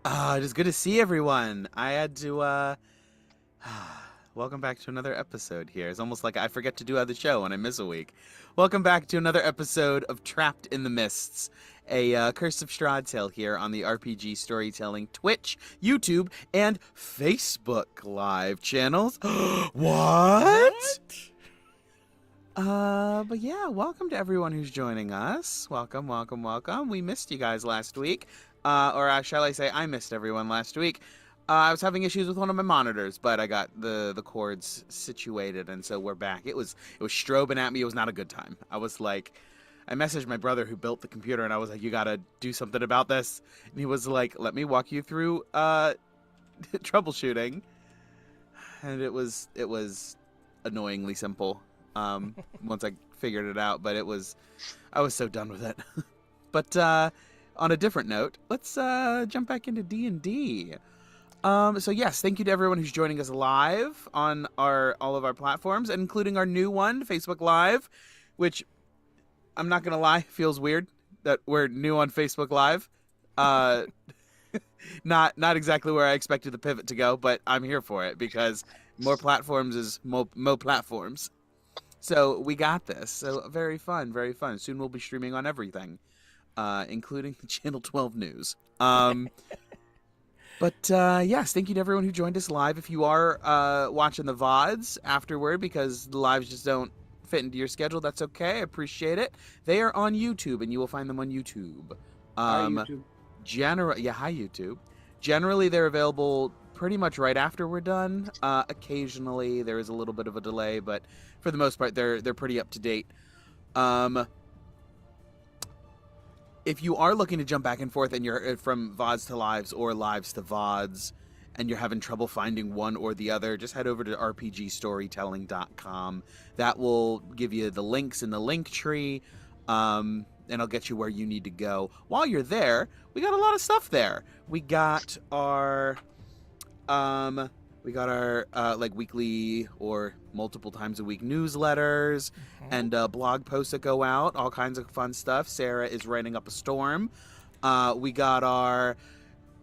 It is good to see everyone. I had to welcome back to another episode here. It's almost like I forget to do other show when I miss a week. Welcome back to another episode of Trapped in the Mists, a Curse of Strahd tale here on the RPG Storytelling Twitch, YouTube, and Facebook live channels. What? But yeah, welcome to everyone who's joining us. Welcome, welcome, welcome. We missed you guys last week. Or shall I say, I missed everyone last week. I was having issues with one of my monitors, but I got the cords situated, and so we're back. It was strobing at me. It was not a good time. I messaged my brother who built the computer, and I was like, "You gotta do something about this." And he was like, "Let me walk you through troubleshooting," and it was annoyingly simple. Once I figured it out, but I was so done with it. But on a different note, let's jump back into D&D. So yes, thank you to everyone who's joining us live on all of our platforms, including our new one, Facebook Live, which I'm not gonna lie, feels weird that we're new on Facebook Live. Uh, not exactly where I expected the pivot to go, but I'm here for it because more platforms is mo platforms. So we got this. So very fun, very fun. Soon we'll be streaming on everything, including the Channel 12 News. But yes, thank you to everyone who joined us live. If you are watching the VODs afterward because the lives just don't fit into your schedule, that's okay. I appreciate it. They are on YouTube, and you will find them on YouTube. Hi, YouTube. Hi YouTube. Generally, they're available pretty much right after we're done. Occasionally, there is a little bit of a delay, but for the most part, they're pretty up to date. If you are looking to jump back and forth and you're from VODs to lives or lives to VODs and you're having trouble finding one or the other, just head over to rpgstorytelling.com. That will give you the links in the link tree, and I'll get you where you need to go. While you're there, we got a lot of stuff there. We got our like weekly or multiple times a week newsletters and blog posts that go out, all kinds of fun stuff. Sarah is writing up a storm. We got our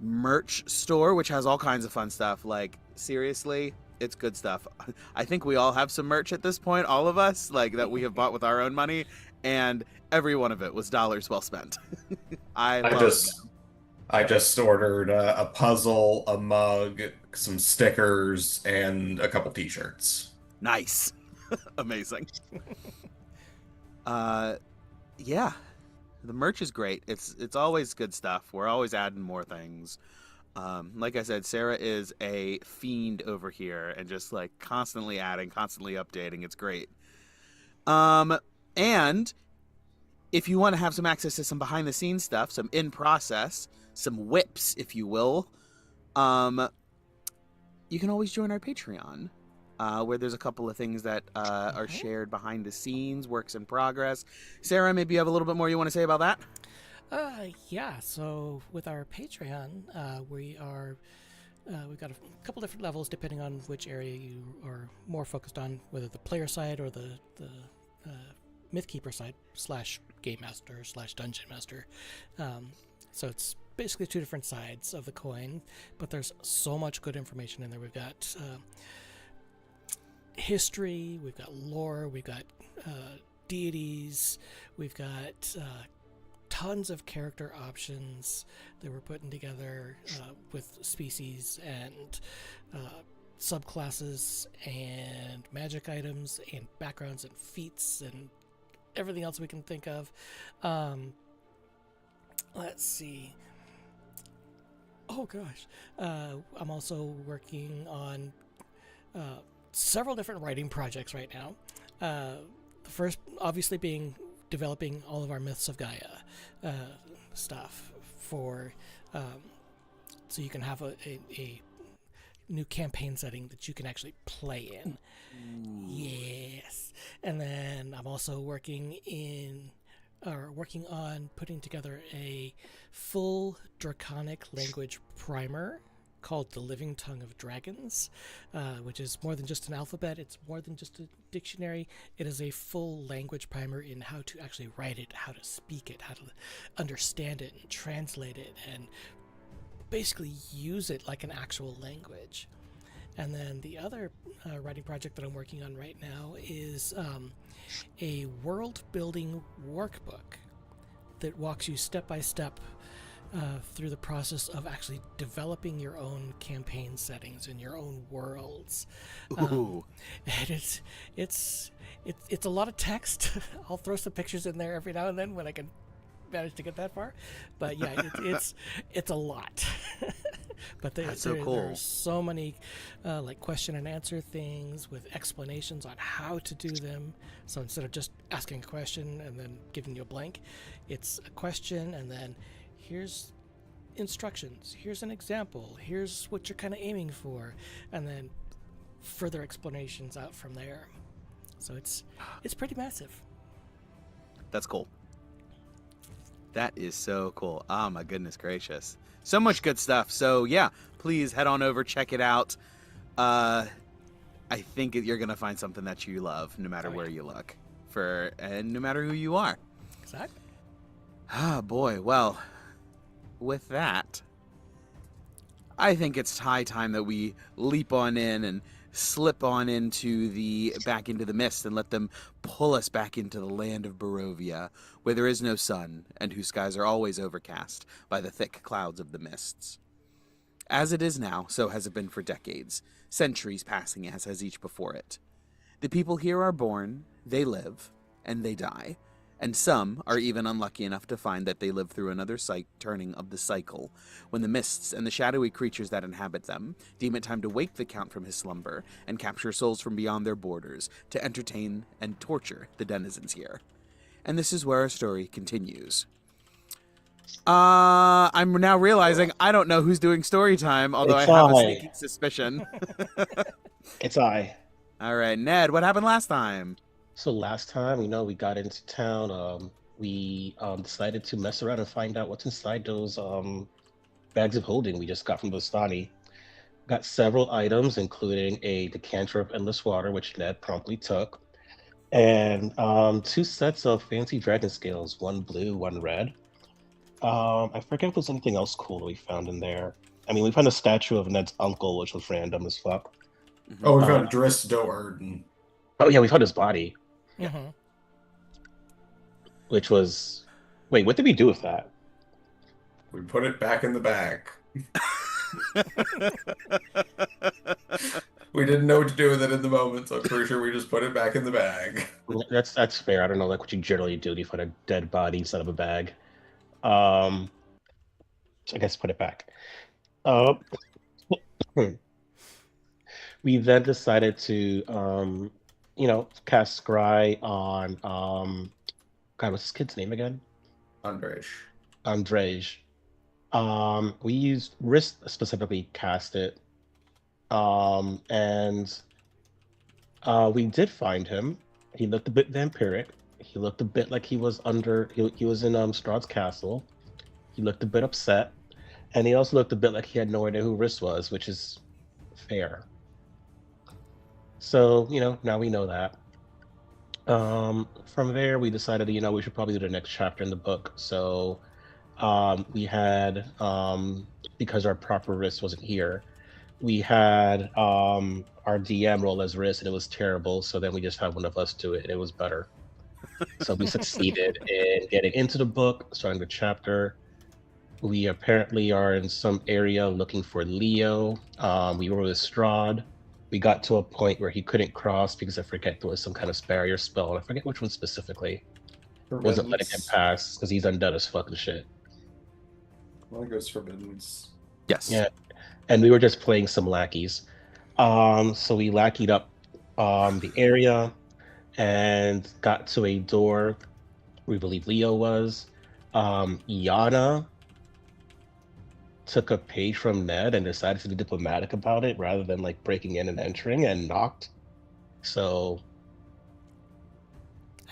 merch store, which has all kinds of fun stuff. Like, seriously, it's good stuff. I think we all have some merch at this point, all of us, like that we have bought with our own money, and every one of it was dollars well spent. I I love just them. I just ordered a puzzle, a mug, some stickers, and a couple t-shirts. Nice. Amazing. Uh, yeah, the merch is great. It's always good stuff. We're always adding more things. Like I said, Sarah is a fiend over here and just like constantly adding, constantly updating. It's great. And if you want to have some access to some behind the scenes stuff, some in process, some whips, if you will, you can always join our Patreon. Where there's a couple of things that are shared behind the scenes, works in progress. Sarah, maybe you have a little bit more you want to say about that? Yeah, so with our Patreon, we've got a couple different levels depending on which area you are more focused on, whether the player side or the Mythkeeper side / Game Master / Dungeon Master. So it's basically two different sides of the coin, but there's so much good information in there. We've got history, we've got lore, we've got deities, we've got tons of character options that we're putting together with species and subclasses and magic items and backgrounds and feats and everything else we can think of. Let's see. Oh gosh. I'm also working on several different writing projects right now. The first, obviously, being developing all of our Myths of Gaia stuff for, so you can have a new campaign setting that you can actually play in. Ooh. Yes. And then I'm also working on putting together a full Draconic language primer called The Living Tongue of Dragons, which is more than just an alphabet. It's more than just a dictionary. It is a full language primer in how to actually write it, how to speak it, how to understand it and translate it, and basically use it like an actual language. And then the other writing project that I'm working on right now is a world building workbook that walks you step by step through the process of actually developing your own campaign settings and your own worlds. Ooh. And it's a lot of text. I'll throw some pictures in there every now and then when I can manage to get that far. But yeah, it's a lot. But That's so there cool. are so many like question and answer things with explanations on how to do them. So instead of just asking a question and then giving you a blank, it's a question and then here's instructions, here's an example, here's what you're kind of aiming for, and then further explanations out from there. So it's pretty massive. That's cool. That is so cool. Oh my goodness gracious. So much good stuff. So yeah, please head on over, check it out. I think you're gonna find something that you love, no matter where you look, and no matter who you are. Exactly. Ah, boy. Well, with that, I think it's high time that we leap on in and slip on back into the mist and let them pull us back into the land of Barovia, where there is no sun and whose skies are always overcast by the thick clouds of the mists. As it is now, so has it been for decades, centuries passing as has each before it. The people here are born, they live, and they die, and some are even unlucky enough to find that they live through another turning of the cycle, when the mists and the shadowy creatures that inhabit them deem it time to wake the Count from his slumber and capture souls from beyond their borders to entertain and torture the denizens here. And this is where our story continues. I'm now realizing I don't know who's doing story time, although I have a sneaking suspicion. It's I. All right, Ned, what happened last time? So last time, we got into town. We decided to mess around and find out what's inside those bags of holding we just got from Bostani. Got several items, including a decanter of endless water, which Ned promptly took, and 2 sets of fancy dragon scales, one blue, one red. I forget if there's anything else cool that we found in there. I mean, we found a statue of Ned's uncle, which was random as fuck. Oh, we found Driss Doerden. Oh yeah, we found his body. Mm-hmm. Which was... Wait, what did we do with that? We put it back in the bag. We didn't know what to do with it in the moment, so I'm pretty sure we just put it back in the bag. That's fair. I don't know like what you generally do to put a dead body inside of a bag. So I guess put it back. We then decided to cast Scry on God, what's this kid's name again? Andrej. We used Wrist specifically cast it. And we did find him. He looked a bit vampiric. He looked a bit like he was he was in Strahd's castle. He looked a bit upset. And he also looked a bit like he had no idea who Wrist was, which is fair. So, now we know that. From there, we decided, we should probably do the next chapter in the book. So we had, because our proper Wrist wasn't here, we had our DM roll as Wrist, and it was terrible. So then we just had one of us do it, and it was better. So we succeeded in getting into the book, starting the chapter. We apparently are in some area looking for Leo. We were with Strahd. We got to a point where he couldn't cross because I forget there was some kind of barrier spell. I forget which one specifically. Wasn't letting him pass because he's undead as fucking shit. I think it was Forbiddens. Yes. Yeah. And we were just playing some lackeys. So we lackeyed up the area and got to a door we believe Leo was. Yana took a page from Ned and decided to be diplomatic about it rather than like breaking in and entering, and knocked. So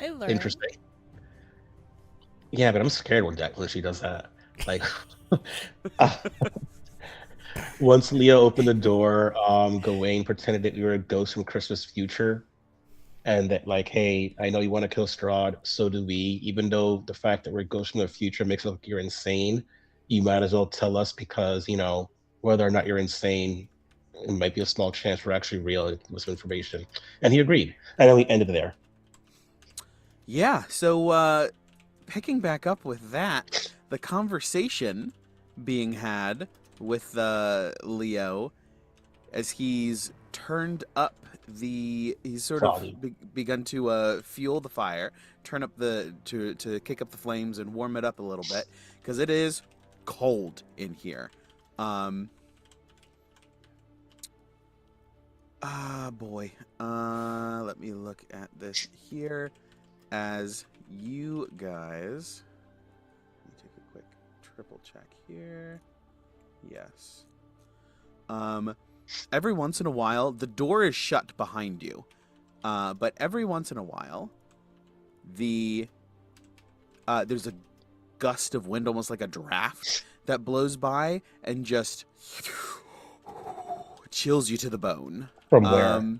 I learned. interesting. Yeah, but I'm scared when she does that. Like once Leo opened the door, Gawain pretended that we were a ghost from Christmas future. And that, like, hey, I know you want to kill Strahd, so do we. Even though the fact that we're ghosts from the future makes it look like you're insane, you might as well tell us because, whether or not you're insane, it might be a small chance we're actually real with some information. And he agreed. And then we ended there. Yeah, so picking back up with that, the conversation being had with Leo as he's turned up he's sort of begun to fuel the fire, turn up to kick up the flames and warm it up a little bit because it is cold in here. Boy. Let me look at this here as you guys. Let me take a quick triple check here. Yes. Every once in a while, the door is shut behind you. But every once in a while, there's a gust of wind, almost like a draft, that blows by and just chills you to the bone. From where?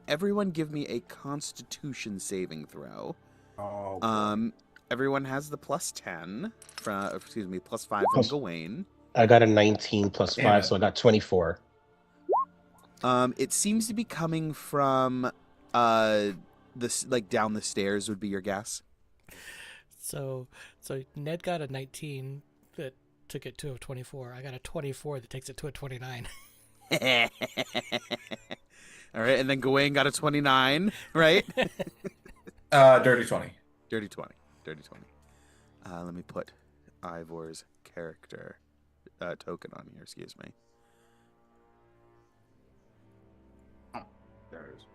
Everyone give me a Constitution saving throw. Oh. Everyone has the +10 +5 from Gawain. I got a 19 plus 5, so I got 24. It seems to be coming from this, like, down the stairs would be your guess. So Ned got a 19 that took it to a 24. I got a 24 that takes it to a 29. All right, and then Gawain got a 29, right? Dirty 20. Dirty 20. Let me put Ivor's character token on here, excuse me. There it is.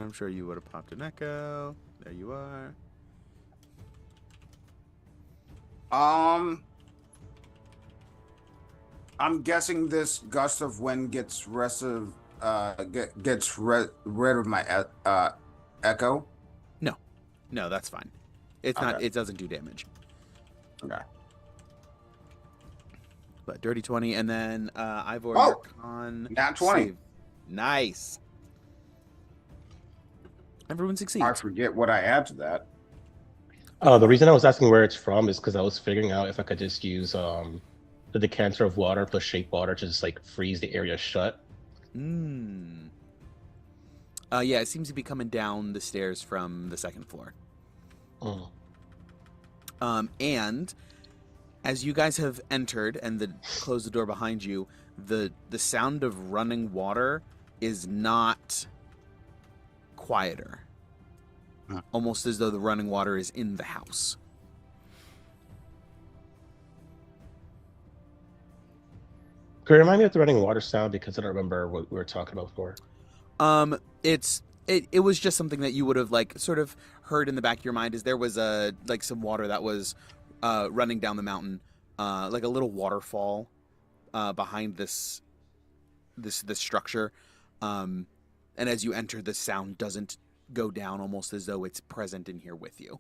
I'm sure you would have popped an echo. There you are. I'm guessing this gust of wind gets rid of my echo. No, that's fine. It's Okay. not. It doesn't do damage. Okay. But dirty 20, and then Ivor, Oh! your con Nat 20. save. Nice. Everyone succeeds. I forget what I add to that. The reason I was asking where it's from is because I was figuring out if I could just use the decanter of water plus shape water to just like freeze the area shut. Yeah, it seems to be coming down the stairs from the second floor. Oh. And as you guys have entered and closed the door behind you, the sound of running water is not quieter. Almost as though the running water is in the house. Could you remind me of the running water sound because I don't remember what we were talking about before. It was just something that you would have like sort of heard in the back of your mind, as there was some water that was running down the mountain, like a little waterfall behind this structure, and as you enter, the sound doesn't go down, almost as though it's present in here with you.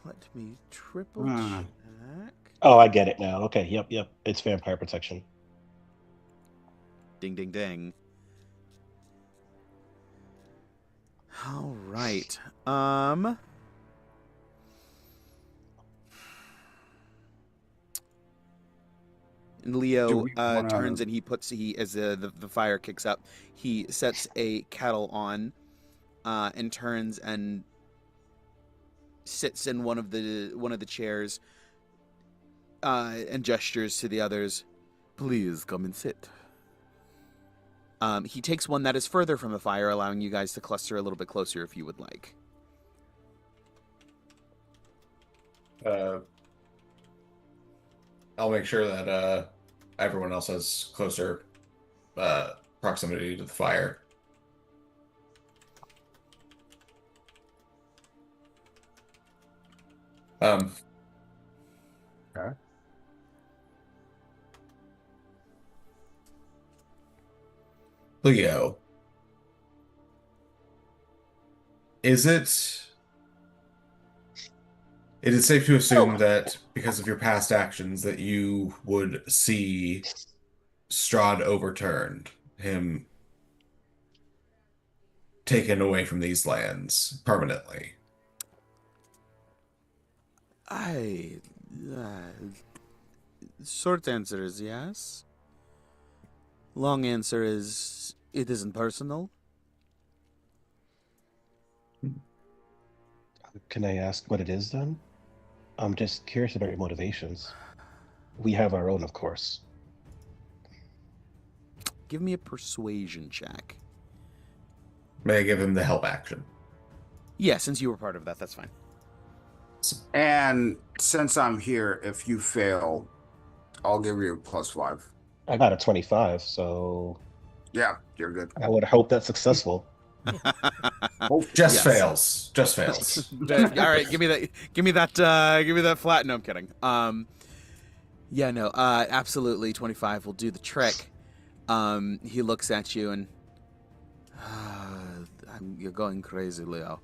Let me triple check. Oh, I get it now. Okay, yep. It's vampire protection. Ding, ding, ding. All right. And Leo turns and as the fire kicks up, he sets a kettle on, and turns and sits in one of the chairs, and gestures to the others. Please come and sit. He takes one that is further from the fire, allowing you guys to cluster a little bit closer if you would like. I'll make sure that everyone else has closer proximity to the fire. Okay. Leo, is it safe to assume that because of your past actions that you would see Strahd overturned, him taken away from these lands permanently? I. Short answer is yes. Long answer is it isn't personal. Can I ask what it is then? I'm just curious about your motivations. We have our own, of course. Give me a persuasion check. May I give him the help action? Yeah, since you were part of that, that's fine. And since I'm here, if you fail, I'll give you a +5. I got a 25, so Yeah, you're good. I would hope that's successful. Just Yes. fails. Just fails. All right, give me that. Give me that flat. No, I'm kidding. Yeah, no, absolutely. 25 will do the trick. He looks at you and you're going crazy, Leo.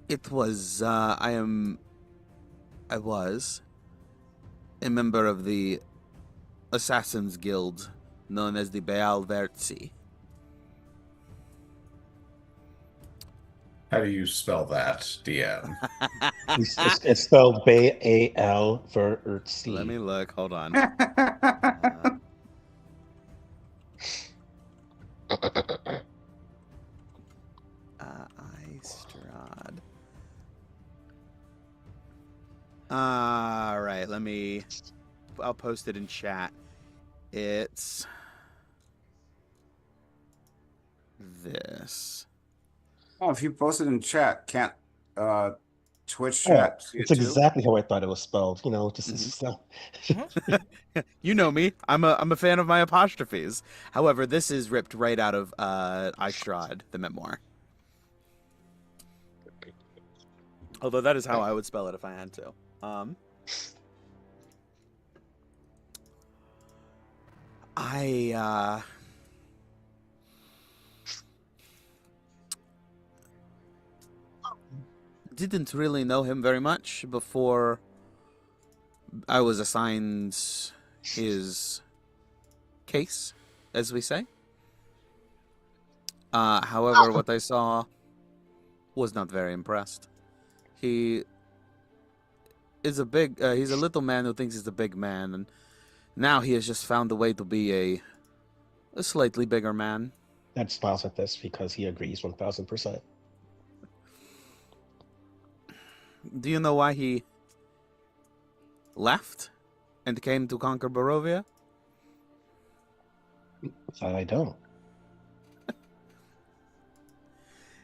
It was I was a member of the Assassin's Guild known as the Baal Verzi. How do you spell that, DM? It's spelled Baal Verzi. Let me look. Hold on. Istrad. All right, I'll post it in chat. It's this. Oh, if you post it in chat, can't Twitch Oh, chat see it's it too? exactly how I thought it was spelled. You know, just You know me. I'm a fan of my apostrophes. However, this is ripped right out of Istrad, the memoir. Although that is how I would spell it if I had to. I didn't really know him very much before I was assigned his case, as we say. However, what I saw was not very impressed. He is he's a little man who thinks he's a big man, and now he has just found a way to be a slightly bigger man. Ned smiles at this because he agrees 1000%. Do you know why he left and came to conquer Barovia? I don't.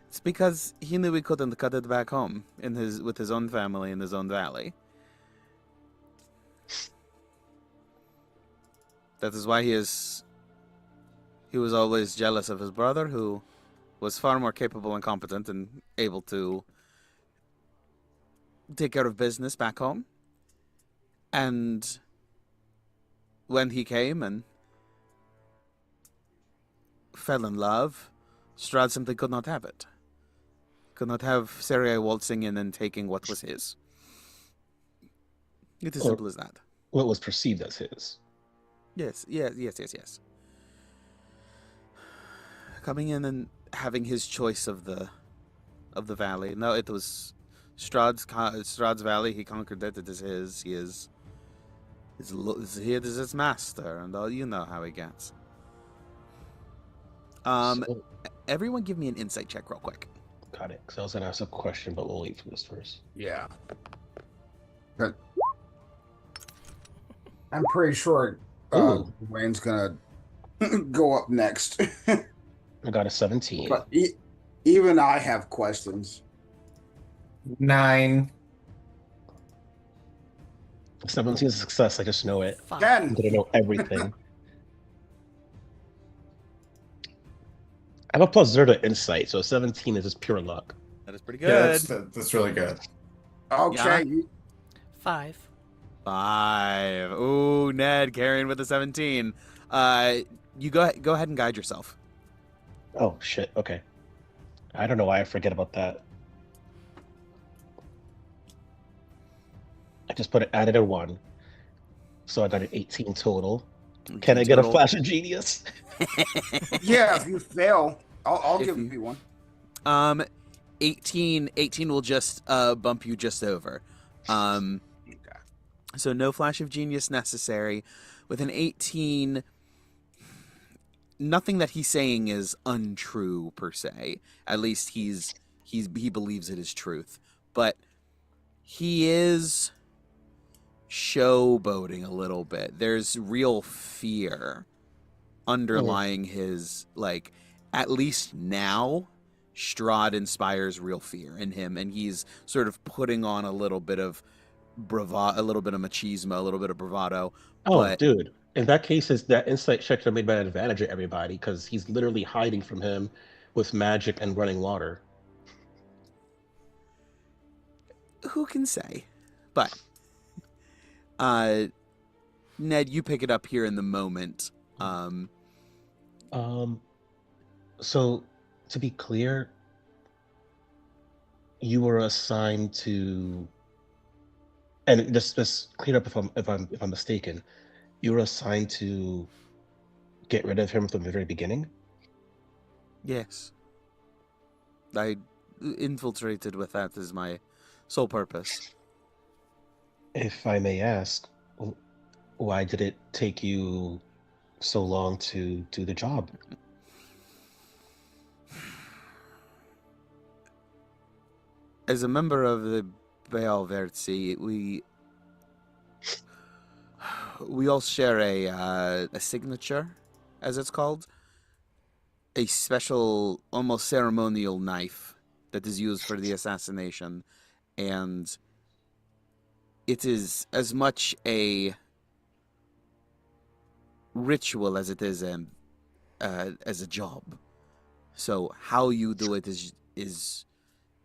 It's because he knew he couldn't cut it back home with his own family in his own valley. That is why he was always jealous of his brother, who was far more capable and competent and able to take care of business back home. And when he came and fell in love, Strahd simply could not have it. Could not have Sarai waltzing in and taking what was his. It is simple as that. What was perceived as his. Yes. Coming in and having his choice of the valley. No, it was Strahd's valley. He conquered it. It is his. He is his master, and all you know how he gets. Everyone, give me an insight check, real quick. Got it. Because I was gonna ask a question, but we'll wait for this first. Yeah. Good. I'm pretty sure Wayne's gonna go up next. I got a 17. But even I have questions. 9. 17 is a success. I just know it. 5. 10. I'm gonna know everything. I have a +0 to insight, so 17 is just pure luck. That is pretty Yeah, good. that's really good. Okay. 5. 5. Ooh, Ned carrying with a 17. You go ahead and guide yourself. Oh shit. Okay. I don't know why I forget about that. I just added a 1, so I got an 18 total. Can I Need to get a roll. flash of genius? Yeah, if you fail, I'll If give you- you one. 18 will just bump you just over. Okay. So no flash of genius necessary. With an 18, nothing that he's saying is untrue per se. At least he believes it is truth. But he is showboating a little bit. There's real fear underlying his, like, at least now Strahd inspires real fear in him, and he's sort of putting on a little bit of bravado, a little bit of machismo, a little bit of bravado. Oh, But dude. In that case, is that insight check should have made by advantage of everybody because he's literally hiding from him with magic and running water. who can say? But Ned, you pick it up here in the moment. So to be clear, you were assigned to, and just clear up if I'm mistaken, you were assigned to get rid of him from the very beginning. Yes, I infiltrated with that as my sole purpose. If I may ask, why did it take you so long to do the job? As a member of the Barovia, we all share a signature, as it's called, a special, almost ceremonial knife that is used for the assassination, and it is as much a ritual as it is as a job. So how you do it is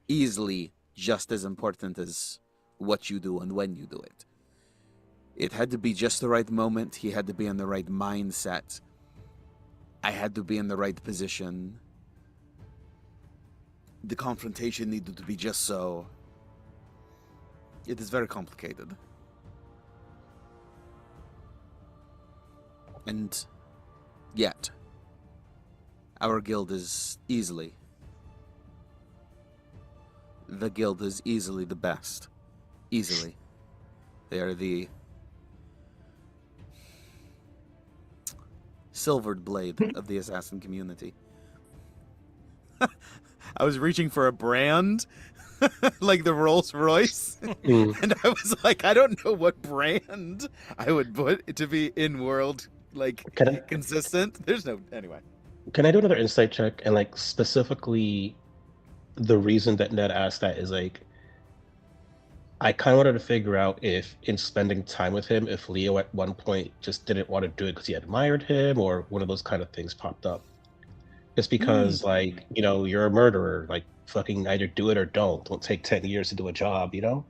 easily just as important as what you do and when you do it. It had to be just the right moment. He had to be in the right mindset. I had to be in the right position. The confrontation needed to be just so. It is very complicated. And yet, our guild is easily. The guild is easily the best. Easily. They are the silvered blade of the assassin community. I was reaching for a brand, like the Rolls Royce, and I was like, I don't know what brand I would put to be in world, like, consistent. There's no, anyway. Can I do another insight check? And like specifically, the reason that Ned asked that is like, I kind of wanted to figure out if in spending time with him, if Leo at one point just didn't want to do it because he admired him, or one of those kind of things popped up. Just because, like, you know, you're a murderer, like, fucking either do it or don't. Don't take 10 years to do a job, you know?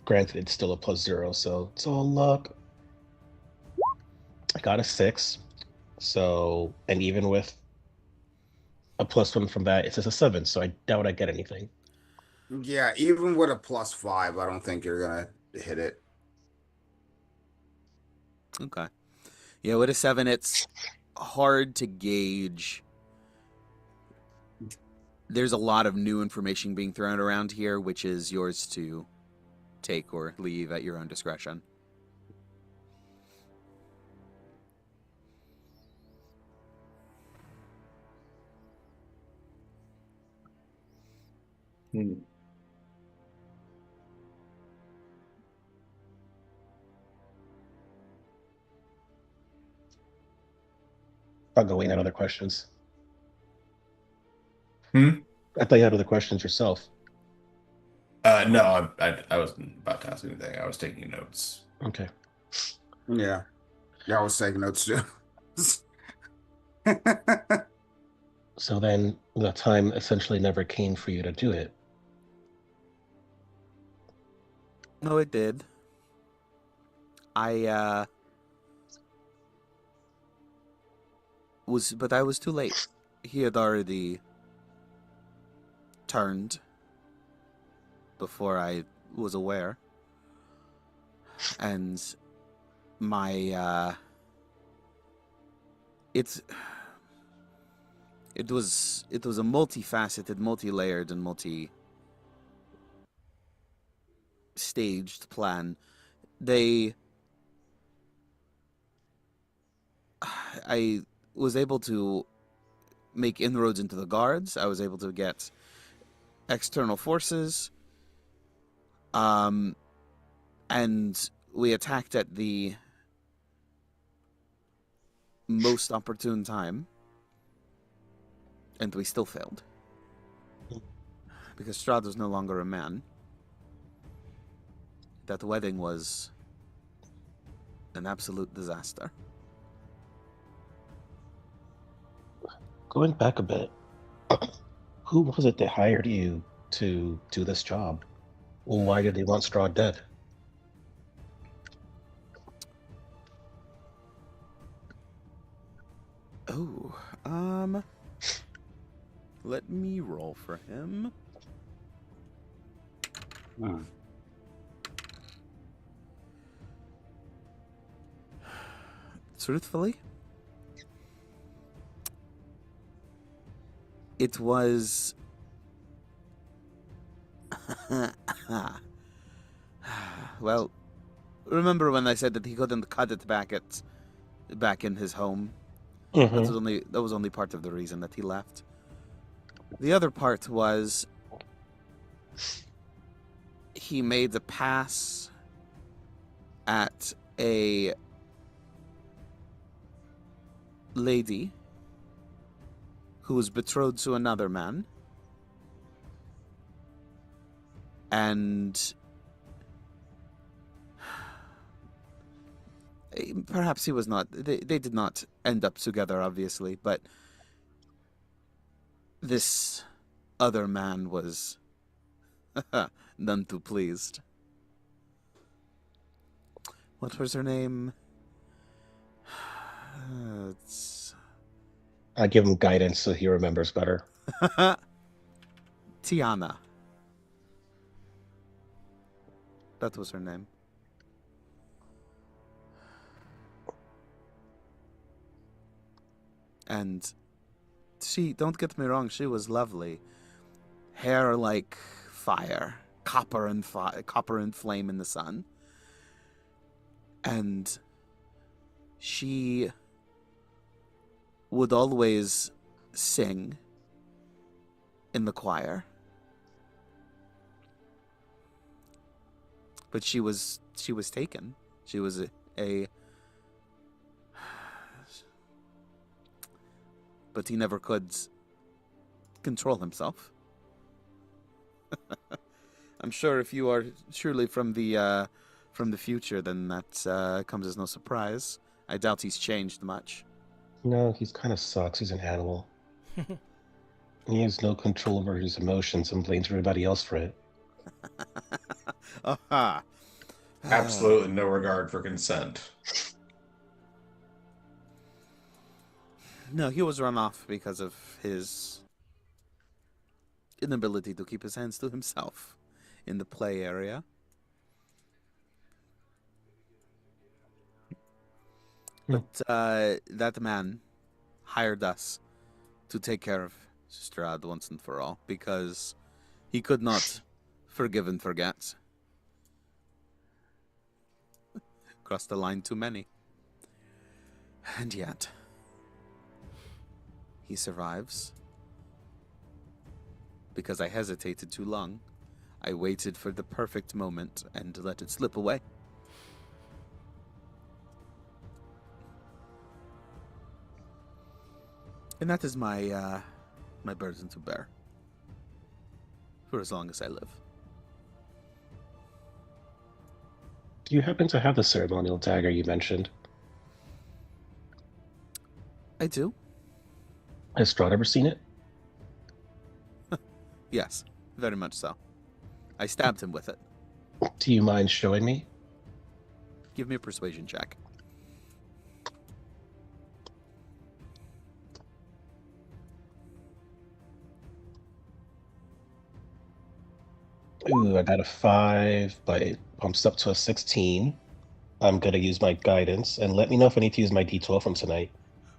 Granted, it's still a +0, so it's all luck. I got a 6. So, and even with a +1 from that, it's just a 7, so I doubt I get anything. Yeah, even with a +5, I don't think you're gonna hit it. Okay. Yeah, with a 7, it's hard to gauge. There's a lot of new information being thrown around here, which is yours to take or leave at your own discretion. I'll go wait on other questions. Hmm? I thought you had other questions yourself. No, I wasn't about to ask anything. I was taking notes. Okay. Yeah. Yeah, I was taking notes too. So then the time essentially never came for you to do it. No, it did. But I was too late. He had already turned before I was aware. And my it was a multifaceted, multi-layered, and multi-staged plan. I was able to make inroads into the guards. I was able to get external forces. And we attacked at the most opportune time. And we still failed. Because Strahd was no longer a man. That wedding was an absolute disaster. Going back a bit, who was it that hired you to do this job? Why did they want Straw dead? Oh, let me roll for him. Truthfully, it was well, remember when I said that he couldn't cut it back in his home? Mm-hmm. That was only part of the reason that he left. The other part was he made a pass at a lady who was betrothed to another man, and perhaps he was not. They did not end up together, obviously, but this other man was none too pleased. What was her name? I give him guidance so he remembers better. Tiana. That was her name. And don't get me wrong, she was lovely. Hair like fire, copper and flame in the sun. And she would always sing in the choir. But she was taken. She was a but he never could control himself. I'm sure if you are truly from the future, then that comes as no surprise. I doubt he's changed much. No, he's kind of sucks. He's an animal. He has no control over his emotions and blames everybody else for it. Aha. Absolutely no regard for consent. No, he was run off because of his inability to keep his hands to himself in the play area. But that man hired us to take care of Strahd once and for all because he could not forgive and forget. Crossed the line too many. And yet, he survives. Because I hesitated too long. I waited for the perfect moment and let it slip away. And that is my my burden to bear. For as long as I live. Do you happen to have the ceremonial dagger you mentioned? I do. Has Strahd ever seen it? Yes, very much so. I stabbed him with it. Do you mind showing me? Give me a persuasion check. Ooh, I got a 5, but it bumps up to a 16. I'm gonna use my guidance, and let me know if I need to use my D12 from tonight.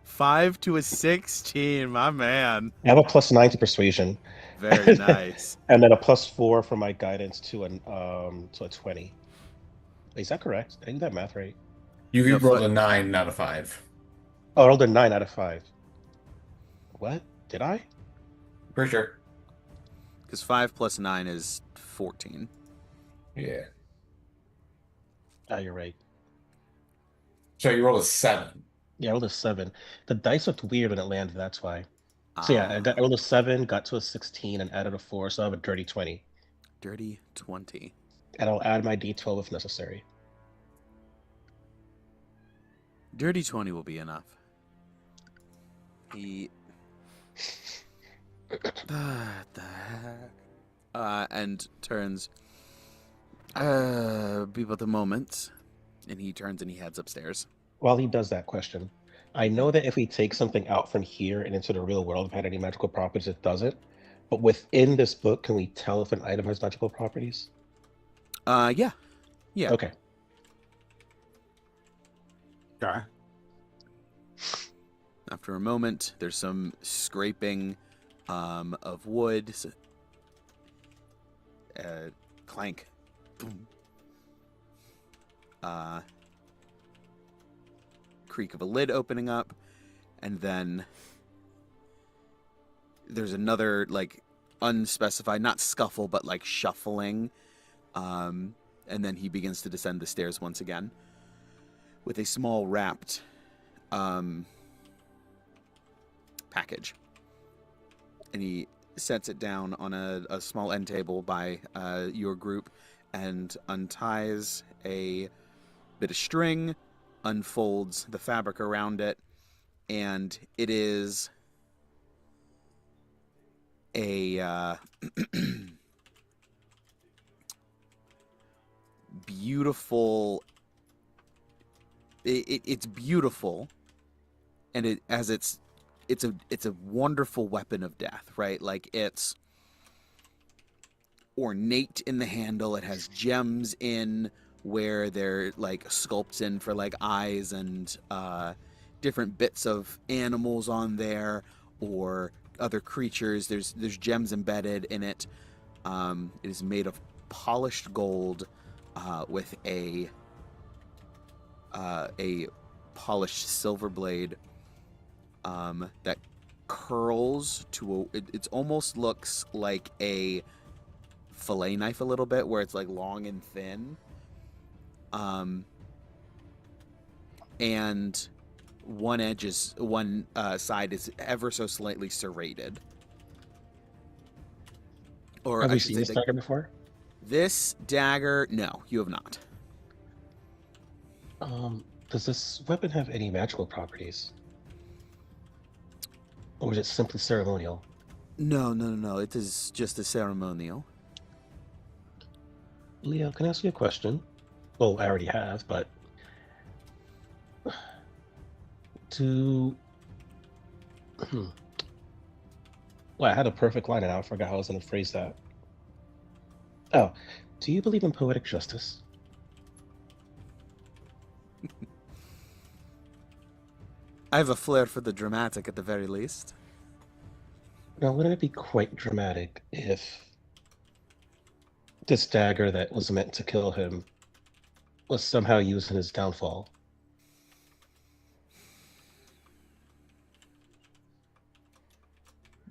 5 to a 16, my man. I have a +9 to persuasion. Very nice. And then a +4 for my guidance to a 20. Wait, is that correct? Did I do that math right? You No, rolled a 9 out of 5. Oh, I rolled a 9 out of 5. What? Did I? Pretty sure. Because 5 plus 9 is 14. Yeah. Oh, you're right. So you rolled a 7. Yeah, I rolled a 7. The dice looked weird when it landed, that's why. So yeah, I rolled a 7, got to a 16, and added a 4, so I have a dirty 20. Dirty 20. And I'll add my D12 if necessary. Dirty 20 will be enough. He... What the heck? And turns... Beep at the moment. And he turns and he heads upstairs. While he does that, question. I know that if we take something out from here and into the real world, if it had any magical properties, it doesn't. But within this book, can we tell if an item has magical properties? Yeah. Yeah. Okay. Okay. After a moment, there's some scraping of wood. Clank. Boom. Creak of a lid opening up, and then there's another, like, unspecified, not scuffle, but like shuffling. And then he begins to descend the stairs once again with a small wrapped package. And he sets it down on a small end table by your group and unties a bit of string, unfolds the fabric around it, and it is a beautiful. It's beautiful, and it's a wonderful weapon of death, right? Like, it's ornate in the handle. It has gems in where they're like sculpts in for like eyes and different bits of animals on there or other creatures. There's gems embedded in it. It is made of polished gold with a polished silver blade that curls to it almost looks like a fillet knife a little bit, where it's like long and thin. And one side is ever so slightly serrated. Or Have I you should seen say this dagger before? This dagger, no, you have not. Does this weapon have any magical properties? Or is it simply ceremonial? No. It is just a ceremonial. Leo, can I ask you a question? Well, I already have, but well, I had a perfect line and I forgot how I was going to phrase that. Oh, do you believe in poetic justice? I have a flair for the dramatic at the very least. Now, wouldn't it be quite dramatic if this dagger that was meant to kill him was somehow used in his downfall?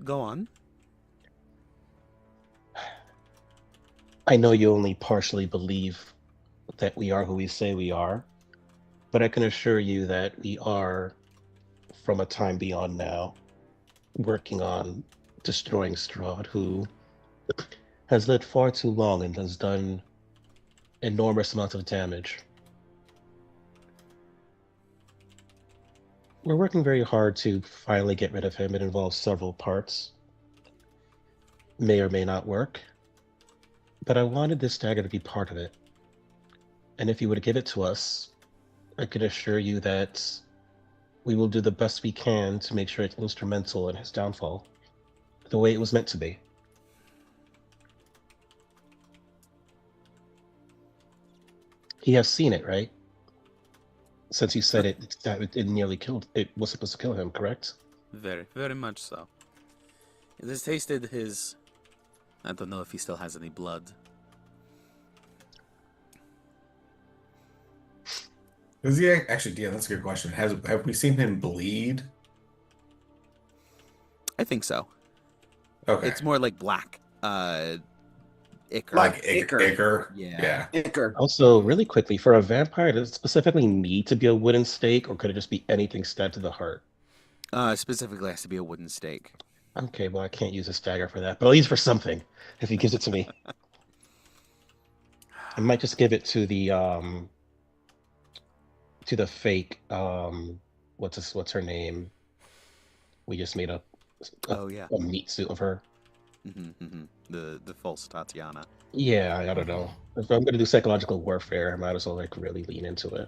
Go on. I know you only partially believe that we are who we say we are, but I can assure you that we are, from a time beyond now, working on destroying Strahd, who has lived far too long and has done enormous amounts of damage. We're working very hard to finally get rid of him. It involves several parts. May or may not work. But I wanted this dagger to be part of it. And if you would give it to us, I could assure you that we will do the best we can to make sure it's instrumental in his downfall, the way it was meant to be. He has seen it, right? since you said it nearly killed. It was supposed to kill him, correct? Very, very much so. It has tasted his... I don't know if he still has any blood. Is he actually? Yeah, that's a good question. Have we seen him bleed? I think so. Okay. It's more like black. Ichor. Like Ichor. Ichor. Yeah. Ichor. Also, really quickly, for a vampire, does it specifically need to be a wooden stake, or could it just be anything stabbed to the heart? Specifically has to be a wooden stake. Okay, well, I can't use a stagger for that, but I'll use it for something if he gives it to me. I might just give it to the fake what's her name? We just made Oh yeah. a meat suit of her. The false Tatiana. Yeah, I don't know. If I'm gonna do psychological warfare, I might as well like really lean into it.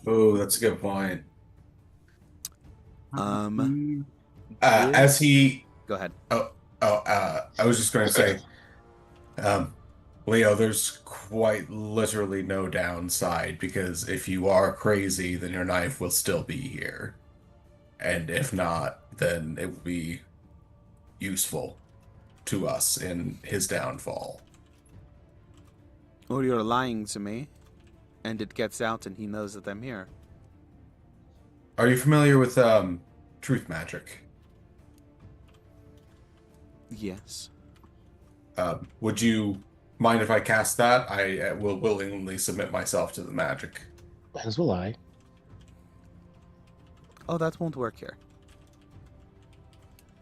Oh, that's a good point. This- As he Go ahead. I was just going to say, Leo, there's quite literally no downside because if you are crazy, then your knife will still be here. And if not, then it will be useful to us in his downfall. Or you're lying to me, and it gets out and he knows that I'm here. Are you familiar with truth magic? Yes. Would you mind if I cast that? I will willingly submit myself to the magic. As will I. Oh, that won't work here.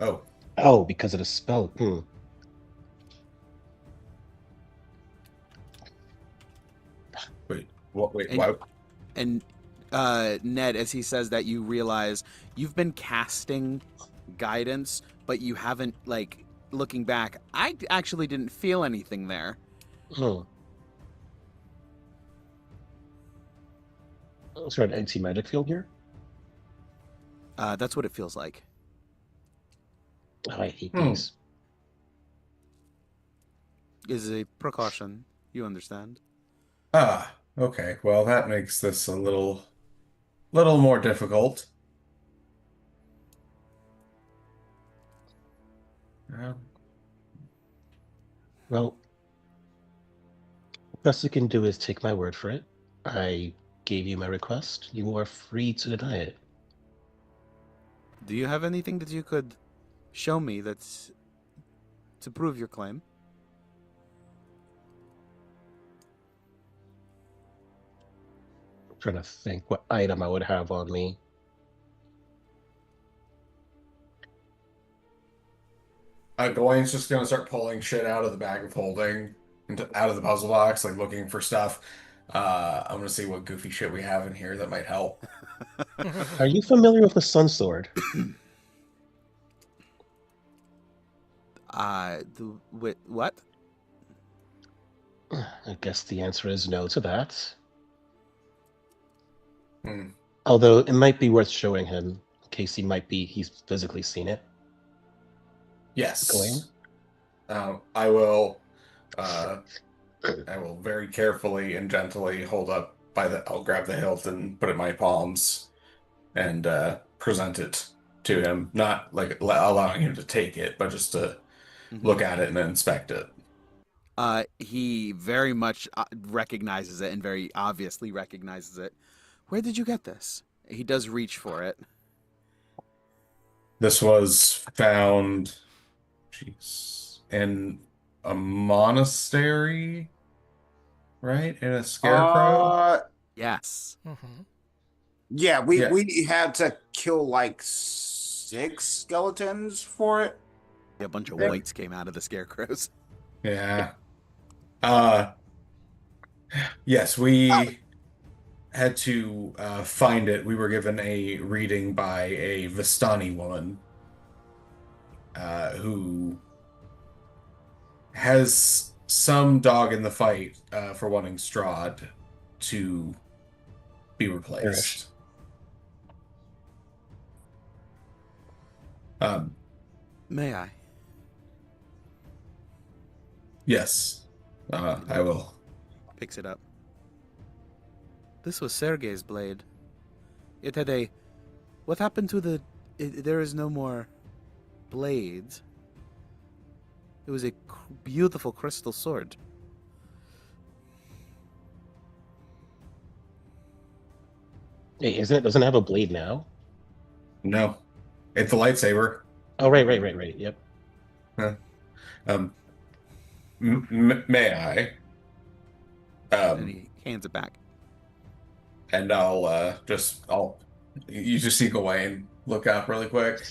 Oh, Oh, because of the spell. wait. What? Wait, And- what? And Ned, as he says that, you realize you've been casting guidance, but you haven't, like, looking back, I actually didn't feel anything there. Is there an anti-magic field here? That's what it feels like. Oh, I hate these. Is a precaution. You understand? Ah, okay. Well, that makes this a little more difficult. Well, best you can do is take my word for it. I gave you my request. You are free to deny it. Do you have anything that you could show me that's to prove your claim? I'm trying to think what item I would have on me. Gawain's just gonna start pulling shit out of the bag of holding, out of the puzzle box, like looking for stuff. I'm gonna see what goofy shit we have in here that might help. Are you familiar with the Sun Sword? What? I guess the answer is no to that. Hmm. Although it might be worth showing him in case he's physically seen it. Yes. Gawain? I will very carefully and gently hold up I'll grab the hilt and put it in my palms and present it to him. Not like allowing him to take it, but just to look at it and inspect it. He very much recognizes it and very obviously recognizes it. Where did you get this? He does reach for it. This was found, in a monastery, right? In a scarecrow? Yes. Yeah, Yeah. we had to kill like 6 skeletons for it. A bunch of Yeah. whites came out of the scarecrows. Yeah. Yes, we had to find it. We were given a reading by a Vistani woman who has some dog in the fight for wanting Strahd to be replaced. May I? Yes, I will. Picks it up. This was Sergei's blade. It had a... What happened to the... there is no more blades. It was a beautiful crystal sword. Hey, isn't it? Doesn't it have a blade now? No, it's a lightsaber. Oh, right. Yep. Huh. Um, may I? And he hands it back. And I'll you just see Gawain look up really quick.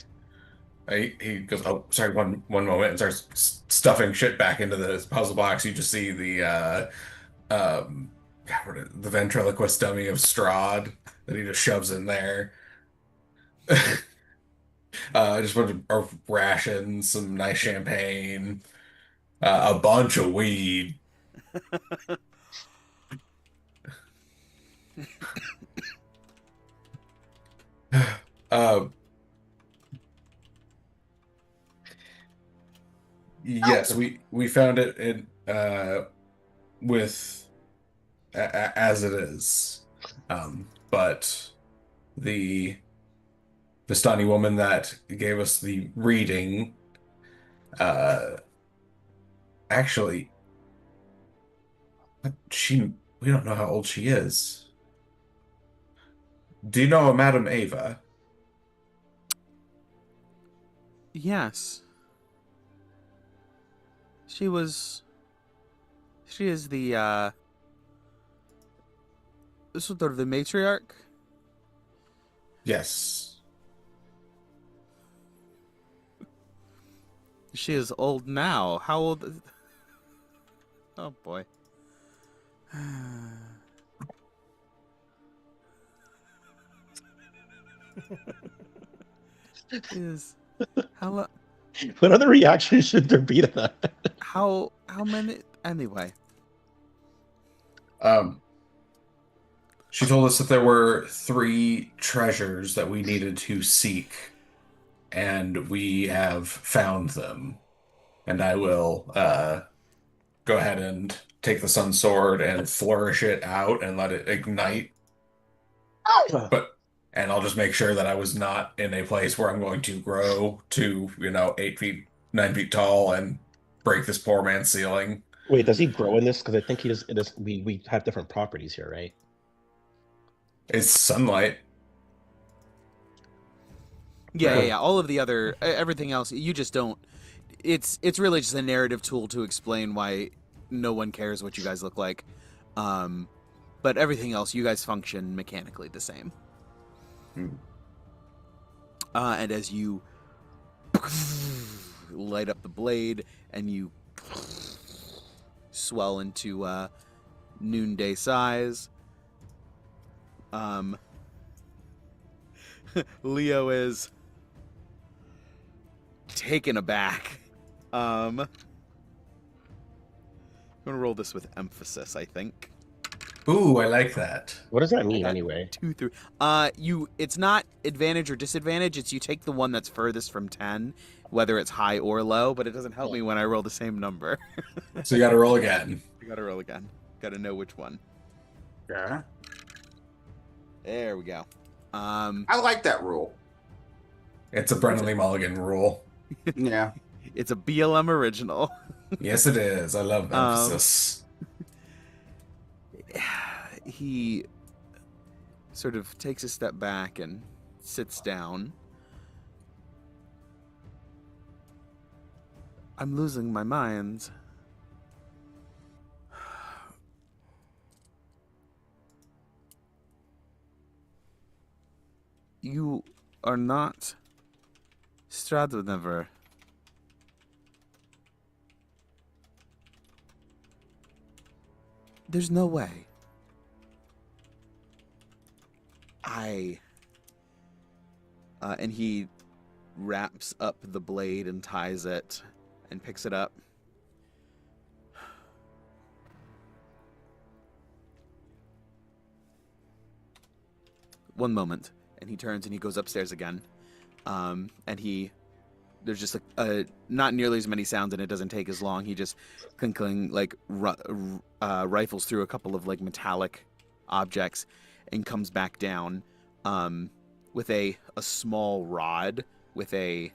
He goes, oh, sorry, one moment, and starts stuffing shit back into the puzzle box. You just see the ventriloquist dummy of Strahd that he just shoves in there. Just a bunch of rations, some nice champagne, a bunch of weed. Uh, yes, we found it in with as it is, but the Vistani woman that gave us the reading, uh, actually, we don't know how old she is. Do you know a Madam Ava? Yes. She is the, sort of the matriarch. Yes. She is old now. How old? Oh boy. Is how What other reaction should there be to that? how many anyway? She told us that there were 3 treasures that we needed to seek, and we have found them. And I will go ahead and take the sun sword and flourish it out and let it ignite. And I'll just make sure that I was not in a place where I'm going to grow to, 8 feet, 9 feet tall and break this poor man's ceiling. Wait, does he grow in this? Because I think he does. It is. We have different properties here, right? It's sunlight. Yeah. All of the other everything else, you just don't. It's really just a narrative tool to explain why no one cares what you guys look like. But everything else, you guys function mechanically the same. And as you light up the blade and you swell into noonday size, Leo is taken aback. I'm gonna roll this with emphasis, I think. Ooh, I like that. What does that mean anyway? 2 through. It's not advantage or disadvantage. It's you take the one that's furthest from 10, whether it's high or low. But it doesn't help me when I roll the same number. So you got to roll again. You got to roll again. Got to know which one. Yeah. There we go. I like that rule. It's a Brennan Lee Mulligan rule. Yeah. It's a BLM original. Yes, it is. I love emphasis. He sort of takes a step back and sits down. I'm losing my mind. You are not Stradwnever. There's no way. And he wraps up the blade and ties it and picks it up. One moment, and he turns and he goes upstairs again. And there's just not nearly as many sounds, and it doesn't take as long. He just clinkling rifles through a couple of like metallic objects and comes back down. with a small rod with a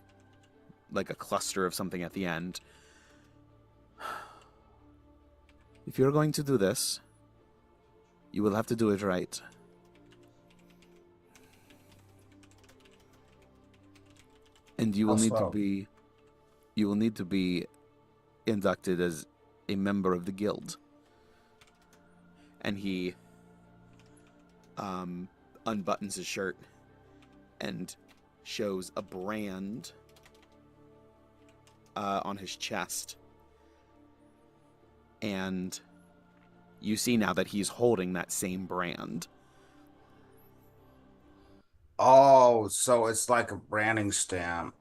cluster of something at the end. If you're going to do this, you will have to do it right. And you will need to be inducted as a member of the guild. And he unbuttons his shirt and shows a brand on his chest. And you see now that he's holding that same brand. Oh, so it's like a branding stamp.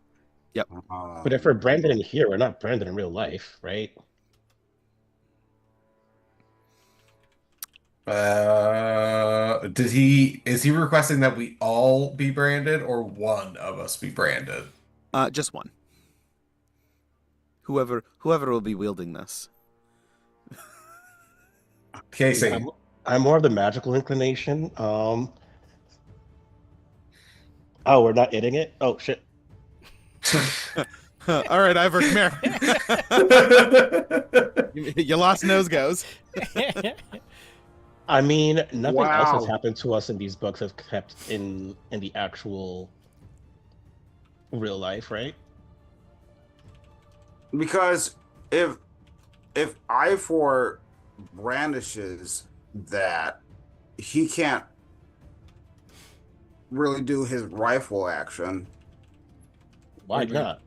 Yep. But if we're branded in here, we're not branded in real life, right? Is he requesting that we all be branded or one of us be branded? Just one. Whoever will be wielding this. Casey. I'm more of the magical inclination. Oh, we're not hitting it? Oh, shit. All right, Ivor, come here. You lost nose goes. I mean, nothing else has Wow. happened to us in these books have kept in the actual real life, right? Because if Ivor brandishes that, he can't really do his rifle action. Why not?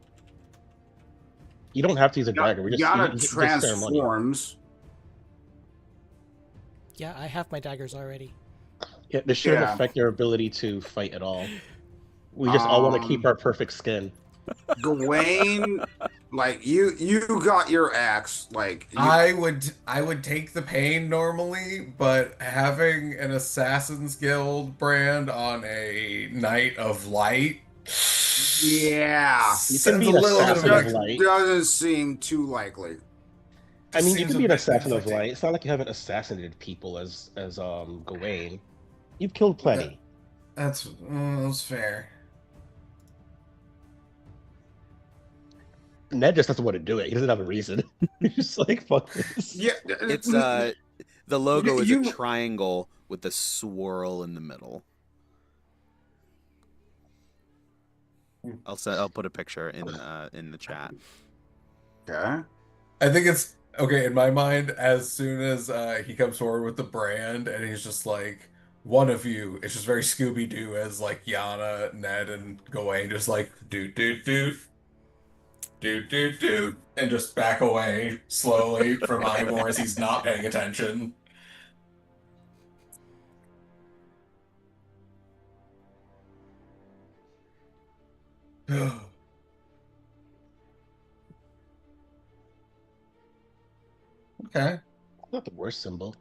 You don't have to use a dagger. We just Yana just ceremonial. transforms. Yeah, I have my daggers already. Yeah, this shouldn't Yeah. affect your ability to fight at all. We just all want to keep our perfect skin. Gawain, like you got your axe. Like I would take the pain normally, but having an Assassin's Guild brand on a Knight of Light, yeah, You can sends be a an little bit assassin of of light. doesn't seem too likely. I mean, you seems can a be an bit assassin of conflicting. light. It's not like you haven't assassinated people as Gawain. You've killed plenty. That's fair. Ned just doesn't want to do it. He doesn't have a reason. He's just like, fuck this. Yeah, It's the logo is a You- triangle with a swirl in the middle. I'll put a picture in the chat. Okay. I think it's okay in my mind. As soon as he comes forward with the brand, and he's just like, "One of you," it's just very Scooby Doo as like Yana, Ned, and Gawain just like doot doot doot doot doot doot, and just back away slowly from Ivor as he's not paying attention. Okay. Not the worst symbol.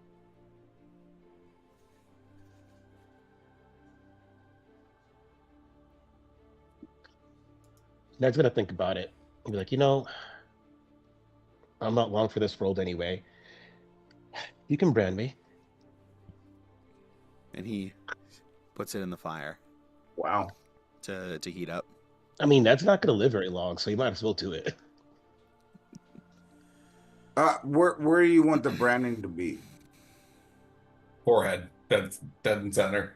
Ned's gonna think about it. He'll be like, I'm not long for this world anyway. You can brand me. And he puts it in the fire Wow. to heat up. I mean, Ned's not gonna live very long, so you might as well do it. Where do you want the branding to be? Forehead, dead and center.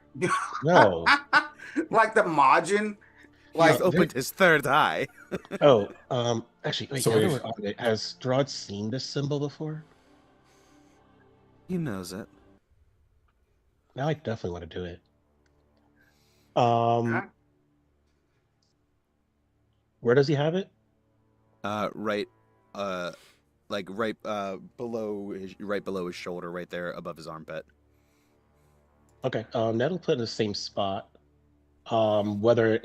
No. Like the Majin? He's Like opened his third eye. Oh, actually, wait, So now that we've- we're on it, has Strahd seen this symbol before? He knows it. Now I definitely want to do it. Huh? Where does he have it? Right below his shoulder, right there above his armpit. Okay, Ned will put it in the same spot. If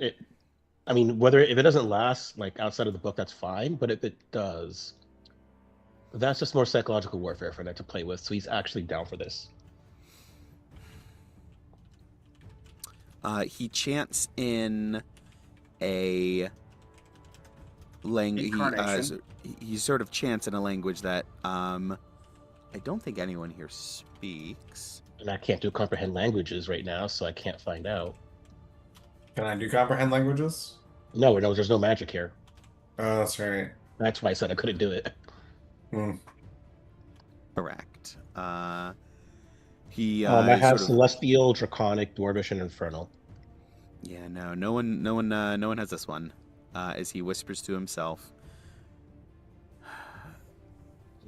it doesn't last like outside of the book, that's fine. But if it does, that's just more psychological warfare for Ned to play with. So he's actually down for this. He chants in a language. Incarnation. He sort of chants in a language that I don't think anyone here speaks. And I can't do comprehend languages right now, so I can't find out. Can I do comprehend languages? No, there's no magic here. Oh, that's right. That's why I said I couldn't do it. Hmm. Correct. He I is have sort of celestial, draconic, dwarvish, and infernal. yeah. No one has this one. As he whispers to himself.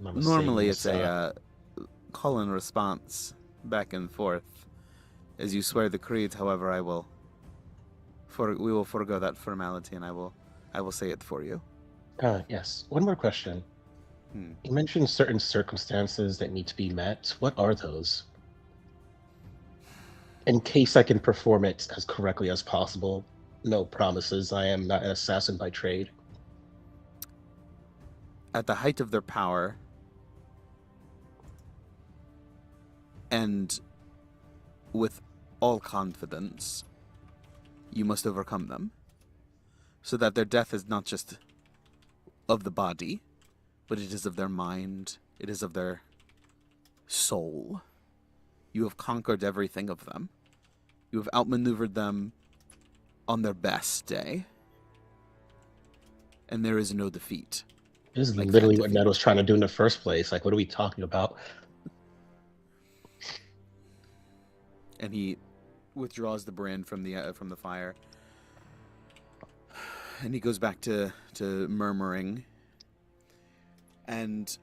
I'm Normally, it's a call and response back and forth. As you swear the creed, however, we will forego that formality, and I will say it for you. Yes. One more question. Hmm. You mentioned certain circumstances that need to be met. What are those? In case I can perform it as correctly as possible. No promises. I am not an assassin by trade. At the height of their power, and with all confidence, you must overcome them, so that their death is not just of the body, but it is of their mind, it is of their soul. You have conquered everything of them. You have outmaneuvered them on their best day. And there is no defeat. This is like literally that what defeat. Ned was trying to do in the first place. Like, what are we talking about? And he withdraws the brand from the fire. And he goes back to murmuring and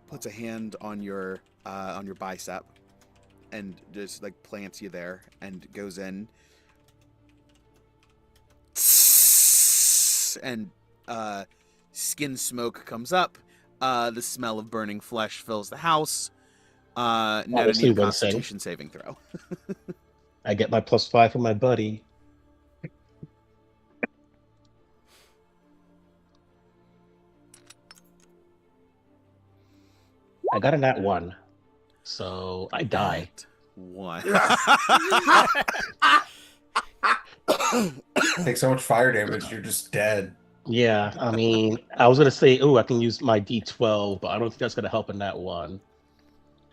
puts a hand on your bicep and just like plants you there and goes in and skin smoke comes up. The smell of burning flesh fills the house. Ned, I Honestly, need a wincing. Constitution saving throw. I get my +5 from my buddy. I got a nat 1. So I die. One. Take so much fire damage, you're just dead. Yeah, I mean, I was gonna say, I can use my D12, but I don't think that's gonna help in that one.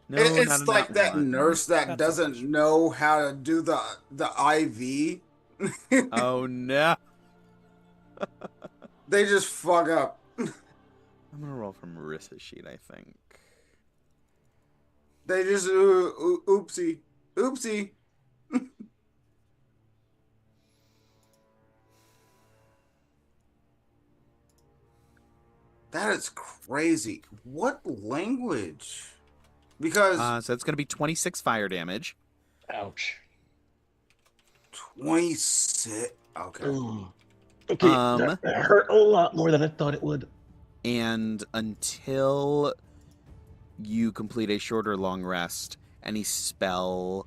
No, It's not like in that one. nurse that That's doesn't selfish. know how to do the IV. Oh no! They just fuck up. I'm gonna roll from Marissa's sheet, I think. They just oopsie, oopsie. That is crazy. What language? Because So it's gonna be 26 fire damage. Ouch. 26. Okay. Okay, Um, that hurt a lot more than I thought it would. And until you complete a short or long rest, any spell,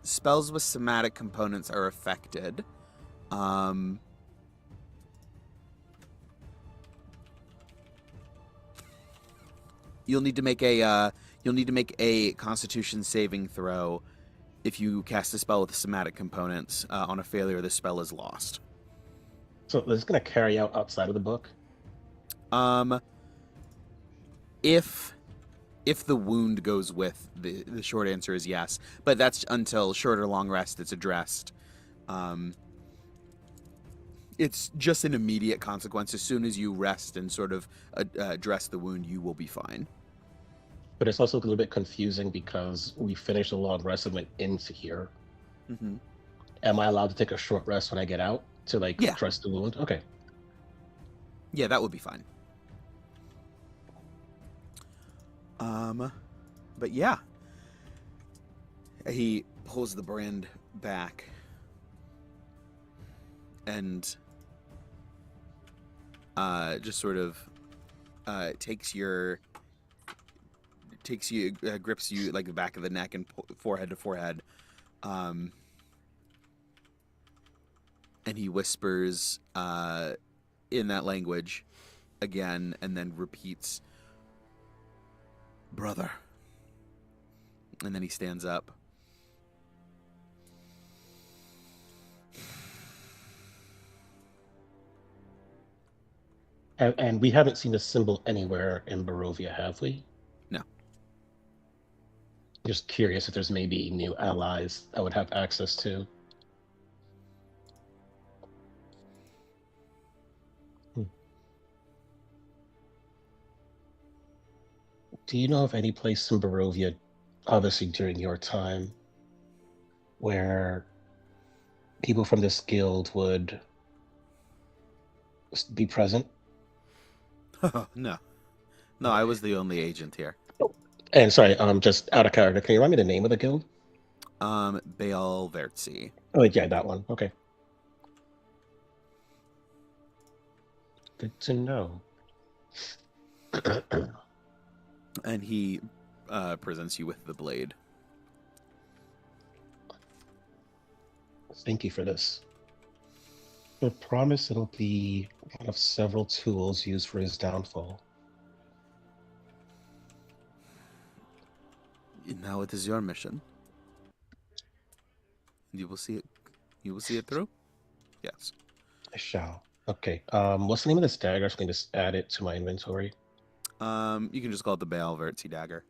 spells with somatic components are affected. You'll need to make a Constitution saving throw if you cast a spell with somatic components. On a failure, the spell is lost. So this is gonna carry out outside of the book. If the wound goes with, the short answer is yes, but that's until short or long rest it's addressed. It's just an immediate consequence. As soon as you rest and sort of address the wound, you will be fine. But it's also a little bit confusing because we finished a long rest and went into here. Mm-hmm. Am I allowed to take a short rest when I get out to address the wound? Okay. Yeah, that would be fine. But yeah, he pulls the brand back and just sort of grips you like the back of the neck and forehead to forehead, and he whispers in that language again, and then repeats, "Brother," and then he stands up. And we haven't seen a symbol anywhere in Barovia, have we? No. Just curious if there's maybe new allies I would have access to. Do you know of any place in Barovia, obviously during your time, where people from this guild would be present? No. No, I was the only agent here. And sorry, just out of character, can you remind me the name of the guild? Baal Vertzi. Oh, yeah, that one. Okay. Good to know. And he presents you with the blade. Thank you for this. I promise it'll be one of several tools used for his downfall. Now it is your mission. You will see it. You will see it through. Yes. I shall. Okay. What's the name of this dagger? So I can just add it to my inventory. You can just call it the Baal Vertzi dagger.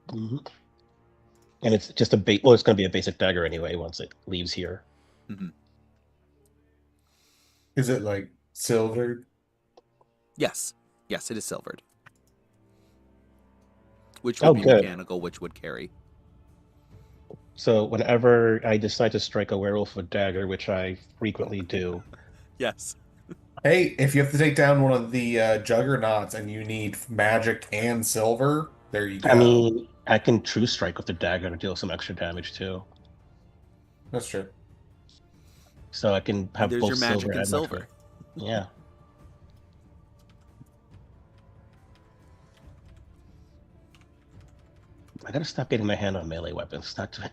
Mm-hmm. And it's just a well, it's going to be a basic dagger anyway once it leaves here. Mm-hmm. Is it like silver? Yes. Yes, it is silvered. Which would be good. mechanical, which would carry. So whenever I decide to strike a werewolf with dagger, which I frequently do. Yes. Hey, if you have to take down one of the juggernauts and you need magic and silver, there you go. I mean, I can true strike with the dagger to deal some extra damage too. That's true. So I can have There's both your magic silver and and silver. magic. Yeah. I gotta stop getting my hand on melee weapons. Not to...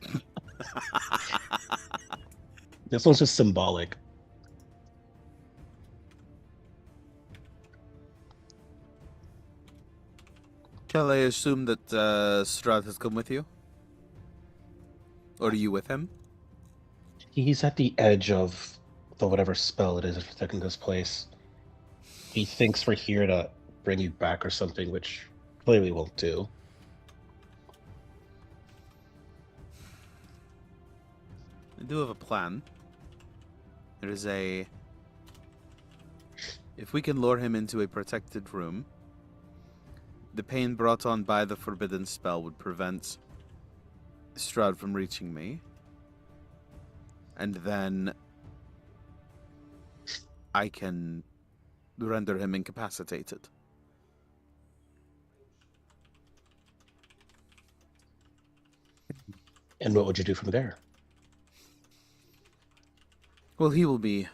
This one's just symbolic. Shall I assume that Strahd has come with you? Or are you with him? He's at the edge of the whatever spell it is protecting this place. He thinks we're here to bring you back or something, which clearly won't do. I do have a plan. There is a... If we can lure him into a protected room, the pain brought on by the forbidden spell would prevent Strahd from reaching me. And then I can render him incapacitated. And what would you do from there? Well, he will be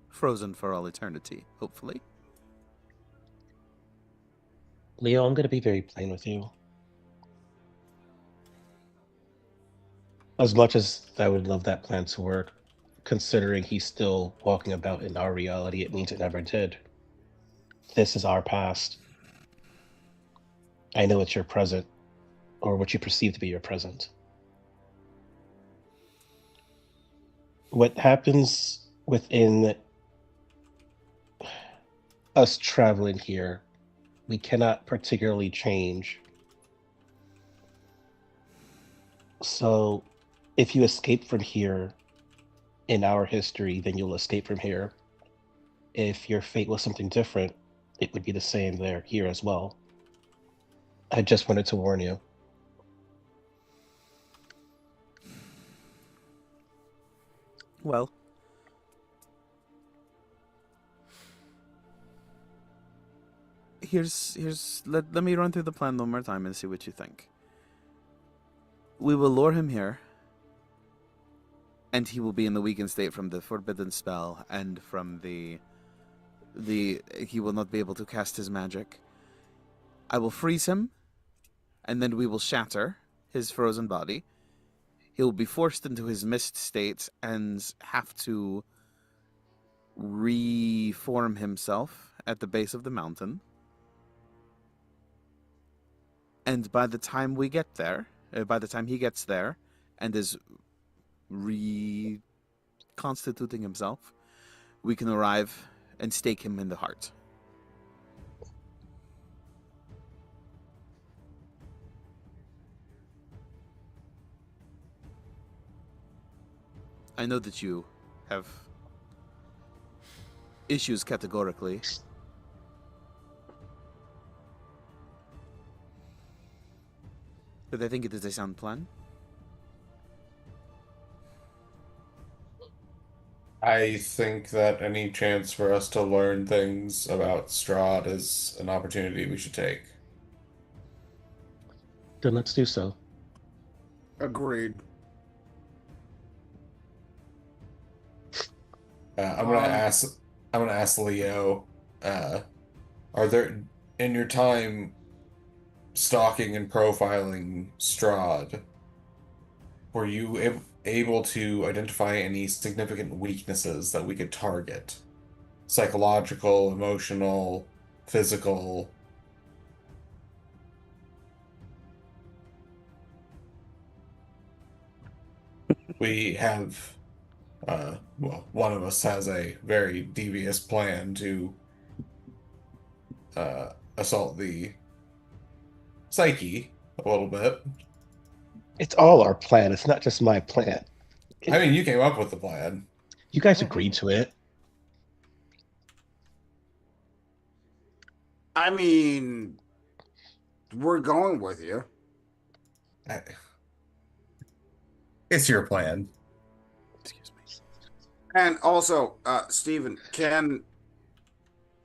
frozen for all eternity, hopefully. Leo, I'm going to be very plain with you. As much as I would love that plan to work, considering he's still walking about in our reality, it means it never did. This is our past. I know it's your present, or what you perceive to be your present. What happens within us traveling here, we cannot particularly change. So if you escape from here in our history, then you'll escape from here. If your fate was something different, it would be the same here as well. I just wanted to warn you. Well, let me run through the plan one more time and see what you think. We will lure him here, and he will be in the weakened state from the forbidden spell and from the he will not be able to cast his magic. I will freeze him, and then we will shatter his frozen body. He'll be forced into his mist state and have to reform himself at the base of the mountain. And by the time we get there, by the time he gets there and is reconstituting himself, we can arrive and stake him in the heart. I know that you have issues categorically. But I think it is a sound plan. I think that any chance for us to learn things about Strahd is an opportunity we should take. Then let's do so. Agreed. I'm gonna ask. I'm gonna ask Leo. Are there, in your time stalking and profiling Strahd, were you able to identify any significant weaknesses that we could target? Psychological, emotional, physical? We have, well, one of us has a very devious plan to assault the psyche a little bit. It's all our plan. It's not just my plan. I mean, you came up with the plan. You guys agreed to it. I mean, we're going with you. It's your plan. Excuse me. And also, Stephen, can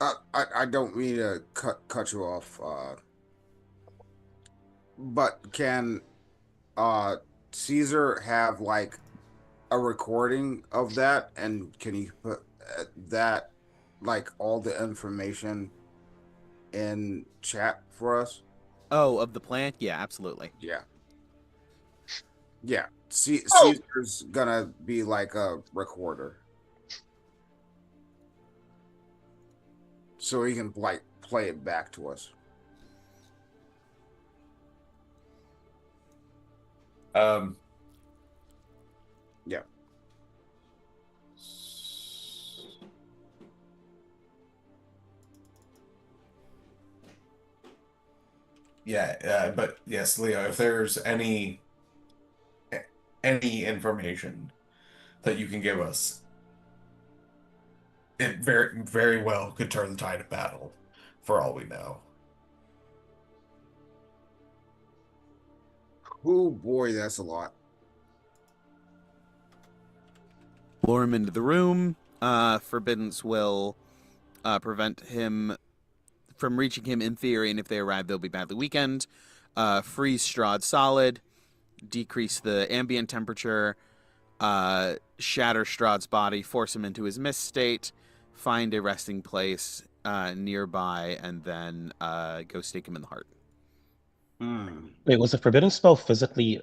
I don't mean to cut you off, but can Caesar have like a recording of that, and can you put that like all the information in chat for us? Oh, of the plan? Yeah, absolutely. Yeah, yeah. Caesar's gonna be like a recorder, so he can like play it back to us. Um, Yeah. Yeah, but yes, Leo, if there's any information that you can give us, it very very well could turn the tide of battle, for all we know. Oh boy, that's a lot. Lure him into the room. Forbiddance will prevent him from reaching him in theory, and if they arrive, they'll be badly weakened. Freeze Strahd solid. Decrease the ambient temperature. Shatter Strahd's body. Force him into his mist state. Find a resting place nearby, and then go stake him in the heart. Wait, was the forbidden spell physically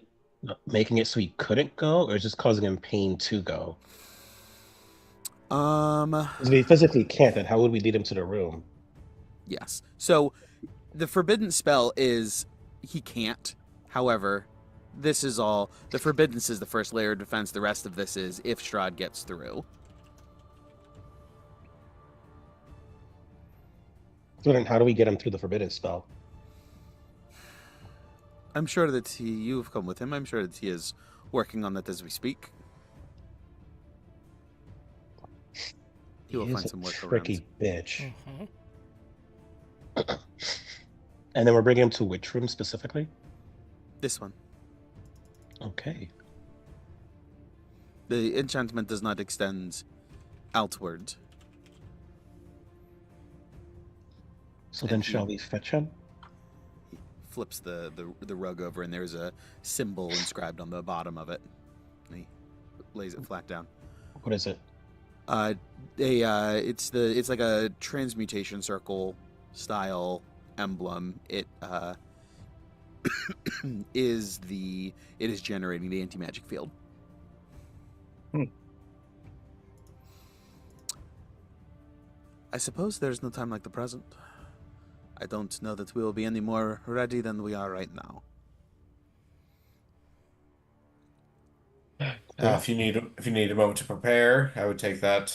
making it so he couldn't go, or just causing him pain to go? If he physically can't, then how would we lead him to the room? Yes. So the forbidden spell is he can't. However, this is all. The forbiddance is the first layer of defense. The rest of this is if Strahd gets through. So then how do we get him through the forbidden spell? I'm sure that you've come with him. I'm sure that he is working on that as we speak. He will find some workarounds. Tricky bitch. Mm-hmm. And then we're bringing him to which room specifically? This one. Okay. The enchantment does not extend outward. So then shall we fetch him? He flips the rug over, and there's a symbol inscribed on the bottom of it. And he lays it flat down. What is it? It's like a transmutation circle style emblem. It is generating the anti-magic field. I suppose there's no time like the present. I don't know that we will be any more ready than we are right now. If you need a moment to prepare, I would take that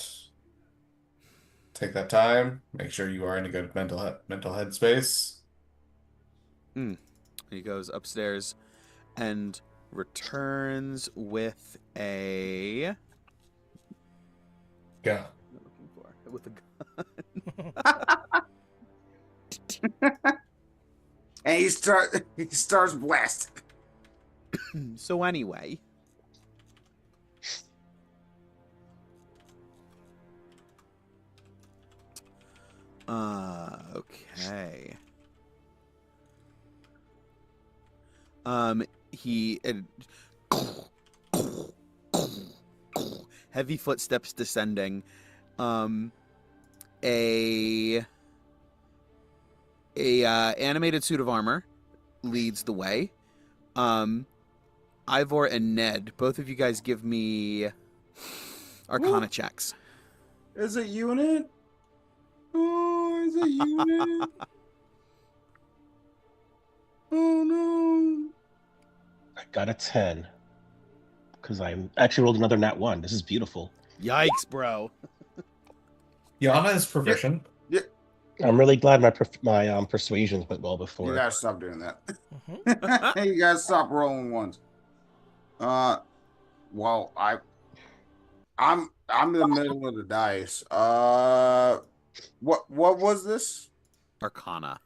time. Make sure you are in a good mental headspace. He goes upstairs and returns with a gun. I'm looking for with a gun. And he starts blasting. So anyway, okay. He heavy footsteps descending. A animated suit of armor leads the way. Ivor and Ned, both of you guys give me Arcana checks. Is it unit? Oh, is it unit? Oh no. I got a 10. Because I actually rolled another nat 1. This is beautiful. Yikes, bro. Yana is proficient. Yeah. I'm really glad my persuasions went well before. You gotta stop doing that. Mm-hmm. You gotta stop rolling ones. Well, I'm in the middle of the dice. What was this? Arcana.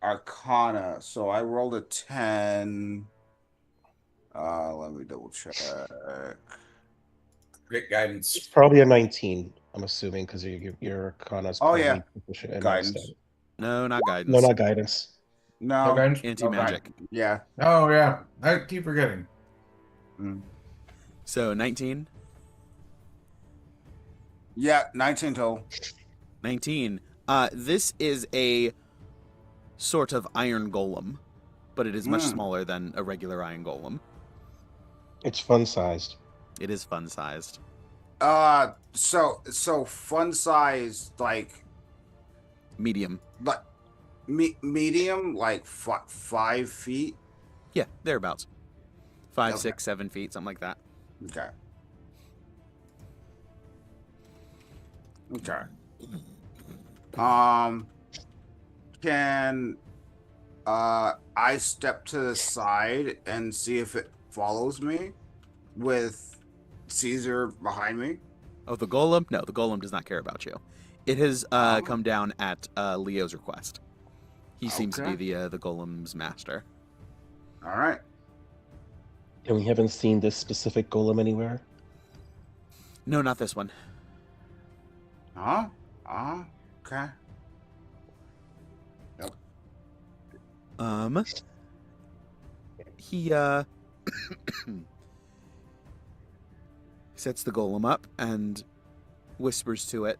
Arcana. So I rolled a 10. Let me double check. Great guidance. It's probably a 19, I'm assuming, because your Arcana's Oh, probably yeah. proficient in Guidance. that stat. No, not guidance. No, not guidance. No. No guidance? Anti-magic. No, yeah. Oh, yeah. I keep forgetting. Mm. So 19? Yeah, 19 total. 19. This is a sort of iron golem, but it is much smaller than a regular iron golem. It's fun-sized. It is fun-sized. So fun size, like Medium. medium, like 5 feet. Yeah, thereabouts. 5, Okay. 6, 7 feet, something like that. Okay. Okay. Can I step to the side and see if it follows me with Caesar behind me? Oh, the golem? No, the golem does not care about you. It has come down at Leo's request. He seems to Okay. be the golem's master. All right. And we haven't seen this specific golem anywhere? No, not this one. Okay. He sets the golem up and whispers to it,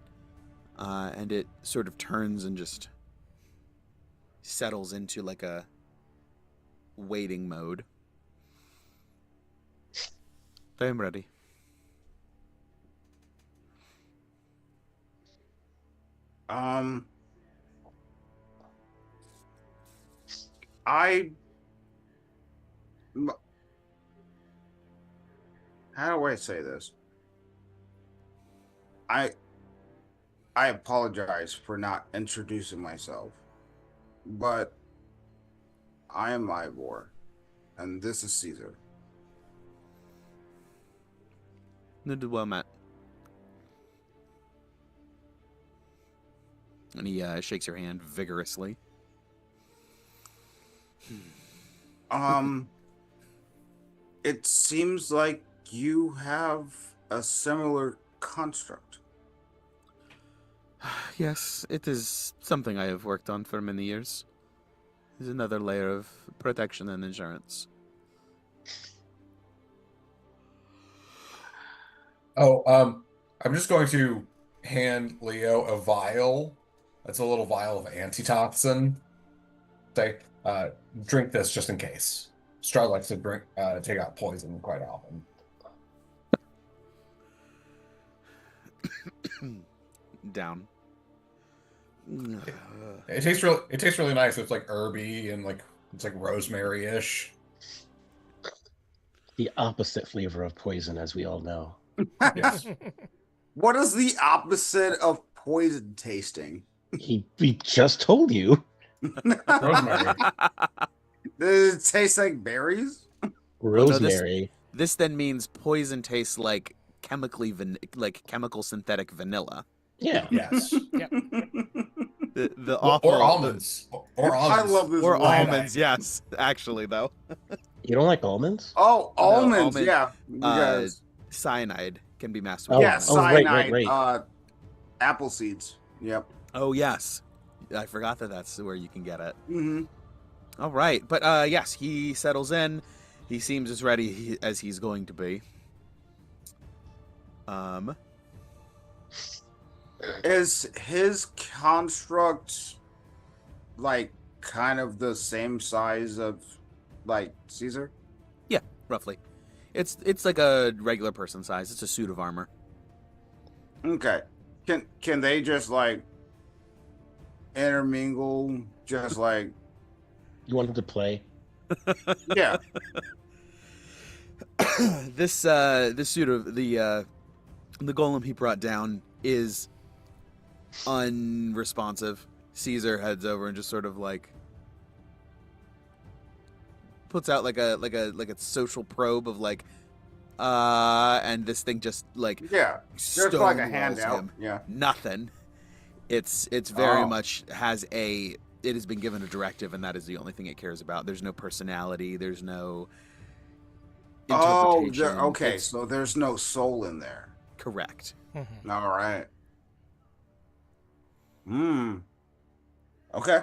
and it sort of turns and just settles into like a waiting mode. I am ready. How do I say this? I apologize for not introducing myself, but I am Ivor, and this is Caesar. Well met. And he shakes your hand vigorously. It seems like you have a similar construct. Yes, it is something I have worked on for many years. It's another layer of protection and insurance. Oh, I'm just going to hand Leo a vial. That's a little vial of antitoxin. Say, drink this just in case. Star likes to drink, take out poison quite often. Down. It tastes really nice. It's like herby and it's like rosemary-ish. The opposite flavor of poison, as we all know. Yes. What is the opposite of poison tasting? We just told you. Rosemary. Does it taste like berries? Rosemary. This then means poison tastes like like chemical synthetic vanilla. Yeah. Yes. Yep. The Or awful almonds. Or I almonds. love this or wine. almonds. Yes, actually though, You don't like almonds? Oh, No, almonds. almond- Yeah, you guys. cyanide can be masked with Oh, Yeah, almonds. right, cyanide. right. Apple seeds. Yep. Oh yes, I forgot that that's where you can get it. Mm-hmm. All right, but yes, he settles in. He seems as ready as he's going to be. Is his construct like kind of the same size of like Caesar? Yeah, roughly. It's like a regular person size. It's a suit of armor. Okay. Can they just like intermingle? Just like You want him to play? yeah. This suit of the golem he brought down is unresponsive. Caesar heads over and just sort of like puts out like a social probe of like and this thing just like Yeah. Just like a stonewalls handout. him. Yeah. Nothing. It's very Oh. much it has been given a directive, and that is the only thing it cares about. There's no personality. There's no Oh, interpretation. okay. It's So there's no soul in there. correct. Mhm. All right. Okay.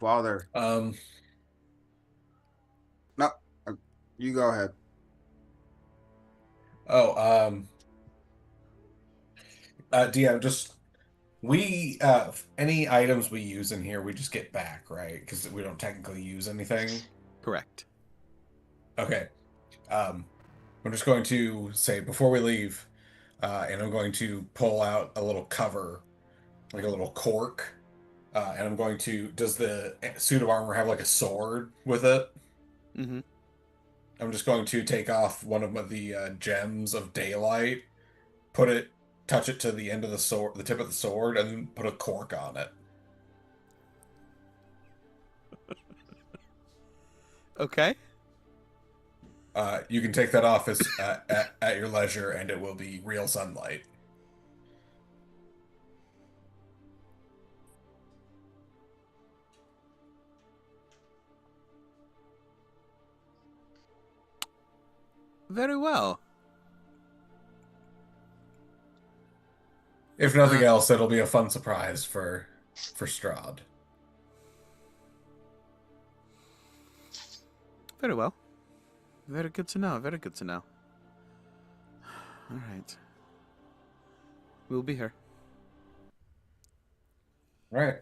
Father. Um, No. You go ahead. oh, DM, just we any items we use in here, we just get back, right? Because we don't technically use anything. Correct. Okay. I'm just going to say before we leave, and I'm going to pull out a little cover, like a little cork, and I'm going to. Does the suit of armor have like a sword with it? Mm-hmm. I'm just going to take off one of the gems of daylight, touch it to the end of the sword, the tip of the sword, and then put a cork on it. Okay. You can take that off as at your leisure, and it will be real sunlight. Very well. If nothing else, it'll be a fun surprise for Strahd. Very well. Very good to know. Very good to know. All right. We'll be here. Right.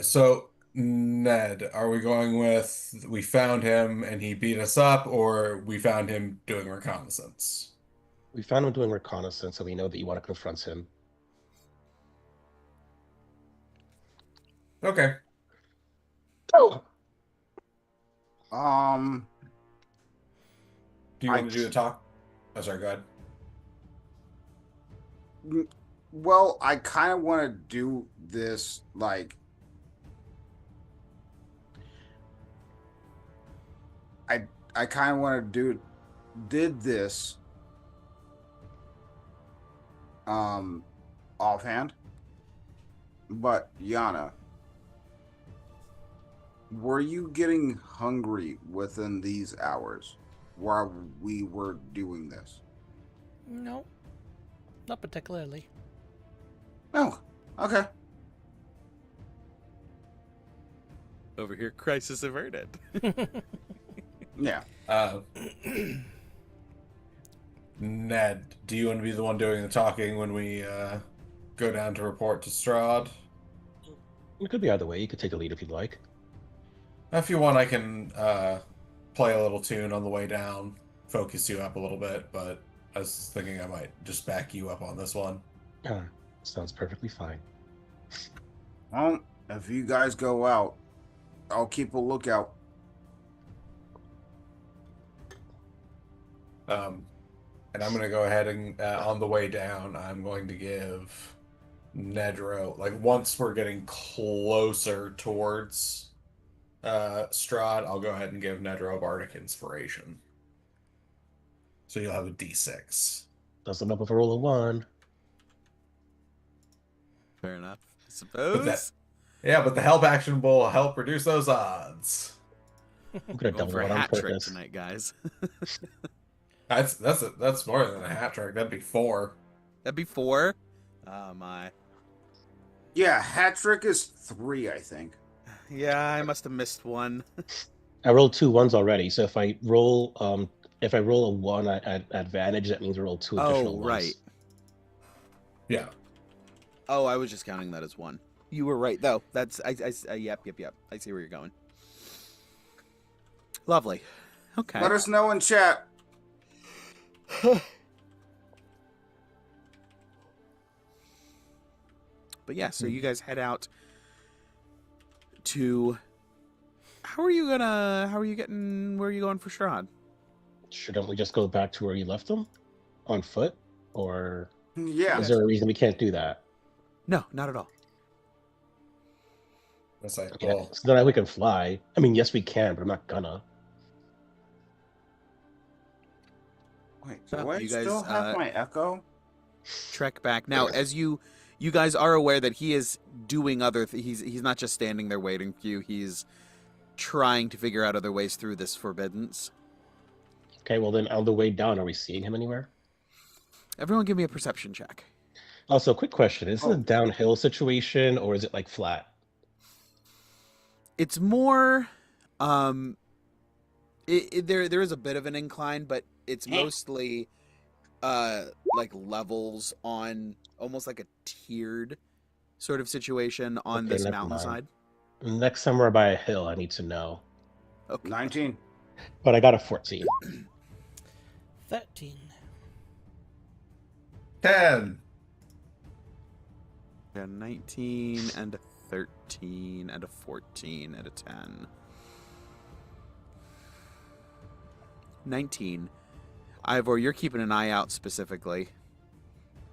So Ned, are we going with we found him and he beat us up, or we found him doing reconnaissance? We found him doing reconnaissance, so we know that you want to confront him. Okay. Oh, Do you want to do the talk? Oh, sorry, go ahead. Well, I kind of want to do this like I kind of want to did this offhand. But Yana, were you getting hungry within these hours while we were doing this? No, not particularly. Oh, okay. Over here, crisis averted. Yeah. Ned, do you want to be the one doing the talking when we go down to report to Strahd? it could be either way. You could take the lead if you'd like. If you want, I can play a little tune on the way down, focus you up a little bit, but I was thinking I might just back you up on this one. Sounds perfectly fine. Well, if you guys go out, I'll keep a lookout. And I'm going to go ahead and, on the way down, I'm going to give Nedro, like, once we're getting closer towards Strahd, I'll go ahead and give Nedro Bardic Inspiration. So you'll have a D6. Doesn't up with a roll of 1. Fair enough. I But suppose. but the help action will help reduce those odds. I'm gonna Going double for a it on hat trick purpose. tonight, guys. That's more than a hat trick. That'd be 4. That'd be 4. Oh my. Yeah, hat trick is 3, I think. Yeah, I must have missed one. I rolled 2 1s already, so if I roll a 1 at advantage, that means I roll 2 additional Oh, ones. right. Yeah. Oh, I was just counting that as 1. You were right, though. That's yep. I see where you're going. Lovely. Okay. Let us know in chat. But yeah, so you guys head out to. Where are you going for Strahd? Shouldn't we just go back to where you left them? On foot? Or Yeah. is there a reason we can't do that? No, not at all. That's like, Yeah, well, so then we can fly. I mean, yes, we can, but I'm not gonna. Wait, do Oh, I you guys, still have my echo? Trek back now. As you guys are aware that he is doing other. He's not just standing there waiting for you. He's trying to figure out other ways through this forbiddance. Okay, well then on the way down, are we seeing him anywhere? Everyone, give me a perception check. Also, quick question: is it Oh. a downhill situation or is it like flat? It's more. There is a bit of an incline, but it's mostly like levels on almost like a tiered sort of situation on Okay, this never mind. mountainside. Next time we're by a hill, I need to know. Okay. 19. But I got a 14. 13. 10. A 19 and a 13 and a 14 and a 10. 19. Ivor, you're keeping an eye out specifically.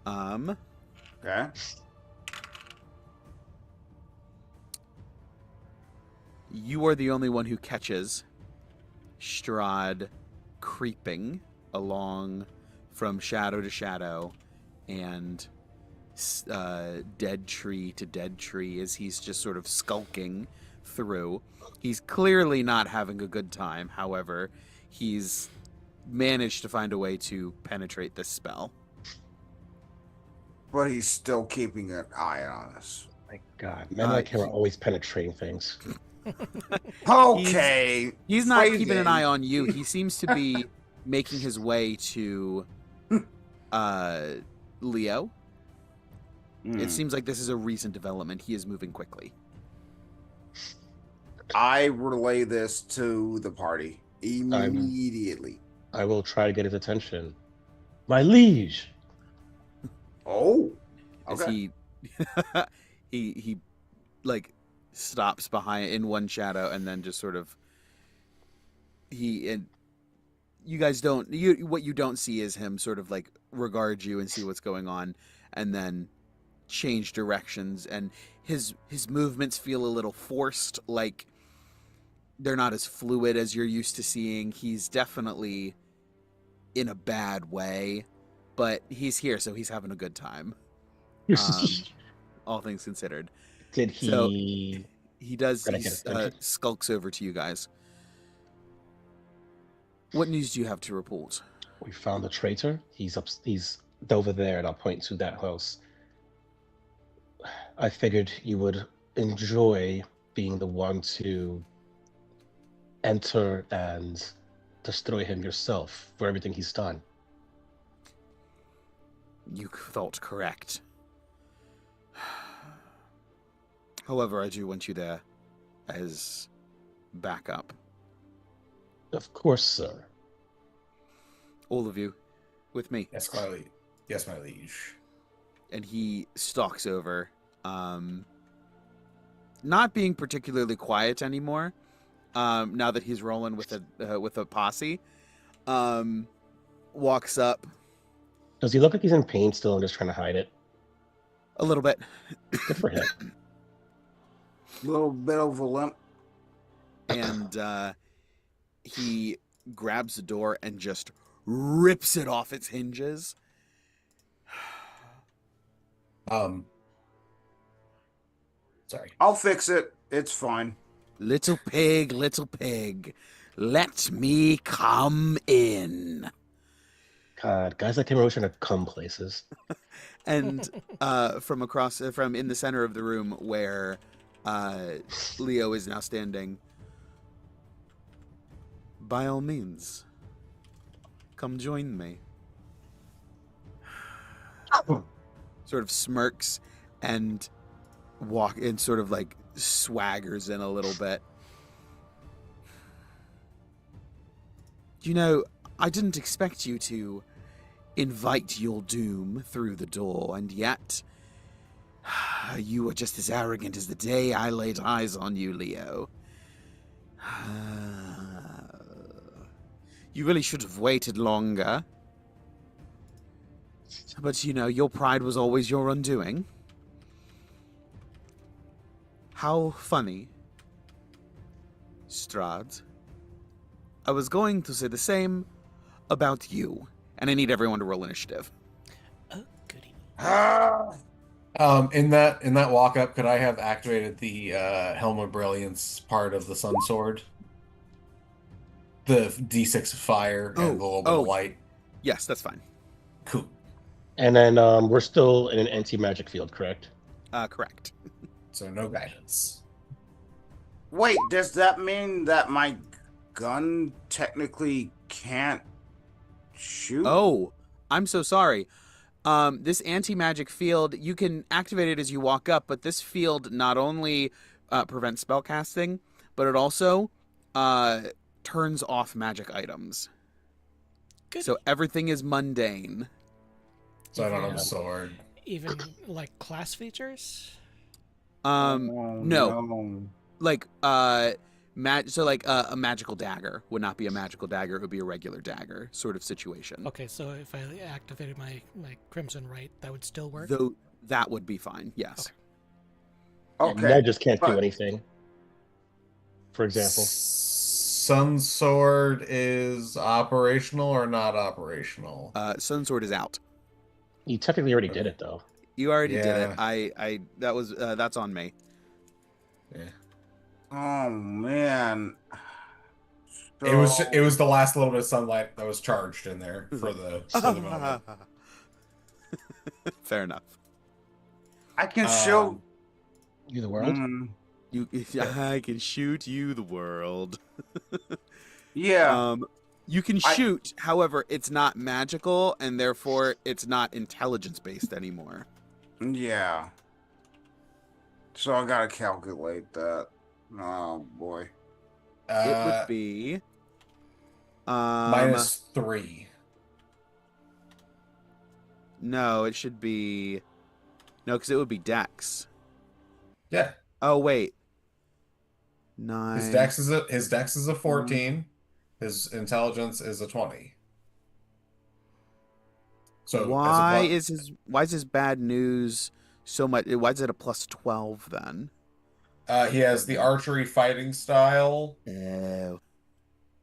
Okay. You are the only one who catches Strahd creeping along from shadow to shadow and dead tree to dead tree as he's just sort of skulking through. He's clearly not having a good time. However, he's managed to find a way to penetrate this spell. But he's still keeping an eye on us. My God, men like him are always penetrating things. Okay. He's not keeping phrasing. an eye on you. He seems to be making his way to Leo. It seems like this is a recent development. He is moving quickly. I relay this to the party immediately. I will try to get his attention. My liege! Oh. As Okay. he like stops behind in one shadow and then just sort of you guys don't what you don't see is him sort of like regard you and see what's going on and then change directions, and his movements feel a little forced, like they're not as fluid as you're used to seeing. He's definitely in a bad way, but he's here, so he's having a good time. All things considered. Did he... So he does. Gotta He get attention. skulks over to you guys. What news do you have to report? We found the traitor. He's over there, and I'll point to that house. I figured you would enjoy being the one to enter and destroy him yourself for everything he's done. You thought correct. However, I do want you there as backup. Of course, sir. All of you, with me. Yes, my liege. Yes, my liege. And he stalks over, not being particularly quiet anymore. Now that he's rolling with a posse, walks up Does he look like he's in pain still and just trying to hide it? a little bit, Good for him. Little bit of a limp. and he grabs the door and just rips it off its hinges. Sorry. I'll fix it. It's fine. Little pig, let me come in. God, guys like him are always trying to come places. And from in the center of the room where Leo is now standing, by all means, come join me. Sort of smirks and sort of like swaggers in a little bit. You know, I didn't expect you to invite your doom through the door, and yet you were just as arrogant as the day I laid eyes on you, Leo. You really should have waited longer. But, you know, your pride was always your undoing. How funny. Strahd. I was going to say the same about you. And I need everyone to roll initiative. Oh, goody. In that walk up, could I have activated the Helm of Brilliance part of the Sun Sword? The D6 of fire and the little bit of light. Yes, that's fine. Cool. And then we're still in an anti-magic field, correct? Correct. So no guidance. Wait, does that mean that my gun technically can't shoot? Oh, I'm so sorry. This anti-magic field, you can activate it as you walk up, but this field not only prevents spellcasting, but it also turns off magic items. Good. So everything is mundane. So I don't have a sword. Even like class features? No. Like a magical dagger would not be a magical dagger, it would be a regular dagger sort of situation. Okay, so if I activated my Crimson Right, that would still work? Though that would be fine, yes. Okay. Ned just can't do anything. For example. Sun Sword is operational or not operational? Sun Sword is out. You technically already did it, though. You already did it. Yeah. That's on me. Yeah. Oh man. It was the last little bit of sunlight that was charged in there for the moment. Fair enough. I can show You the world? I can shoot you the world. Yeah. You can shoot, however, it's not magical, and therefore it's not intelligence-based anymore. Yeah. So I gotta calculate that. Oh boy. It would be -3. No, it should be because it would be Dex. Yeah. Oh wait. 9. His dex is a 14. His intelligence is a 20. So why is his bad news so much? Why is it a +12 then? he has the archery fighting style, Oh.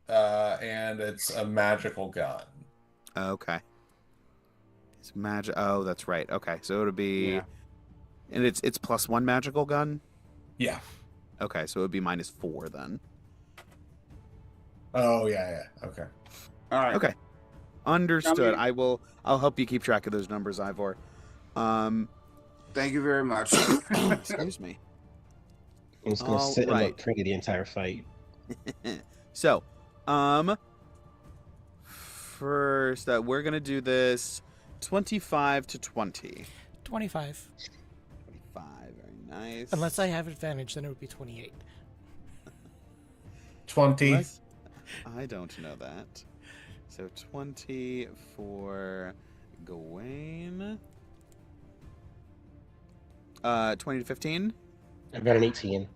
and it's a magical gun. Okay. It's magic. Oh, that's right. Okay, so it would be, and it's +1 magical gun. Yeah. Okay, so it would be -4 then. Oh yeah. Okay. All right. Okay. Understood. I'll help you keep track of those numbers, Ivor. Thank you very much. Excuse me. I'm just gonna sit and look pretty the entire fight. So, first we're gonna do this 25 to 20. 25. 25, very nice. Unless I have advantage, then it would be 28. 20. I don't know that. So 20 for Gawain. 20 to 15. I've got an 18.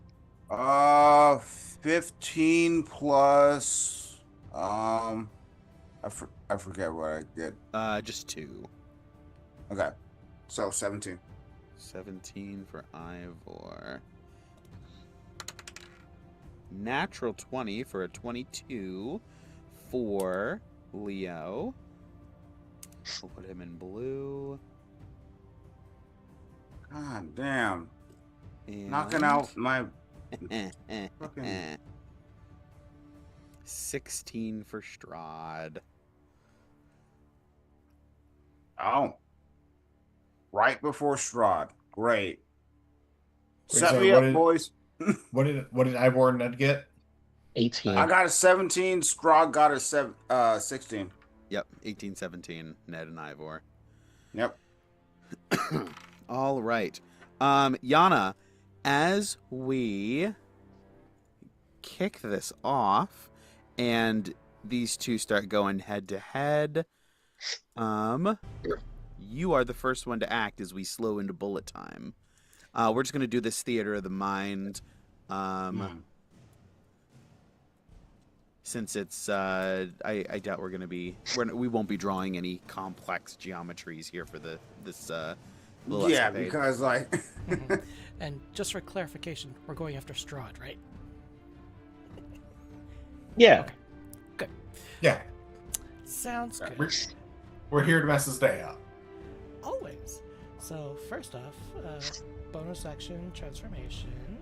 15 plus. I forget what I did. Just 2. Okay, so 17. 17 for Ivor. natural 20 for a 22 for Leo. We'll put him in blue. God damn. And Knocking out my fucking 16 for Strahd. oh. Right before Strahd. Great. Wait, Set so me what up, did boys. what did Ivor Ned get? 18. I got a 17. Strahd got a 16. Yep, 18, 17, Ned and Ivor. Yep. All right. Yana, as we kick this off and these two start going head to head, you are the first one to act as we slow into bullet time. We're just going to do this theater of the mind. Since it's, I doubt we won't be drawing any complex geometries here for this little Yeah, escapade. because like And just for clarification, we're going after Strahd, right? Yeah. Okay. Good. Yeah, Sounds good. we're here to mess his day up. Always. So first off, bonus action transformation.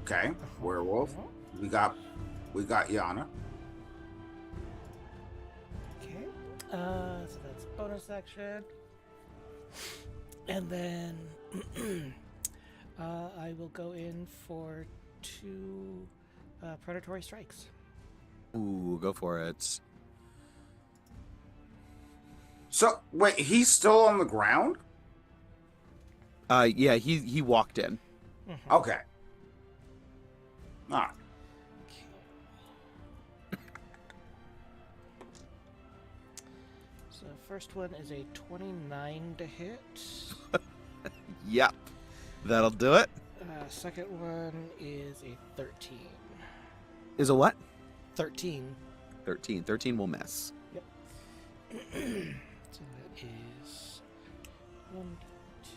okay, werewolf. We got Yana. Okay. So that's bonus action. And then I will go in for 2 predatory strikes. Ooh, go for it. So wait, he's still on the ground? Yeah, he walked in. Okay. All right. So first one is a 29 to hit. Yep, that'll do it. Second one is a 13. Is a what? 13. 13. 13 will miss. Yep. So that is 1, 2.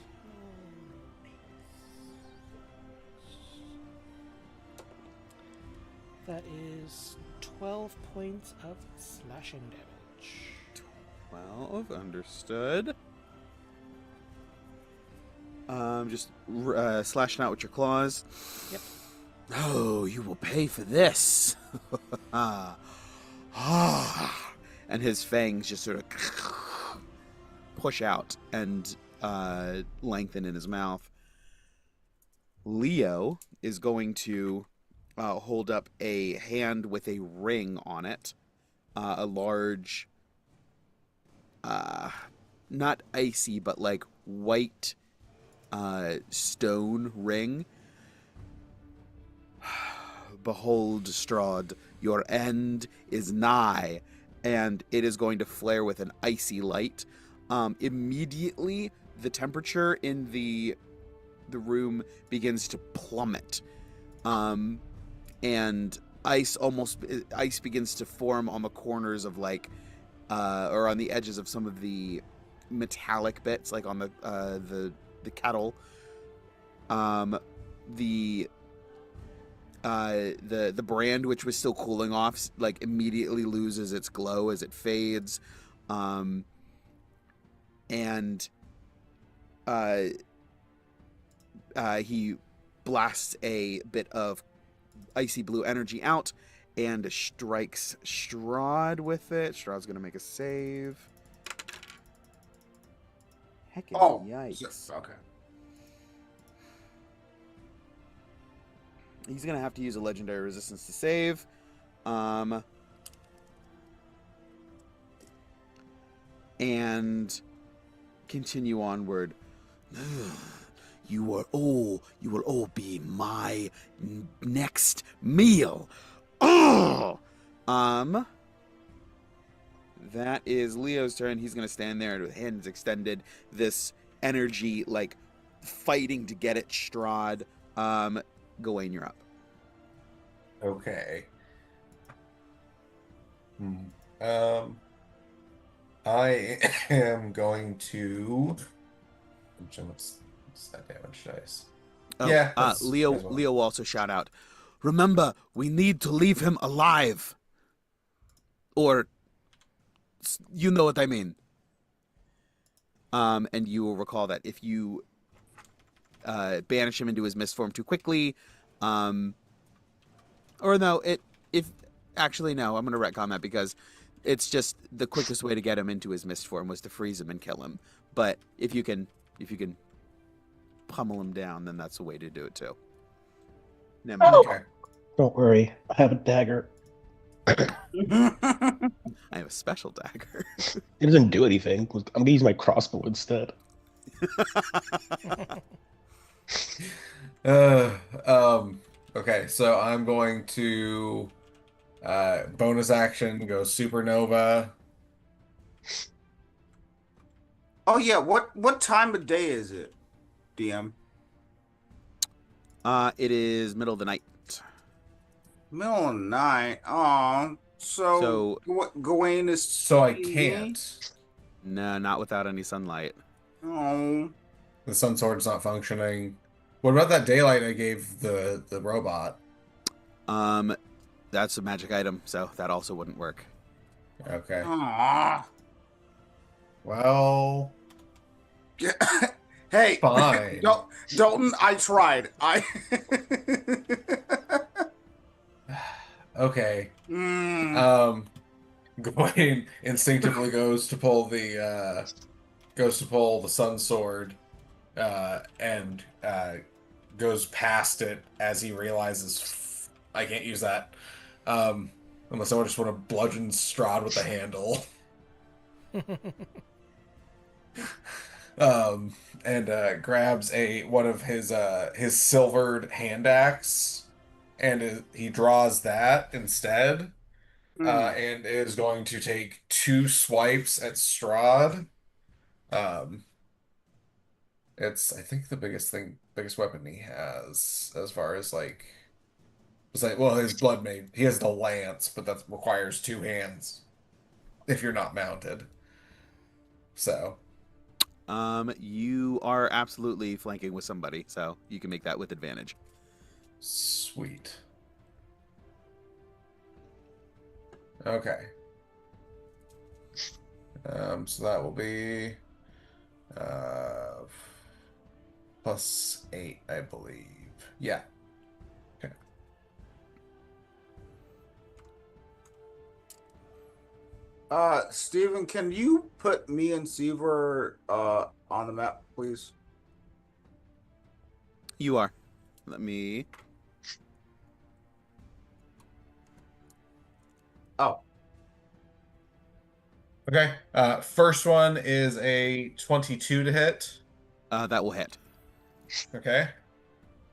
That is 12 points of slashing damage. 12, understood. Just slashing out with your claws. Yep. Oh, you will pay for this. And his fangs just sort of push out and lengthen in his mouth. Leo is going to hold up a hand with a ring on it. A large, not icy, but like white stone ring. Behold, Strahd, your end is nigh, and it is going to flare with an icy light. Immediately, the temperature in the room begins to plummet, and ice begins to form on the corners of or on the edges of some of the metallic bits, like on the kettle. The brand, which was still cooling off, like immediately loses its glow as it fades, and he blasts a bit of icy blue energy out and strikes Strahd with it. Strahd's gonna make a save. Heckin' yikes. Okay. He's going to have to use a legendary resistance to save. And continue onward. You will all be my next meal. Oh! That is Leo's turn. He's going to stand there with hands extended. This energy, like, fighting to get at Strahd. Gawain, you're up. Okay. I am going to. What's that damage dice? Oh, Yeah, that's Leo. as well. Leo will also shout out, "Remember, we need to leave him alive." Or, you know what I mean. And you will recall that if you banish him into his mist form too quickly, um, or no, if actually no, I'm gonna retcon that because it's just the quickest way to get him into his mist form was to freeze him and kill him. But if you can pummel him down, then that's the way to do it too. Okay. Don't worry, I have a dagger. I have a special dagger. It doesn't do anything. I'm gonna use my crossbow instead. Uh, okay, so I'm going to bonus action, go supernova. Oh yeah, what time of day is it, DM? It is middle of the night. Middle of the night. Oh, so Gawain is. So I can't. No, not without any sunlight. Oh, The sun sword's not functioning. What about that daylight I gave the robot? That's a magic item, so that also wouldn't work. Okay. aw. Well, Hey, fine. Dalton, I tried. Okay. Mm. Gawain instinctively goes to pull the sun sword, and goes past it as he realizes I can't use that. Unless I just want to bludgeon Strahd with the handle. And grabs one of his silvered hand axe, and he draws that instead, and is going to take 2 swipes at Strahd. Um, it's I think the biggest weapon he has as far as like, it's like, well, his blood made he has the lance, but that requires 2 hands if you're not mounted. So. You are absolutely flanking with somebody, so you can make that with advantage. Sweet. Okay. So that will be +8, I believe. Yeah. Okay. Steven, can you put me and Seaver on the map, please? You are. Let me. Oh, Okay. First one is a 22 to hit. That will hit. Okay.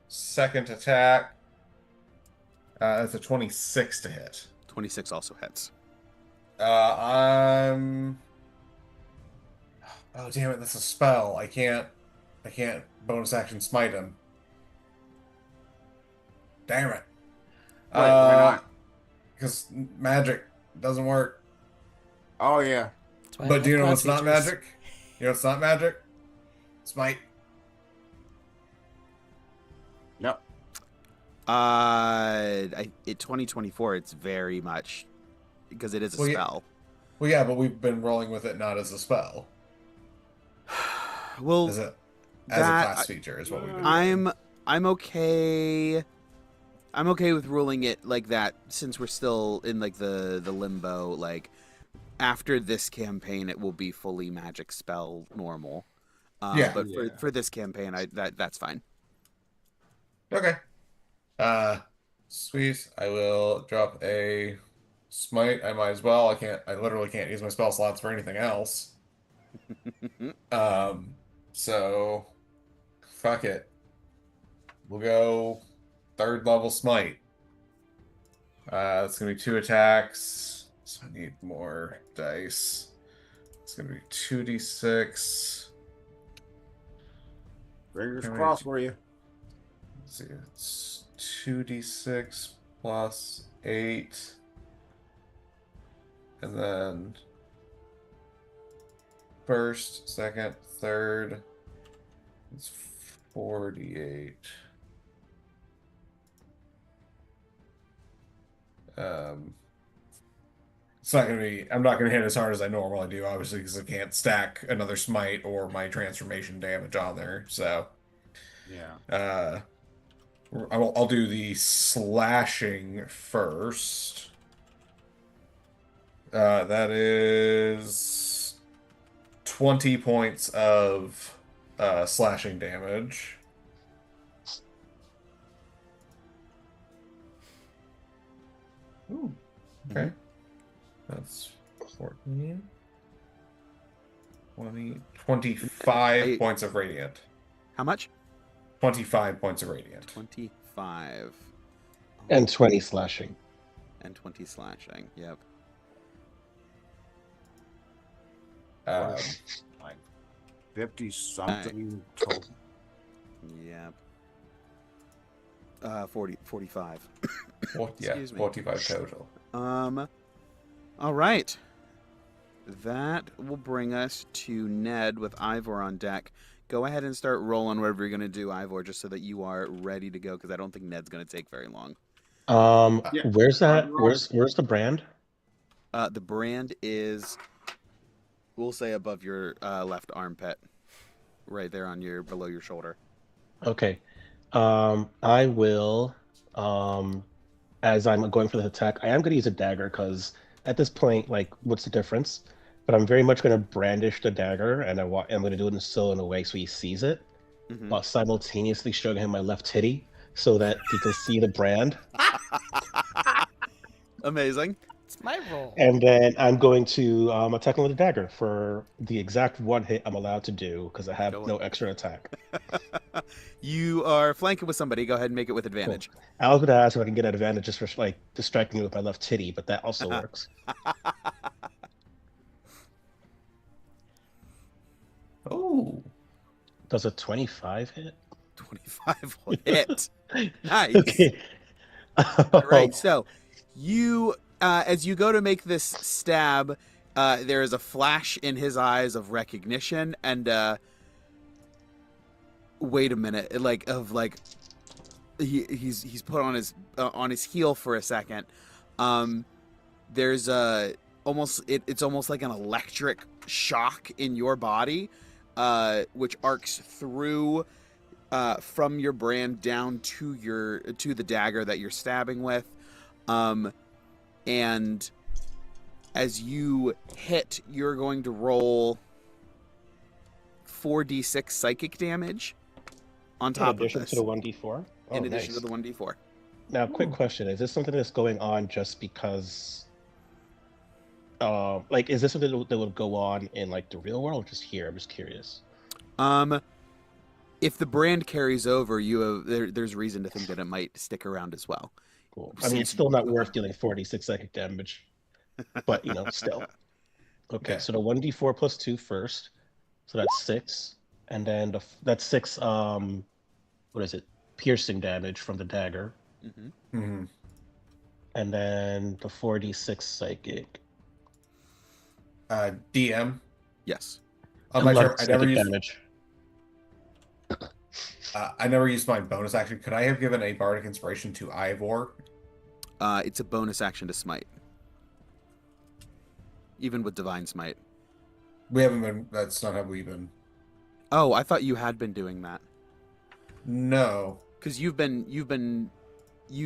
Second attack. That's a 26 to hit. 26 also hits. I'm. Oh damn it! That's a spell. I can't bonus action smite him. Damn it. wait, why not? Because magic doesn't work. Oh yeah. That's why I But love do you know class what's not features. magic? You know what's not magic? Smite. Yep. In 2024, it's very much because it is a Well, yeah. spell. Well, yeah, but we've been rolling with it not as a spell. Well, As a that- class feature is what we've been doing. I'm okay. I'm okay with ruling it like that since we're still in like the limbo. Like after this campaign, it will be fully magic spell normal. Yeah. But for this campaign, that's fine. Okay. Sweet. I will drop a smite. I might as well. I literally can't use my spell slots for anything else. So fuck it. We'll go 3rd level smite. It's gonna be 2 attacks. So I need more dice. It's gonna be 2d6. Fingers How many crossed do- for you. Let's see, it's 2d6 plus 8. And then first, second, third. It's 48. It's not gonna be. I'm not gonna hit as hard as I normally do, obviously, because I can't stack another smite or my transformation damage on there. So, Yeah. I'll do the slashing first. That is 20 points of slashing damage. Ooh, okay. That's 14. 20, 25 points of radiant. How much? 25 points of radiant. 25. And 20 slashing. And 20 slashing. Yep. Like 50 something total. Yep. 45. Yeah, Excuse me. 45 total. All right. That will bring us to Ned with Ivor on deck. Go ahead and start rolling whatever you're going to do, Ivor, just so that you are ready to go, because I don't think Ned's going to take very long. Yeah. Where's that? Where's the brand? The brand is, we'll say, above your left armpit, right there on your below your shoulder. Okay. I will, as I'm going for the attack, I am going to use a dagger because at this point, like, what's the difference? But I'm very much going to brandish the dagger, and I'm going to do it in a way so he sees it, while simultaneously showing him my left titty so that he can see the brand. Amazing. It's my role. And then I'm going to attack him with a dagger for the exact one hit I'm allowed to do because I have no extra attack. You are flanking with somebody. Go ahead and make it with advantage. Cool. I was going to ask if I can get an advantage just for like distracting me with my left titty, but that also works. Oh. Does a 25 hit? 25 will hit. Nice. Okay. All right. So you, as you go to make this stab, there is a flash in his eyes of recognition, and wait a minute, he's put on his heel for a second. There's it's almost like an electric shock in your body, which arcs through from your brand down to the dagger that you're stabbing with, and as you hit, you're going to roll 4d6 psychic damage on top of this. In addition to the 1d4? Oh, in addition nice. to the 1d4. Now, quick question. Is this something that's going on just because... is this something that would go on in, like, the real world or just here? I'm just curious. If the brand carries over, there's reason to think that it might stick around as well. Cool. I mean, it's still not worth dealing 46 psychic damage, but, still. Okay, so the 1d4 plus 2 first. So that's 6. And then that's 6, what is it? Piercing damage from the dagger. Mm-hmm. Mm-hmm. And then the 4d6 psychic. DM. Yes. On my turn, I never used my bonus action. Could I have given a bardic inspiration to Ivor? It's a bonus action to smite. Even with divine smite. We haven't been. That's not how we've been. Oh, I thought you had been doing that. No, because you've been using.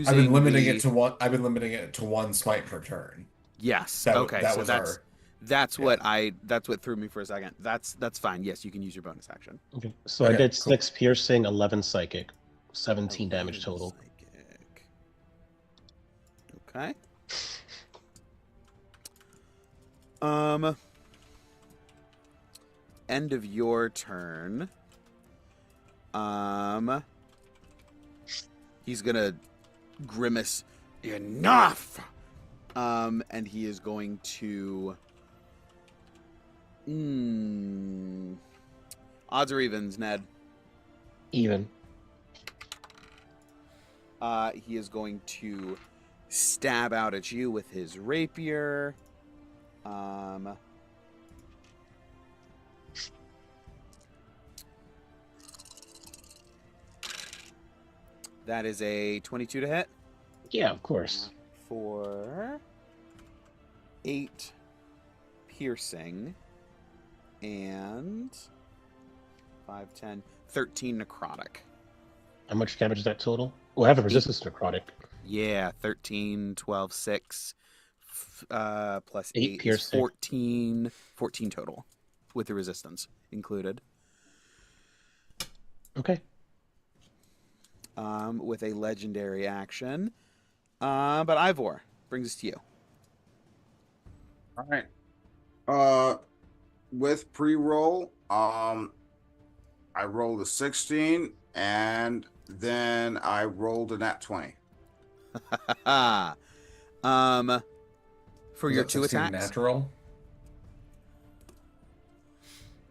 I've been limiting it to one. I've been limiting it to one smite per turn. Yes. Okay. That's what threw me for a second. That's fine. Yes, you can use your bonus action. Okay. So I did 6 piercing, 11 psychic, 17 damage total. Psychic. Okay. End of your turn. He's gonna grimace. Enough. And he is going to. Odds or evens, Ned? Even. He is going to stab out at you with his rapier. That is a 22 to hit. Yeah, of course. for 8 piercing and 5, 10, 13 necrotic. How much damage is that total? Well, I have a resistance to necrotic. Yeah, 13, 12, 6, plus 8 8 is piercing. 14 total, with the resistance included. Okay. With a legendary action. But Ivor, brings us to you. All right. With pre-roll, I rolled a 16, and then I rolled a nat 20. For Was your that 2 16 attacks. natural?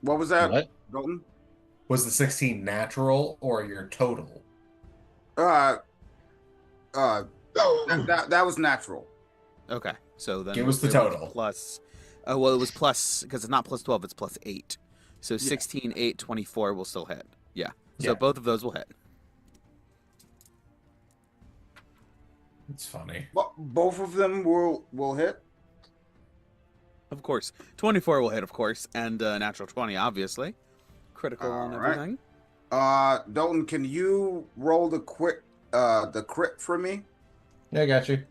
What was that, What? Dalton? Was the 16 natural or your total? That was natural. Okay, so then Give us the it was total. plus. Oh, well, it was plus, because it's not plus 12, it's plus 8. So 16, 8, 24 will still hit. Yeah. So Yeah. both of those will hit. It's funny. Well, both of them will hit. Of course. 24 will hit, of course, and natural 20, obviously. Critical on All right. everything. Dalton, can you roll the crit for me? Yeah, I got you.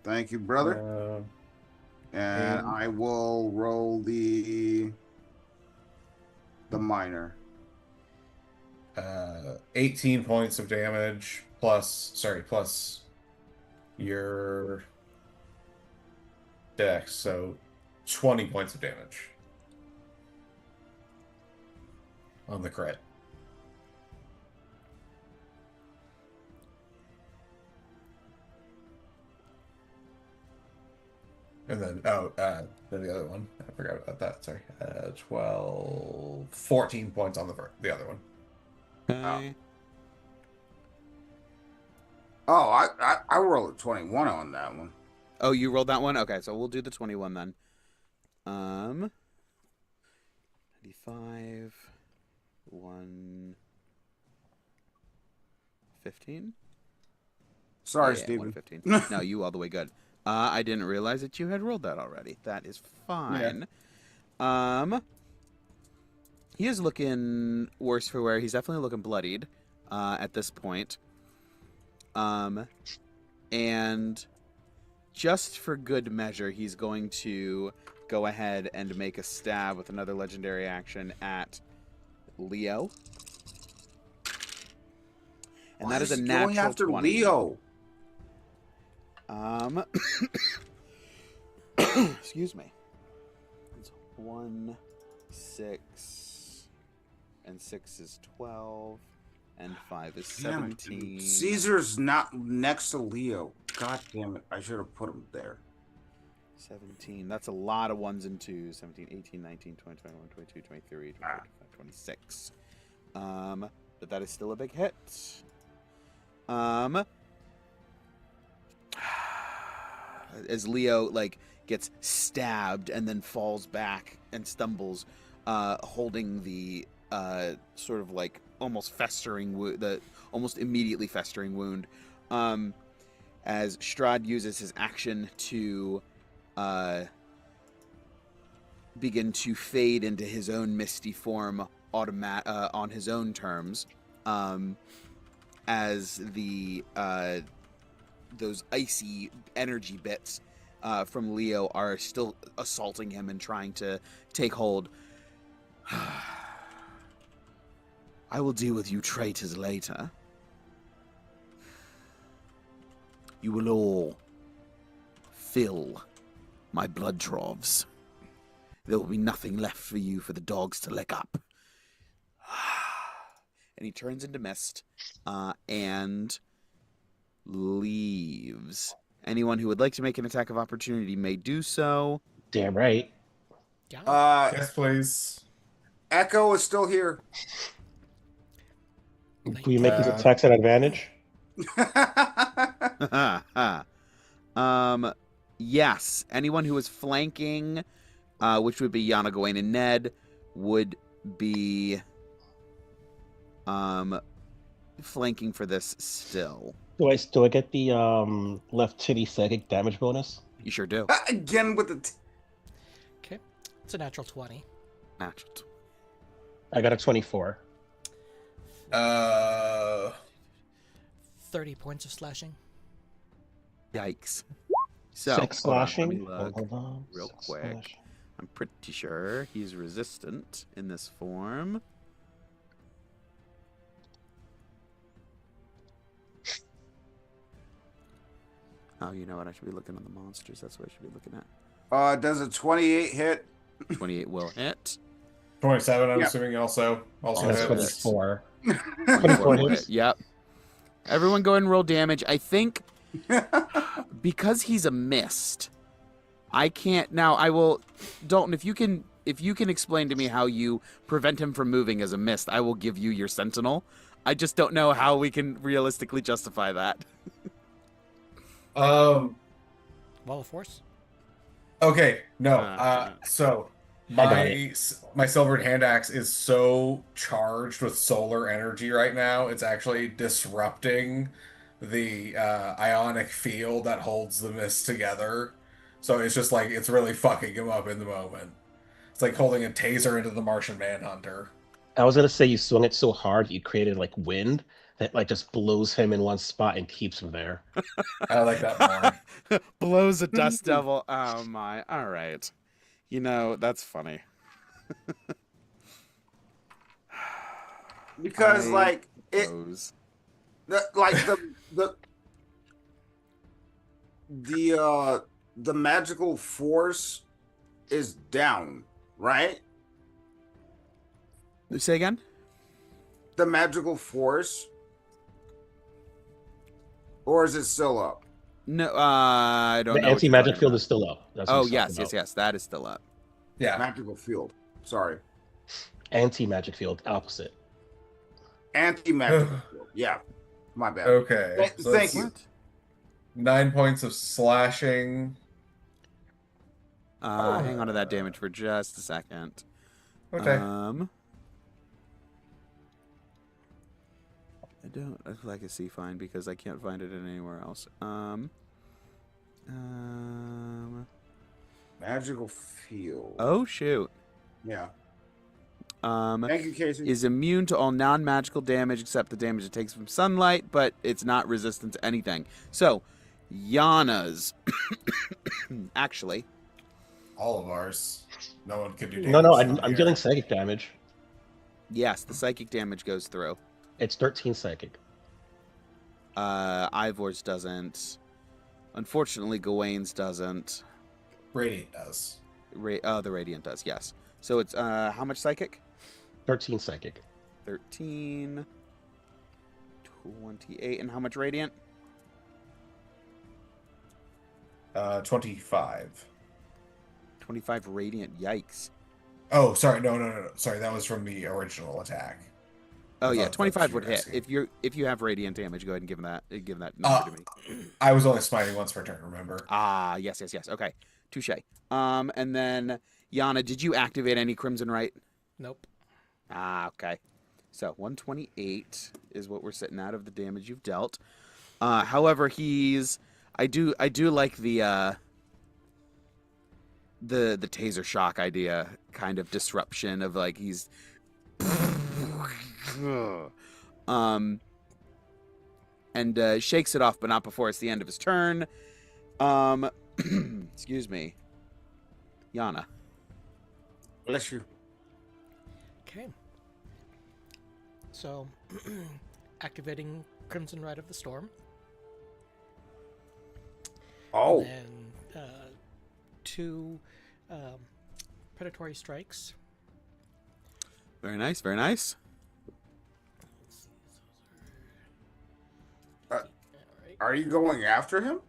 Thank you, brother. And I will roll the minor. 18 points of damage plus your dex, so 20 points of damage on the crit. And then, then the other one. I forgot about that. Sorry. 14 points on the other one. Okay. Oh, I rolled a 21 on that one. Oh, you rolled that one? Okay, so we'll do the 21 then. 95, 115? Sorry, Yeah, Steven. 115. No, you all the way good. I didn't realize that you had rolled that already. That is fine. Yeah. He is looking worse for wear. He's definitely looking bloodied at this point. And just for good measure, he's going to go ahead and make a stab with another legendary action at Leo. And that is a natural going after 20. Leo. Excuse me. It's 1, 6, and 6 is 12, and 5 is 17. Caesar's not next to Leo. God damn it. I should have put him there. 17. That's a lot of 1s and 2s. 17, 18, 19, 20, 21, 22, 23, 24, 25, 26. But that is still a big hit. As Leo gets stabbed and then falls back and stumbles, holding the sort of almost festering the almost immediately festering wound. As Strahd uses his action to begin to fade into his own misty form on his own terms, as the those icy energy bits from Leo are still assaulting him and trying to take hold. I will deal with you traitors later. You will all fill my blood troughs. There will be nothing left for you for the dogs to lick up. And he turns into mist and leaves. Anyone who would like to make an attack of opportunity may do so. Damn right. Yes, please. Echo is still here. Will you make these attacks at advantage? Yes. Anyone who is flanking, which would be Yana, Gawain, and Ned, would be flanking for this still. Do I get the left titty psychic damage bonus? You sure do. Again with the. Okay. It's a natural 20. Natural. I got a 24. 30 points of slashing. Yikes. So, 6 hold on, slashing. let me look Hold on. real 6 quick. slashing. I'm pretty sure he's resistant in this form. Oh, you know what? I should be looking on the monsters. That's what I should be looking at. Does a 28 hit? 28 will hit. 27, I'm Yeah. assuming also Also That's hits. 24. 24 24 will hits. hit. Yep. Everyone go ahead and roll damage. I think because he's a mist, I can't now. I will, Dalton. If you can explain to me how you prevent him from moving as a mist, I will give you your sentinel. I just don't know how we can realistically justify that. Wall of Force? Okay, no. Uh, So I got my silvered hand axe is so charged with solar energy right now. It's actually disrupting the ionic field that holds the mist together. So it's just like it's really fucking him up in the moment. It's like holding a taser into the Martian Manhunter. I was gonna say you swung it so hard you created like wind that like just blows him in one spot and keeps him there. I like that more. Blows a dust devil. Oh my. All right. You know, that's funny. Because I like it, suppose. the magical force is down, right? Say again? The magical force, or is it still up? No, I don't The know. what you're anti-magic talking field about. is still up. That's what Oh, he's yes, talking yes, about. yes. That is still up. Yeah. Magical field. Sorry, Anti-magic field, opposite. anti-magical field. Yeah, my bad. Okay. So Thank that's you. What? 9 points of slashing. Hang on to that damage for just a second. Okay. I don't feel like I see fine because I can't find it anywhere else. Magical field. Oh shoot. Yeah. Um, Thank you, Casey. is immune to all non-magical damage except the damage it takes from sunlight, but it's not resistant to anything. So, Yana's actually. All of ours. No one could do damage. No, from I'm here. dealing psychic damage. Yes, the psychic damage goes through. It's 13 psychic. Ivor's doesn't. Unfortunately, Gawain's doesn't. Radiant does. The Radiant does, yes. So it's how much psychic? 13 psychic. 13, 28, and how much Radiant? 25. 25 Radiant, yikes. Oh, sorry. No. Sorry, that was from the original attack. Oh I yeah, thought 25 you would were hit. asking. If you have Radiant damage, go ahead and give that number to me. I was only smiting once per turn, remember? Ah, yes. Okay. Touche. And then Yana, did you activate any Crimson Right? Nope. Ah, okay. So 128 is what we're sitting out of the damage you've dealt. However, I do like the taser shock idea, kind of disruption of like he's and shakes it off, but not before it's the end of his turn. Excuse me. Yana. Bless you. Okay. So, activating Crimson Rite of the Storm. Oh, And 2 predatory strikes. Very nice, very nice. Alright. are you going after him?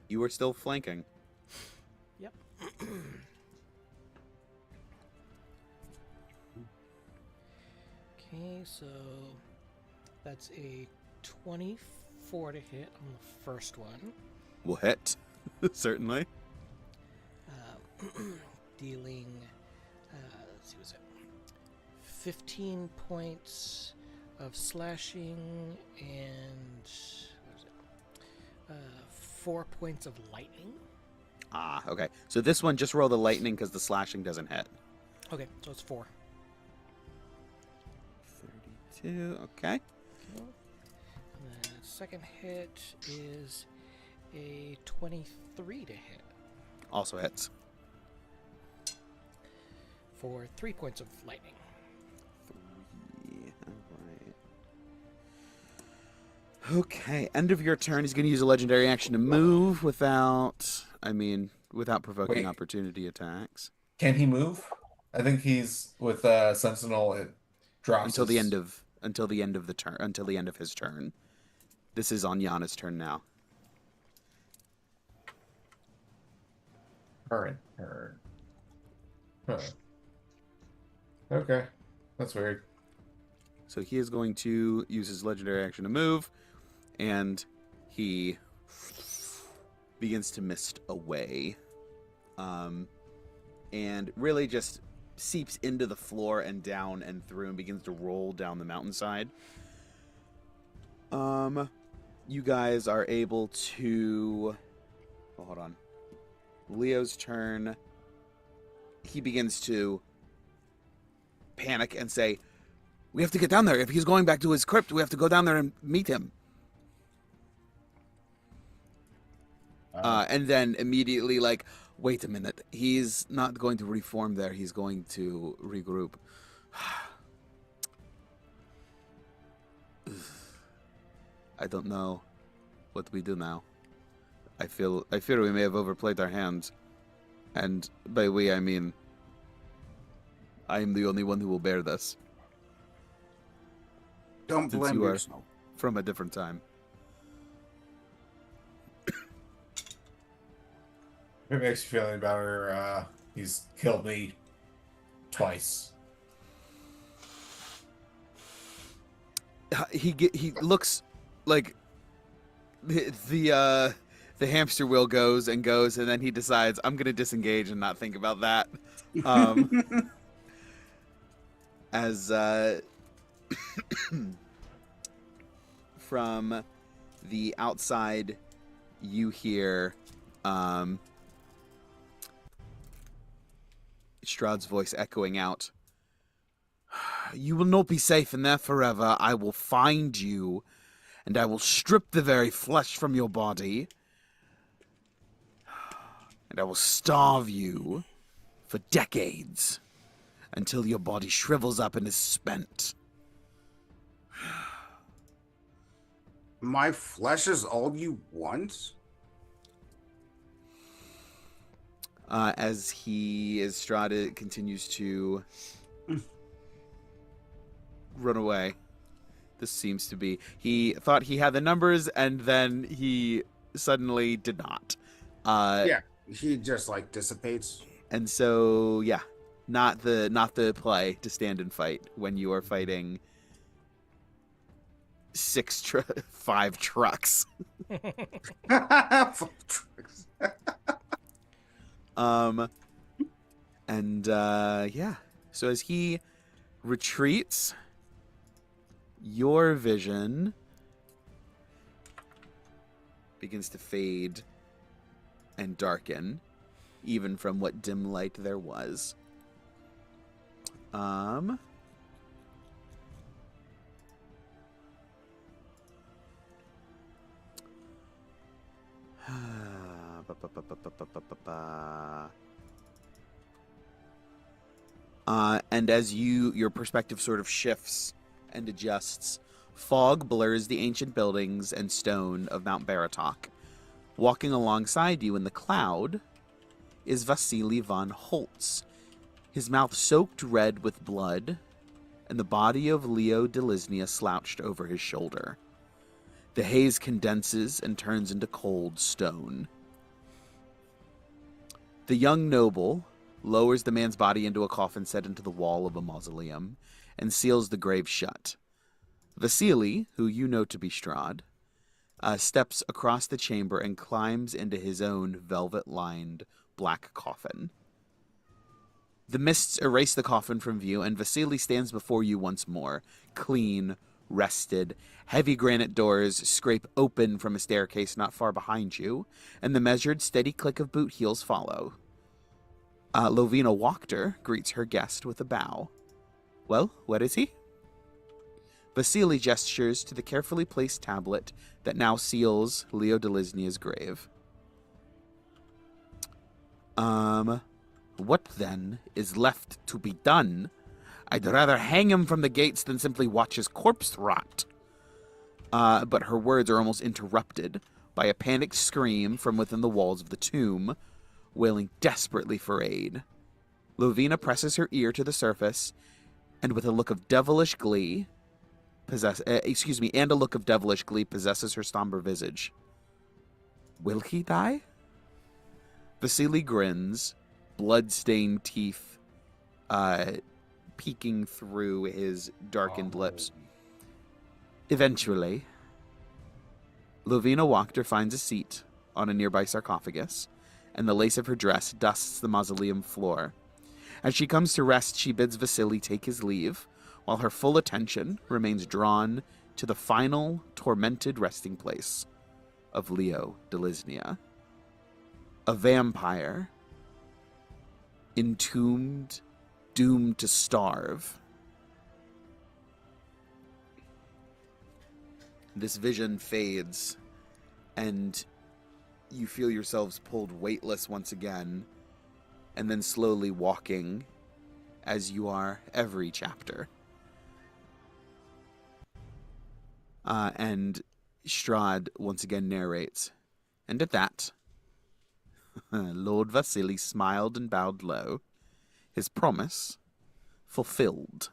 You are still flanking. Yep. Okay, so that's a 24 to hit on the first one. Will hit. Certainly. Dealing, let's see, was it 15 points of slashing and what is it? 4 points of lightning. Ah, okay. So this one, just roll the lightning because the slashing doesn't hit. Okay, so it's 4. 32, okay. The second hit is a 23 to hit Also hits. for 3 points of lightning. 3, alright. Okay, end of your turn. He's going to use a legendary action to move without provoking Wait. opportunity attacks. Can he move? I think he's with Sentinel. It drops Until the his- end of his turn. This is on Yana's turn now. current turn. Huh. Okay, that's weird. So he is going to use his legendary action to move, and he begins to mist away. And really just seeps into the floor and down and through and begins to roll down the mountainside. You guys are able to... Oh, hold on. Leo's turn. He begins to panic and say, "We have to get down there. If he's going back to his crypt, we have to go down there and meet him." And then immediately, like, wait a minute. He's not going to reform there. He's going to regroup. I don't know what we do now. I fear we may have overplayed our hands. And by we, I mean, I am the only one who will bear this. Don't Since blame you are yourself. from a different time. If it makes you feel any better, he's killed me twice. He looks like the hamster wheel goes, and then he decides, I'm going to disengage and not think about that. As from the outside, you hear Strahd's voice echoing out. "You will not be safe in there forever. I will find you, and I will strip the very flesh from your body, and I will starve you for decades until your body shrivels up and is spent." My flesh is all you want? As Strahd continues to run away. This seems to be... He thought he had the numbers, and then he suddenly did not. Yeah, he just like dissipates. And so, yeah, not the play to stand and fight when you are fighting 5 trucks. Yeah. So as he retreats, your vision begins to fade and darken, even from what dim light there was. And as your perspective sort of shifts and adjusts, fog blurs the ancient buildings and stone of Mount Baratok. Walking alongside you in the cloud is Vasily von Holtz, his mouth soaked red with blood, and the body of Leo Delisnia slouched over his shoulder. The haze condenses and turns into cold stone. The young noble lowers the man's body into a coffin set into the wall of a mausoleum and seals the grave shut. Vasily, who you know to be Strahd, steps across the chamber and climbs into his own velvet-lined black coffin. The mists erase the coffin from view, and Vasily stands before you once more, clean, rested. Heavy granite doors scrape open from a staircase not far behind you, and the measured, steady click of boot heels follow. Lovina Wachter greets her guest with a bow. Well, where is he? Vasily gestures to the carefully placed tablet that now seals Leo Delisnia's grave. What then is left to be done? I'd rather hang him from the gates than simply watch his corpse rot. But her words are almost interrupted by a panicked scream from within the walls of the tomb, wailing desperately for aid. Lovina presses her ear to the surface, and with a look of devilish glee, possesses her somber visage. Will he die? Vasily grins, blood-stained teeth peeking through his darkened lips. Eventually, Lovina Wachter finds a seat on a nearby sarcophagus, and the lace of her dress dusts the mausoleum floor. As she comes to rest, she bids Vasily take his leave, while her full attention remains drawn to the final tormented resting place of Leo Delisnia. A vampire, entombed, doomed to starve. This vision fades, and you feel yourselves pulled weightless once again, and then slowly walking, as you are every chapter. And Strahd once again narrates, and at that, Lord Vasily smiled and bowed low, his promise fulfilled.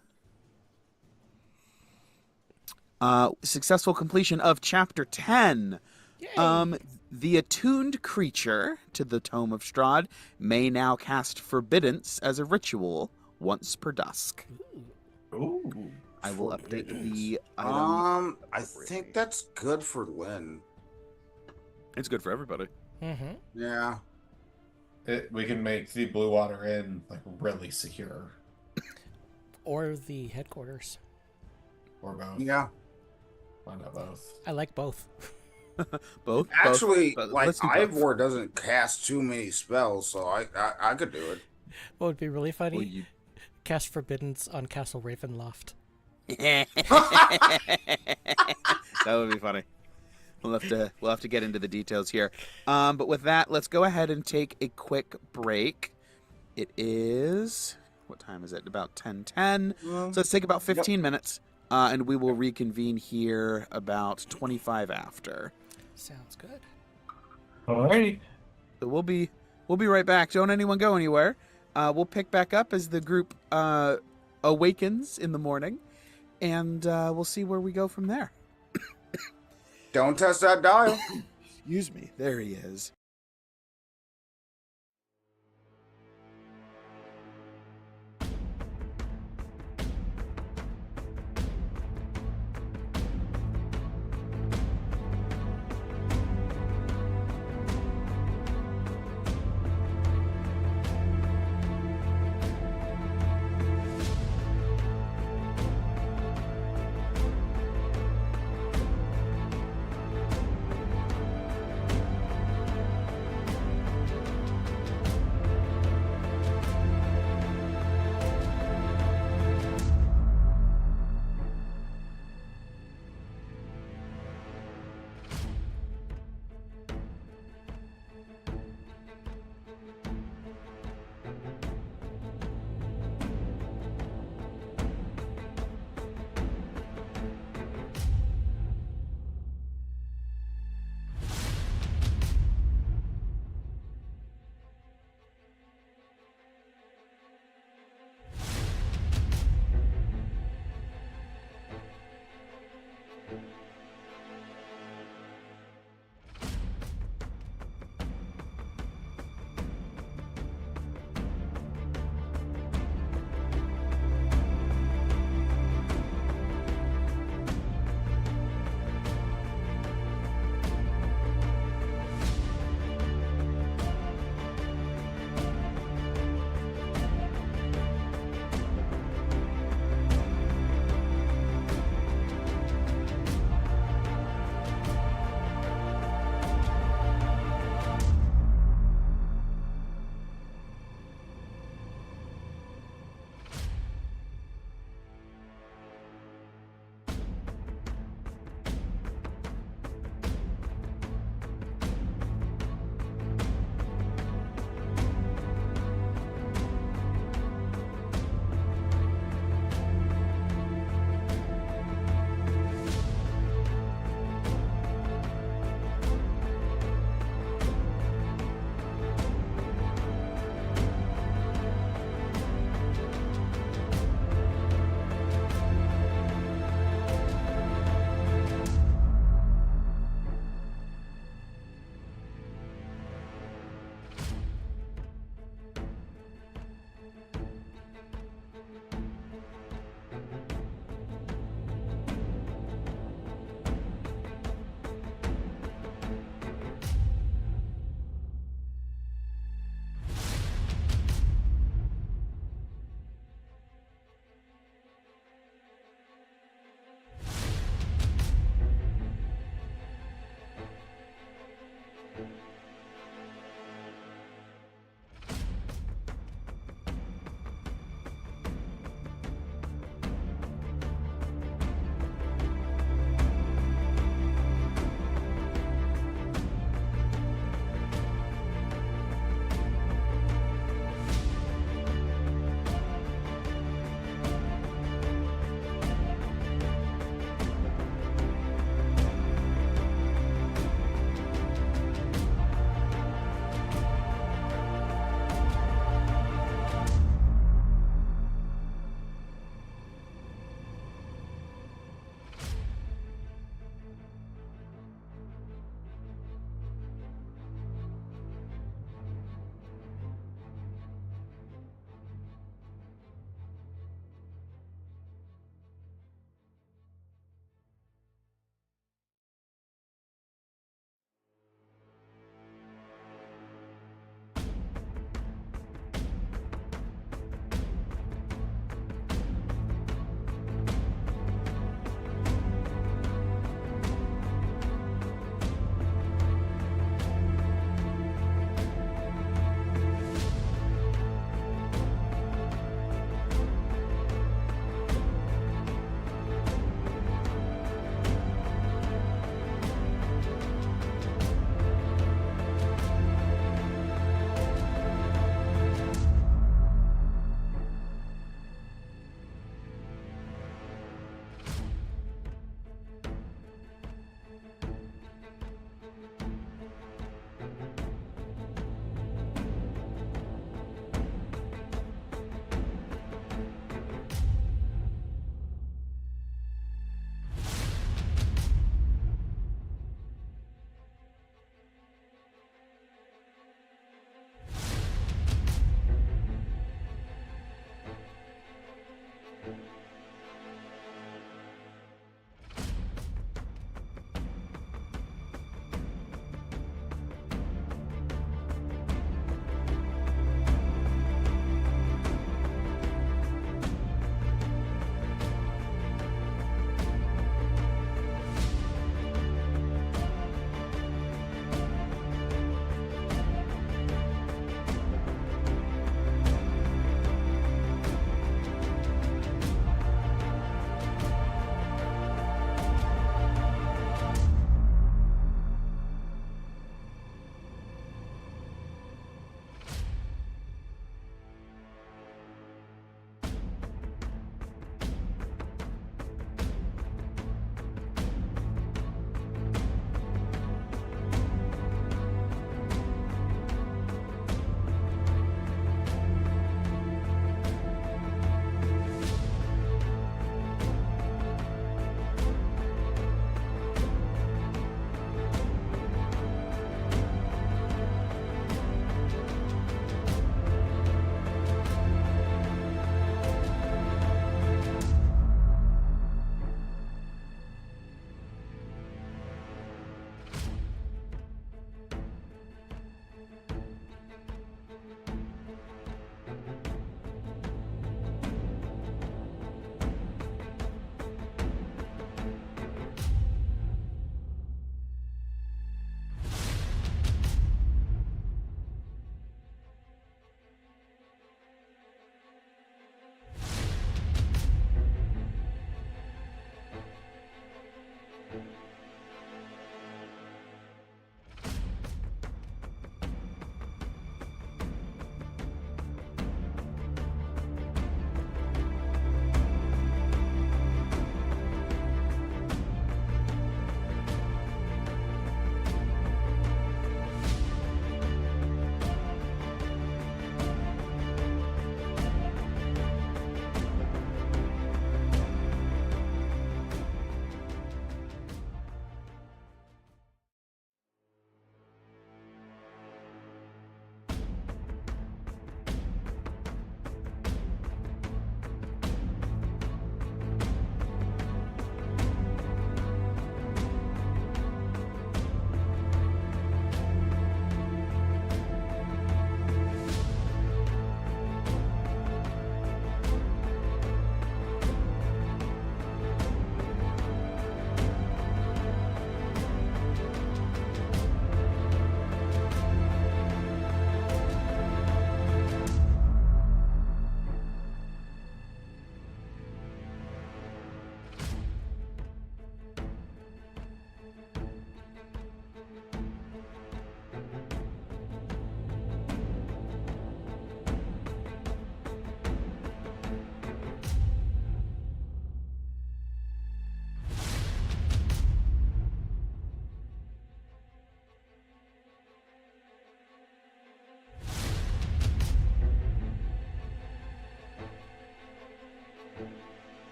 Successful completion of Chapter 10. Yay. The attuned creature to the Tome of Strahd may now cast Forbiddance as a ritual once per dusk. Ooh. I will update the item. I think that's good for Lynn. It's good for everybody. Mm-hmm. Yeah. We can make the Blue Water Inn like really secure, Or the headquarters. or both. Yeah. Why not both? I like both. Both? Actually, Both. like Let's do both. Ivor doesn't cast too many spells, so I could do it. What would be really funny? Well, you... Cast Forbiddance on Castle Ravenloft. That would be funny. We'll have to get into the details here. But with that, let's go ahead and take a quick break. It is, what time is it? About 10:10. So let's take about 15 minutes, and we will reconvene here about 25 after. Sounds good. Alrighty. So we'll be right back. Don't anyone go anywhere. We'll pick back up as the group awakens in the morning, and we'll see where we go from there. Don't touch that dial. Excuse me. There he is.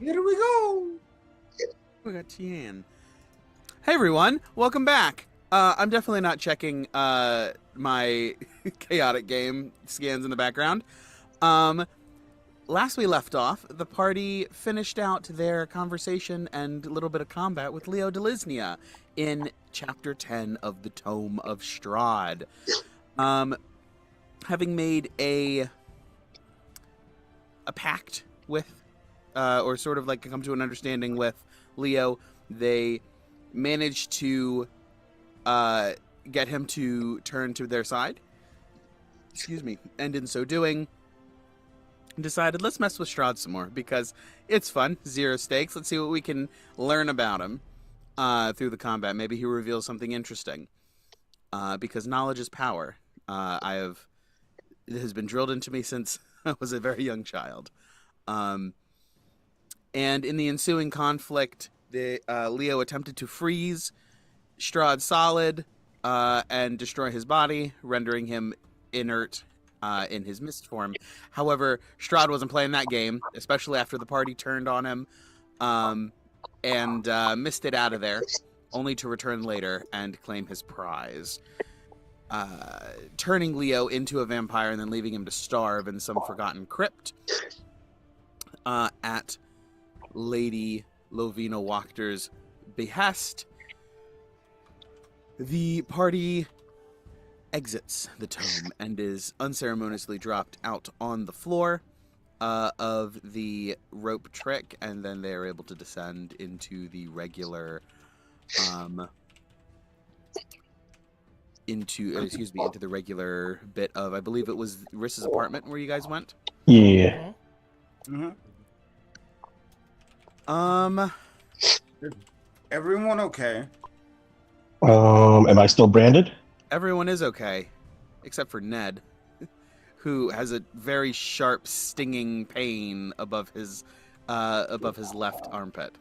Here we go. We got Tian. Hey everyone, welcome back. I'm definitely not checking my chaotic game scans in the background. Last we left off, the party finished out their conversation and a little bit of combat with Leo Delisnia in Chapter 10 of the Tome of Strahd. Having made a pact with, or sort of like come to an understanding with Leo, they managed to get him to turn to their side. Excuse me. And in so doing, decided let's mess with Strahd some more because it's fun. 0 stakes. Let's see what we can learn about him through the combat. Maybe he reveals something interesting. Because knowledge is power. It has been drilled into me since I was a very young child. And in the ensuing conflict, Leo attempted to freeze Strahd solid and destroy his body, rendering him inert in his mist form. However, Strahd wasn't playing that game, especially after the party turned on him and missed it out of there, only to return later and claim his prize. Turning Leo into a vampire and then leaving him to starve in some forgotten crypt at Lady Lovina Wachter's behest. The party exits the tome and is unceremoniously dropped out on the floor of the rope trick, and then they are able to descend into the regular into the regular bit of, I believe it was Riss's apartment where you guys went. Yeah. Everyone okay? Am I still branded? Everyone is okay, except for Ned, who has a very sharp, stinging pain above his left armpit.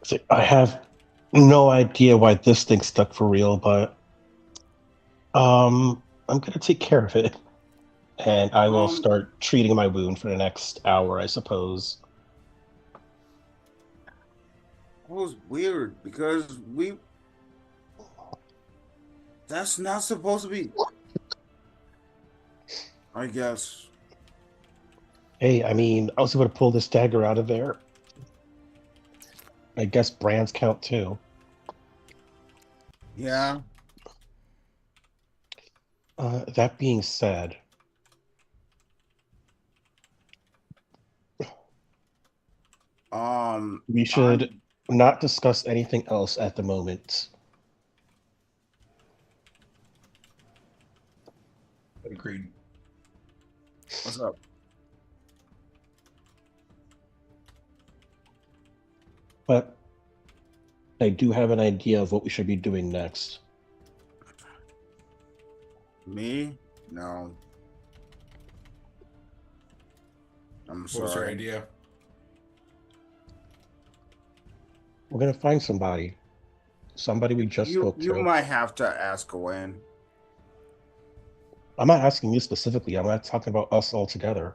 So I have no idea why this thing stuck for real, but I'm gonna take care of it, and I will start treating my wound for the next hour, I suppose. It was weird because that's not supposed to be. I guess. Hey, I mean, I was able to pull this dagger out of there. I guess brands count too. Yeah. That being said, we should not discuss anything else at the moment. Agreed. What's up? But I do have an idea of what we should be doing next. Me? No. I'm sorry. What was your idea? We're gonna find somebody. Somebody we just spoke to. You might have to ask Gwen. I'm not asking you specifically. I'm not talking about us all together.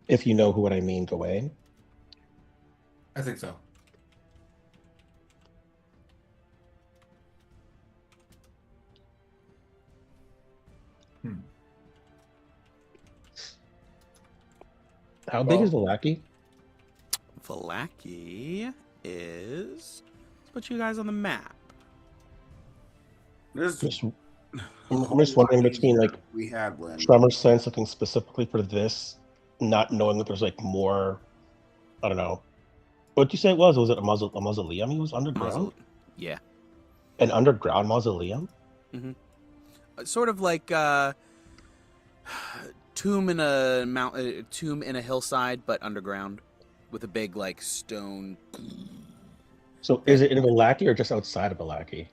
If you know what I mean, Gawain. I think so. How big is Vallaki? Vallaki is... Let's put you guys on the map. I'm just wondering between like we had one. Tremor Sense looking specifically for this, not knowing that there's like more. I don't know. What'd you say it was? Was it a mausoleum? He was underground. Yeah. An underground mausoleum. Mm-hmm. Sort of like tomb in a hillside, but underground, with a big like stone. So is it in Vallaki or just outside of Vallaki?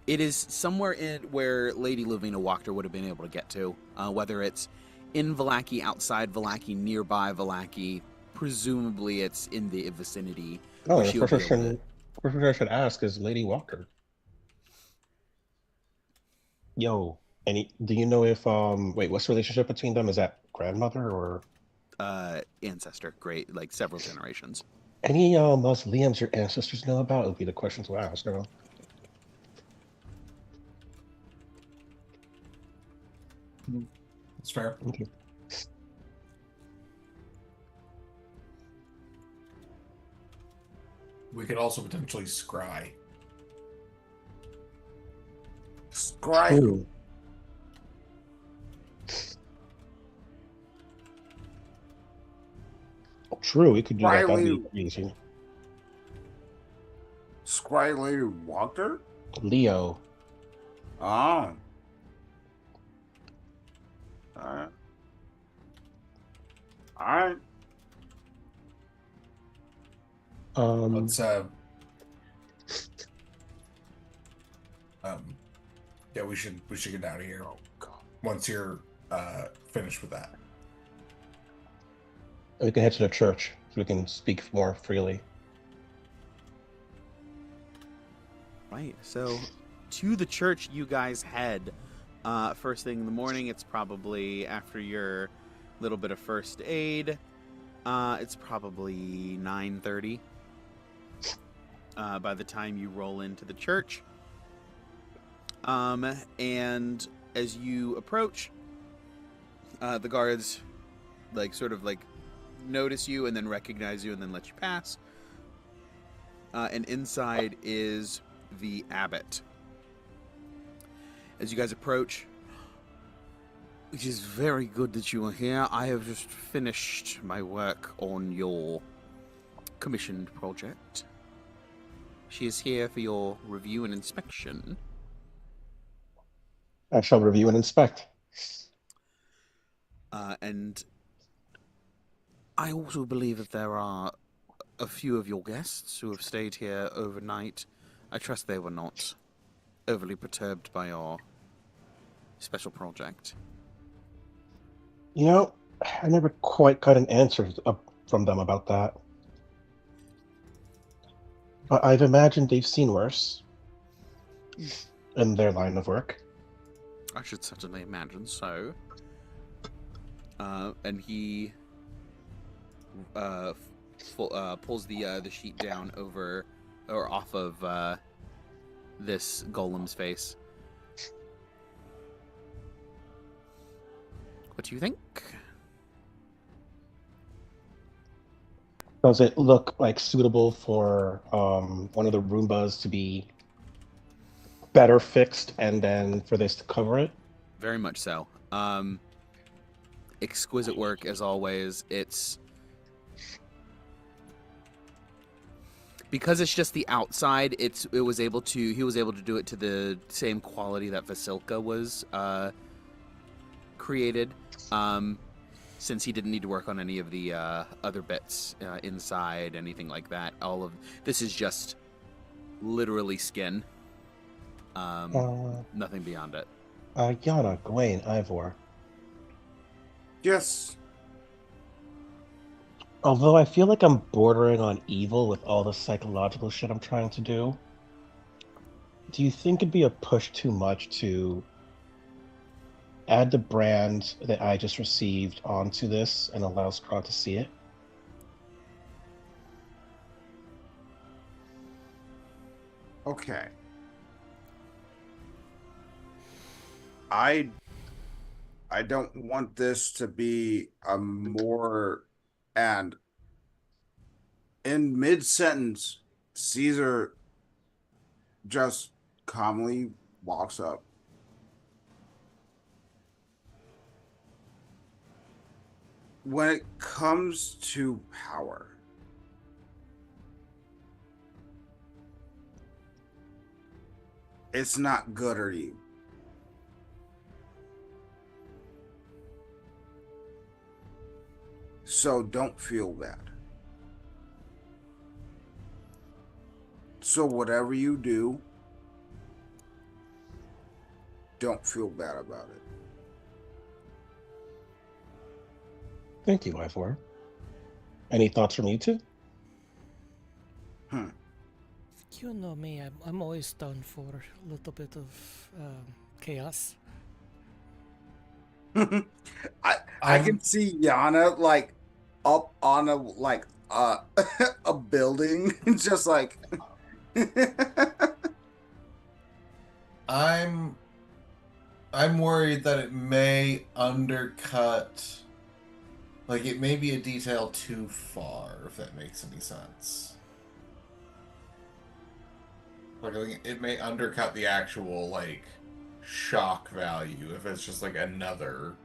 It is somewhere in where Lady Lovina Wachter would have been able to get to, whether it's in Vallaki, outside Vallaki, nearby Vallaki. Presumably, it's in the vicinity. Oh, the first person I should ask is Lady Walker. Yo, do you know if wait, what's the relationship between them? Is that grandmother or Ancestor, great, like several generations. any mausoleums your ancestors know about? Would be the question to ask. You know? That's fair. Okay. We could also potentially scry. Scry who? True. True, we could do that. That'd be Riley, easy. Scry Lady Walker? Leo. Oh. Alright. Alright. Let's yeah, we should get out of here. Oh god. Once you're finished with that. We can head to the church so we can speak more freely. Right. So, to the church you guys head. First thing in the morning. It's probably after your little bit of first aid. It's probably 9:30. By the time you roll into the church. And as you approach, the guards sort of notice you and then recognize you and then let you pass. And inside is the abbot. As you guys approach, it is very good that you are here. I have just finished my work on your commissioned project. She is here for your review and inspection. I shall review and inspect. And I also believe that there are a few of your guests who have stayed here overnight. I trust they were not overly perturbed by your special project. You know, I never quite got an answer from them about that. But I'd imagine they've seen worse in their line of work. I should certainly imagine so. And he pulls the sheet down over or off of this golem's face. What do you think? Does it look like suitable for one of the Roombas to be better fixed and then for this to cover it? Very much so. Exquisite work as always. It's because it's just the outside. He was able to do it to the same quality that Vasilka was created. Since he didn't need to work on any of the other bits inside, anything like that. All of this is just literally skin. Nothing beyond it. Yana, Gawain, Ivor. Yes. Although I feel like I'm bordering on evil with all the psychological shit I'm trying to do, you think it'd be a push too much to add the brand that I just received onto this and allow Scrog to see it? Okay. I don't want this to be a more and in mid-sentence, Caesar just calmly walks up. When it comes to power, it's not good or evil. So don't feel bad. So whatever you do, don't feel bad about it. Thank you, Ivor. Any thoughts from you two? You know me, I'm always down for a little bit of chaos. I can see Yana like up on a like a building, just like I'm worried that it may undercut, like it may be a detail too far, if that makes any sense. Like it may undercut the actual like shock value if it's just like another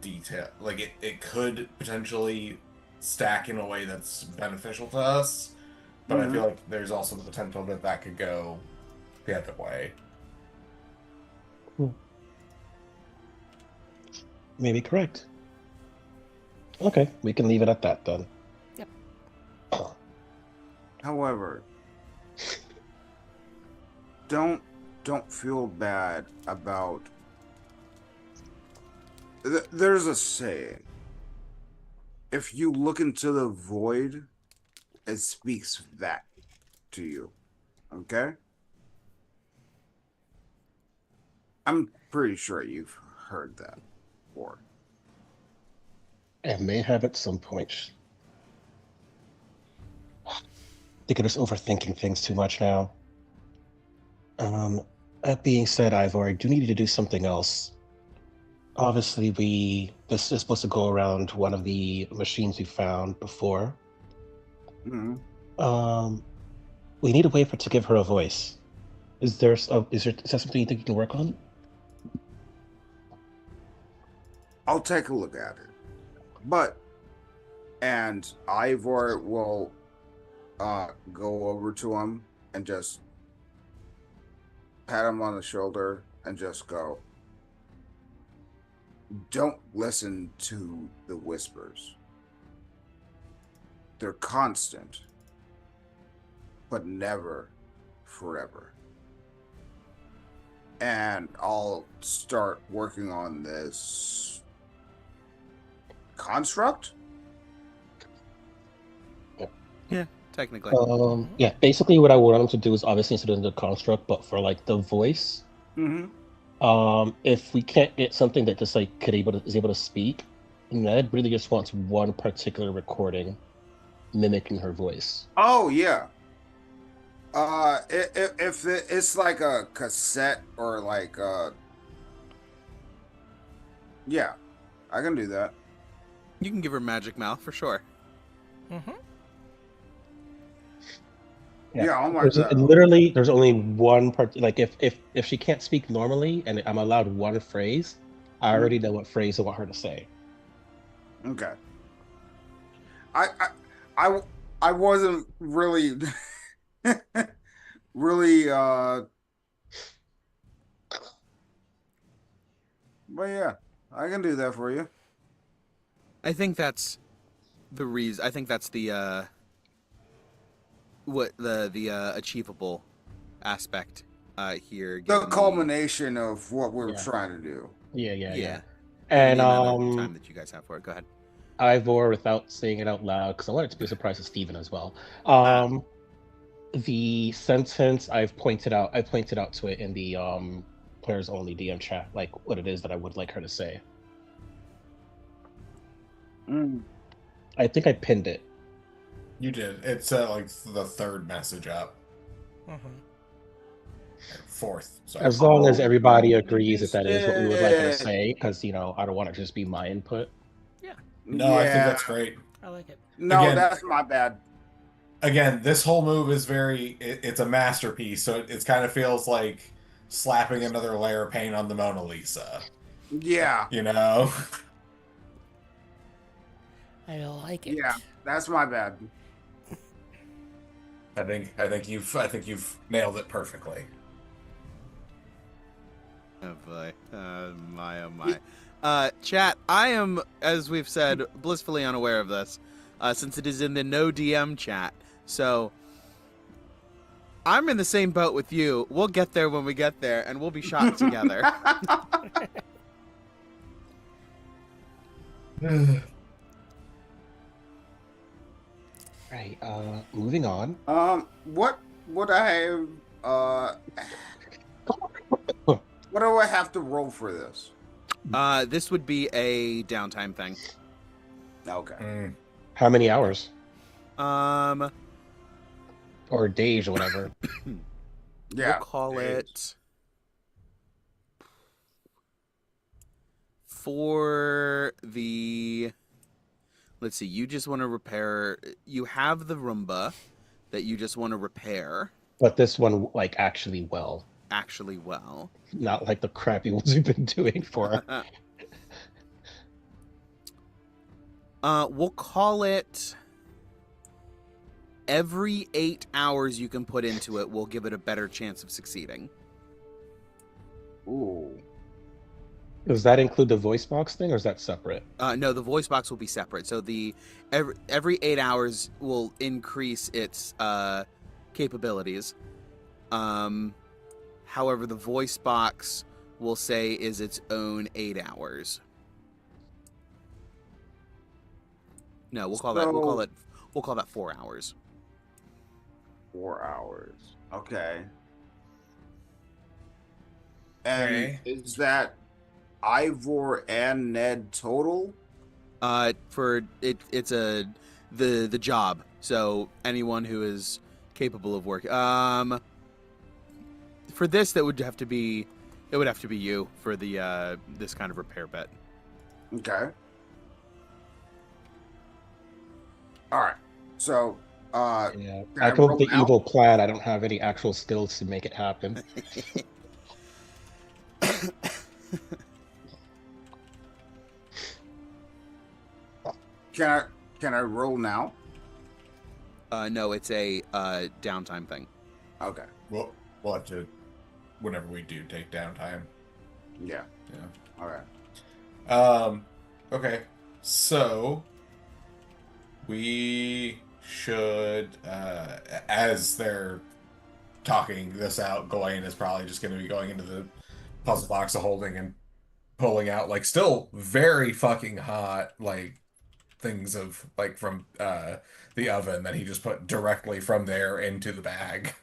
detail. Like it could potentially stack in a way that's beneficial to us, but I feel like there's also the potential that that could go the other way. Maybe correct. Okay, we can leave it at that then. Yep. However, don't feel bad about. There's a saying: if you look into the void, it speaks back to you. Okay? I'm pretty sure you've heard that before. I may have at some point. I think I'm just overthinking things too much now. That being said, Ivor, I do need to do something else. Obviously, this is supposed to go around one of the machines we found before. Mm-hmm. We need a way to give her a voice. Is that something you think you can work on? I'll take a look at it. And Ivor will go over to him and just pat him on the shoulder and just go, don't listen to the whispers. They're constant, but never forever. And I'll start working on this construct. Yeah, technically. Yeah, basically what I want him to do is obviously instead of the construct, but for like the voice. Mm-hmm. If we can't get something that just like is able to speak, Ned really just wants one particular recording mimicking her voice. Oh yeah. If it's like a cassette or like yeah, I can do that. You can give her magic mouth for sure. Mm-hmm. Yeah, I'll mark that. Literally, there's only one part. Like if she can't speak normally and I'm allowed one phrase, I already know what phrase I want her to say. Okay. I wasn't really really but yeah, I can do that for you. I think that's the reason. I think that's the achievable aspect here. The culmination of what we're trying to do. Yeah. And the amount of time that you guys have for it. Go ahead. Ivor, without saying it out loud, because I want it to be a surprise to Steven as well. The sentence I've pointed out to it in the players only DM chat, like what it is that I would like her to say. I think I pinned it. You did. It's like the third message up. Mm-hmm. Fourth. Sorry. As long as everybody agrees that is what we would like her to say, because I don't want it to just be my input. Yeah. No, I think that's great. I like it. No, Again, that's my bad. Again, this whole move is it's a masterpiece, so it kind of feels like slapping another layer of paint on the Mona Lisa. Yeah. You know? I like it. Yeah, that's my bad. I think you've nailed it perfectly. Oh boy. Oh my. Chat, I am, as we've said, blissfully unaware of this, since it is in the no DM chat. So I'm in the same boat with you. We'll get there when we get there, and we'll be shot together. Right. Moving on. What would I have What do I have to roll for this? This would be a downtime thing. Okay. How many hours Um, or days or whatever? Yeah. we'll call it for the. Let's see. You just want to repair. You have the Roomba that you just want to repair. But this one, like, actually well, Actually, well. not like the crappy ones we've been doing for. We'll call it. Every 8 hours you can put into it will give it a better chance of succeeding. Ooh. Does that include the voice box thing, or is that separate? No, the voice box will be separate. So the every 8 hours will increase its capabilities. However, the voice box will say is its own 8 hours. No, we'll call that 4 hours. 4 hours. Okay. And Okay. is that Ivor and Ned total? For it's the job. So anyone who is capable of work. For this, it would have to be you for the this kind of repair bet. Okay. All right. So, Yeah, can I come up roll with the now? evil plan. I don't have any actual skills to make it happen. Can I roll now? No, it's a downtime thing. Okay. We'll have to, whenever we do take downtime. Yeah. Yeah. All right. Okay. So we should, as they're talking this out, Gawain is probably just going to be going into the puzzle box of holding and pulling out, like, still very fucking hot, like, things of, like, from the oven that he just put directly from there into the bag.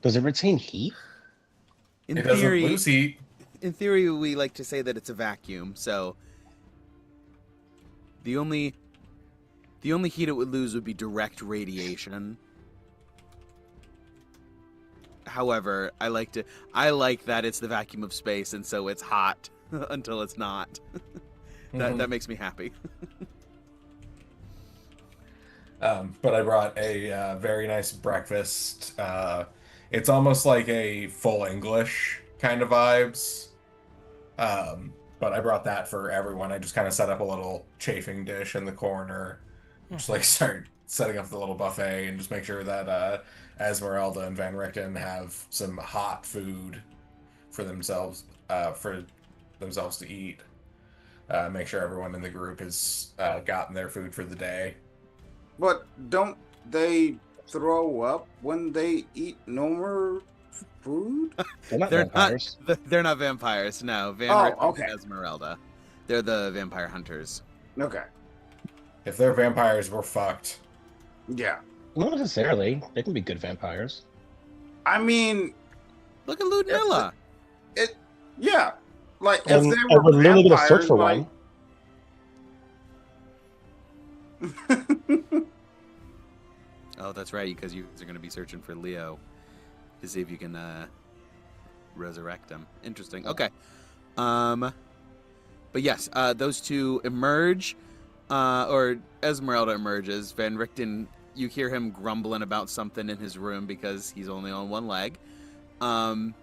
Does it retain heat? In It doesn't theory, lose heat. in theory, we like to say that it's a vacuum. So the only heat it would lose would be direct radiation. However, I like that it's the vacuum of space, and so it's hot until it's not. That makes me happy. But I brought a very nice breakfast. It's almost like a full English kind of vibes. But I brought that for everyone. I just kind of set up a little chafing dish in the corner. Just like start setting up the little buffet and just make sure that Esmeralda and Van Richten have some hot food for themselves to eat. Make sure everyone in the group has gotten their food for the day. But don't they throw up when they eat no more food? They're not They're vampires. They're not vampires. No, Van Oh, Richten okay. and Esmeralda. They're the vampire hunters. Okay. If they're vampires, we're fucked. Yeah. Not necessarily. They can be good vampires. I mean, Look at Ludmilla. yeah. Like if And they I were would literally gonna search vampires, for like... one. Oh, that's right, because you guys are going to be searching for Leo to see if you can resurrect him. Interesting. Okay. But yes, those two emerge, or Esmeralda emerges. Van Richten, you hear him grumbling about something in his room because he's only on one leg. Don't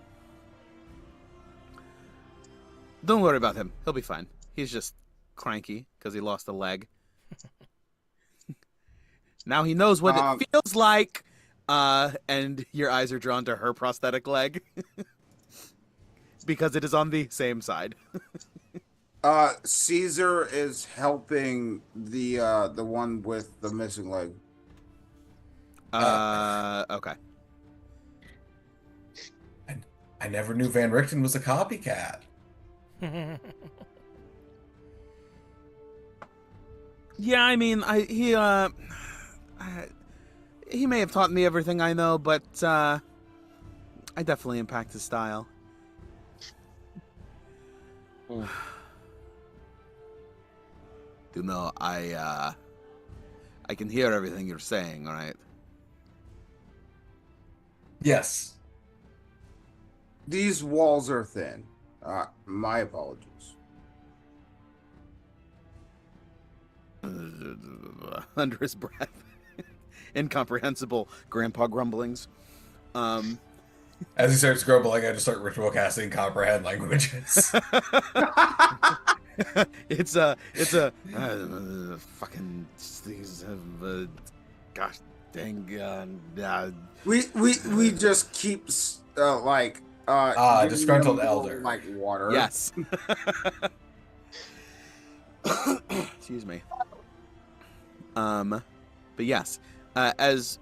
worry about him. He'll be fine. He's just cranky because he lost a leg. Now he knows what it feels like. And your eyes are drawn to her prosthetic leg. Because it is on the same side. Caesar is helping the one with the missing leg. Okay. I never knew Van Richten was a copycat. Yeah, I mean, he may have taught me everything I know, but I definitely impact his style. Hmm. You know, I can hear everything you're saying, all right? Yes. These walls are thin. My apologies. Under his breath. Incomprehensible grandpa grumblings. As he starts grumbling, I just start ritual casting comprehend languages. it's a fucking gosh dang We just keep giving Disgruntled them elder. like water. yes. Excuse me. But yes, as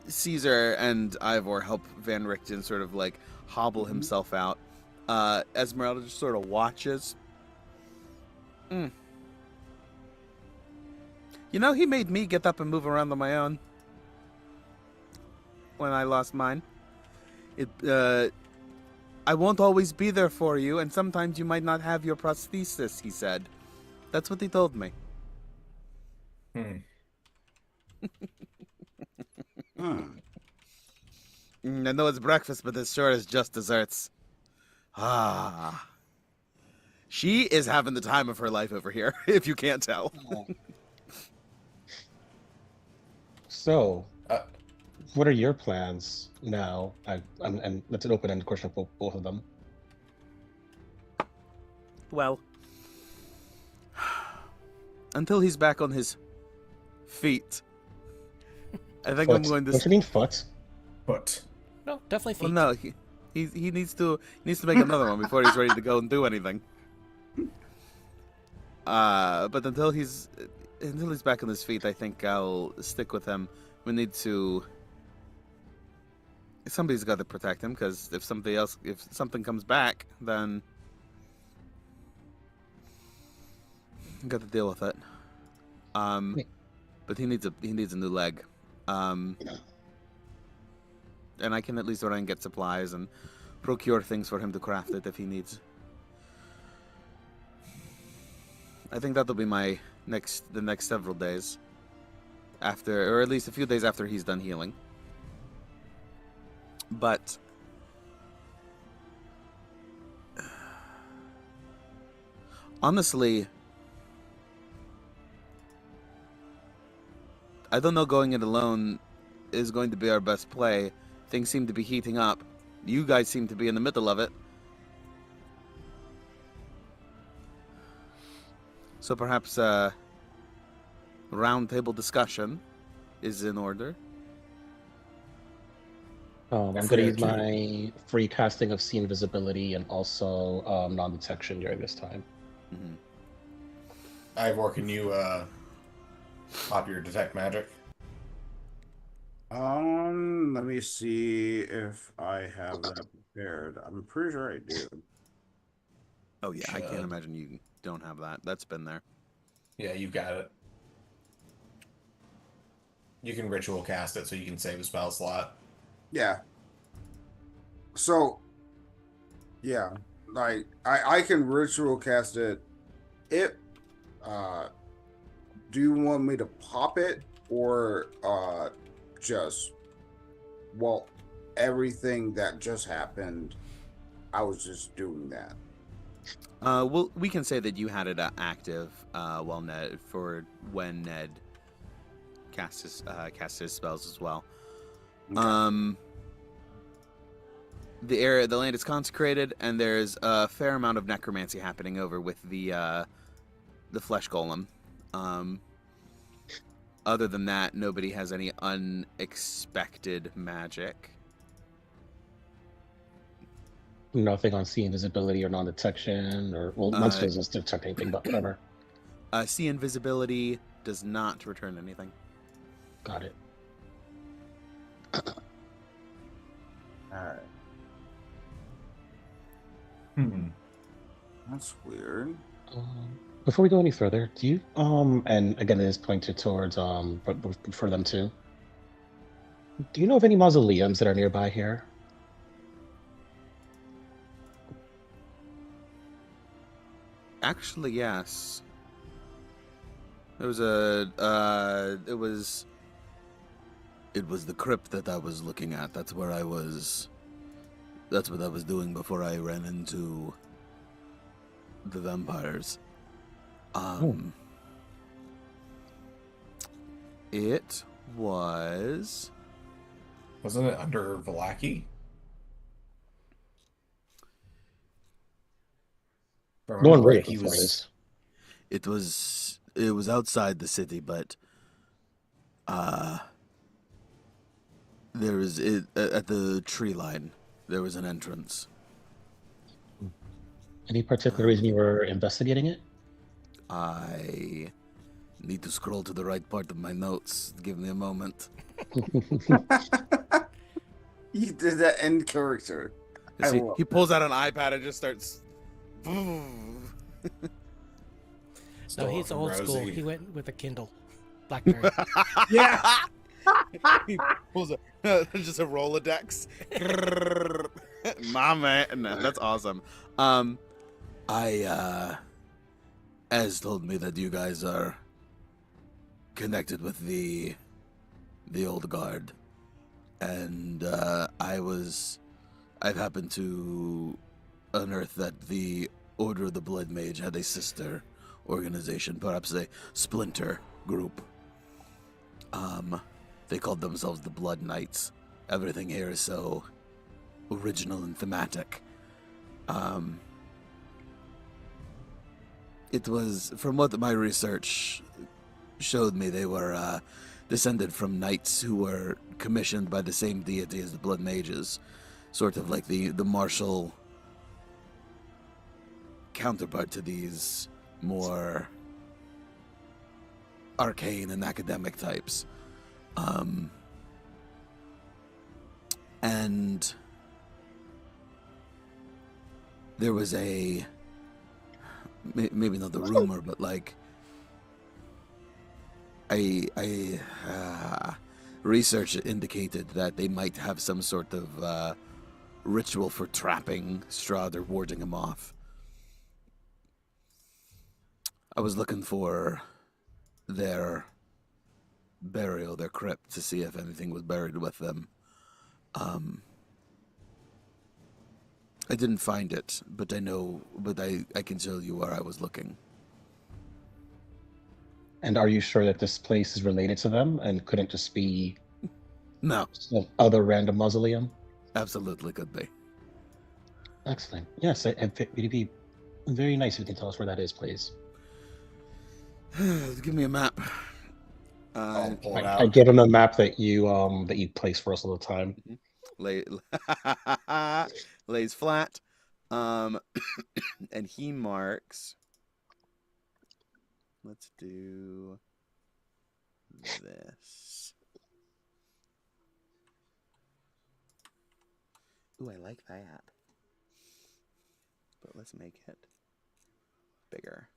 Caesar and Ivor help Van Richten sort of like hobble himself out, Esmeralda just sort of watches. You know, he made me get up and move around on my own when I lost mine. I won't always be there for you, and sometimes you might not have your prosthesis, he said. That's what he told me. I know it's breakfast, but this sure is just desserts. Ah. She is having the time of her life over here, if you can't tell. So, what are your plans now? And that's an open-ended question for both of them. Well, until he's back on his feet, I think I'm going to. Don't you mean foot? Foot. No, definitely feet. Well, no, he needs to make another one before he's ready to go and do anything. But until he's back on his feet, I think I'll stick with him. We need to. Somebody's got to protect him, because if something comes back, then got to deal with it. But he needs a new leg. And I can at least try and get supplies and procure things for him to craft it if he needs. I think that'll be the next several days after, or at least a few days after he's done healing. But honestly, I don't know, going it alone is going to be our best play. Things seem to be heating up. You guys seem to be in the middle of it. So perhaps a roundtable discussion is in order. I'm going to use my free casting of see invisibility and also non-detection during this time. Mm-hmm. Ivor, can you pop your detect magic? Let me see if I have that prepared. I'm pretty sure I do. Oh yeah, I can't imagine you don't have that. That's been there. Yeah, you got it. You can ritual cast it so you can save a spell slot. Yeah. So, yeah, like I can ritual cast it. Do you want me to pop it or just, well, everything that just happened, I was just doing that. Well, we can say that you had it active when Ned cast his spells as well. Okay. The land is consecrated, and there's a fair amount of necromancy happening over with the flesh golem. Other than that, nobody has any unexpected magic. Nothing on see invisibility or non-detection, or once doesn't detect anything, but whatever. See invisibility does not return anything. Got it. Alright. That's weird. Before we go any further, do you and again it is pointed towards but for them too. Do you know of any mausoleums that are nearby here? Actually, yes. There was it was the crypt that I was looking at. That's what I was doing before I ran into the vampires. It was... Wasn't it under Valaki? If I The one remember right right, he before was. this. It was outside the city, but there was at the tree line. There was an entrance. Any particular reason you were investigating it? I need to scroll to the right part of my notes. Give me a moment. You did that in character. I love He pulls out an iPad and just starts. No, he's from old school. Rosie. He went with a Kindle, BlackBerry. Yeah. He pulls just a Rolodex. My man, no, that's awesome. Ez told me that you guys are connected with the old guard, and I've happened to unearth that the Order of the Blood Mage had a sister organization, perhaps a splinter group. They called themselves the Blood Knights. Everything here is so original and thematic. It was, from what my research showed me, they were descended from knights who were commissioned by the same deity as the Blood Mages, sort of like the martial counterpart to these more arcane and academic types. And there was maybe not the rumor, but like research indicated that they might have some sort of ritual for trapping Strahd or warding him off. I was looking for their burial, their crypt, to see if anything was buried with them. I didn't find it, but I can tell you where I was looking. And are you sure that this place is related to them and couldn't just be No, some other random mausoleum? absolutely could be. Excellent. Yes, it'd be very nice if you can tell us where that is, please. Give me a map. I'll pull it I out. give him a map that you place for us all the time. Lays flat. And he marks. Let's do this. Ooh, I like that. But let's make it bigger.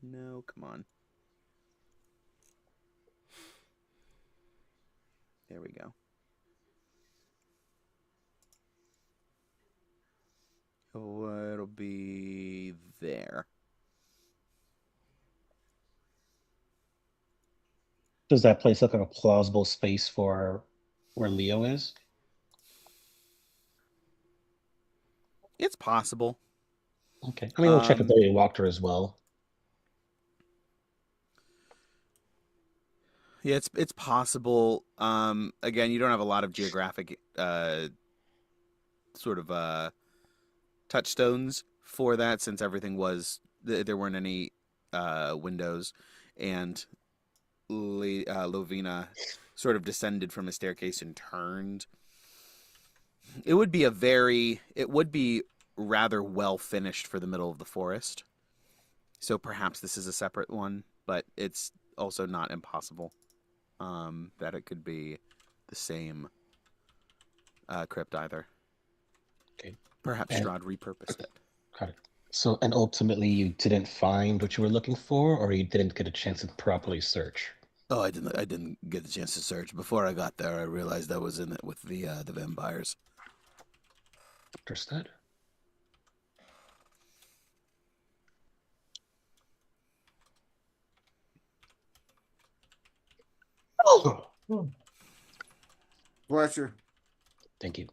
No, come on. There we go. Oh, it'll be there. Does that place look like a plausible space for where Leo is? It's possible. Okay. I mean, we'll check with the Walker as well. Yeah, it's possible. Again, you don't have a lot of geographic sort of touchstones for that, since everything was there weren't any windows, and Lovina sort of descended from a staircase and turned. It would be rather well finished for the middle of the forest. So perhaps this is a separate one, but it's also not impossible that it could be the same crypt either. Okay. Perhaps Strahd repurposed it. Got it. So, and ultimately, you didn't find what you were looking for, or you didn't get a chance to properly search? Oh, I didn't get the chance to search. Before I got there, I realized I was in it with the vampires. Understood. Pleasure. Thank you.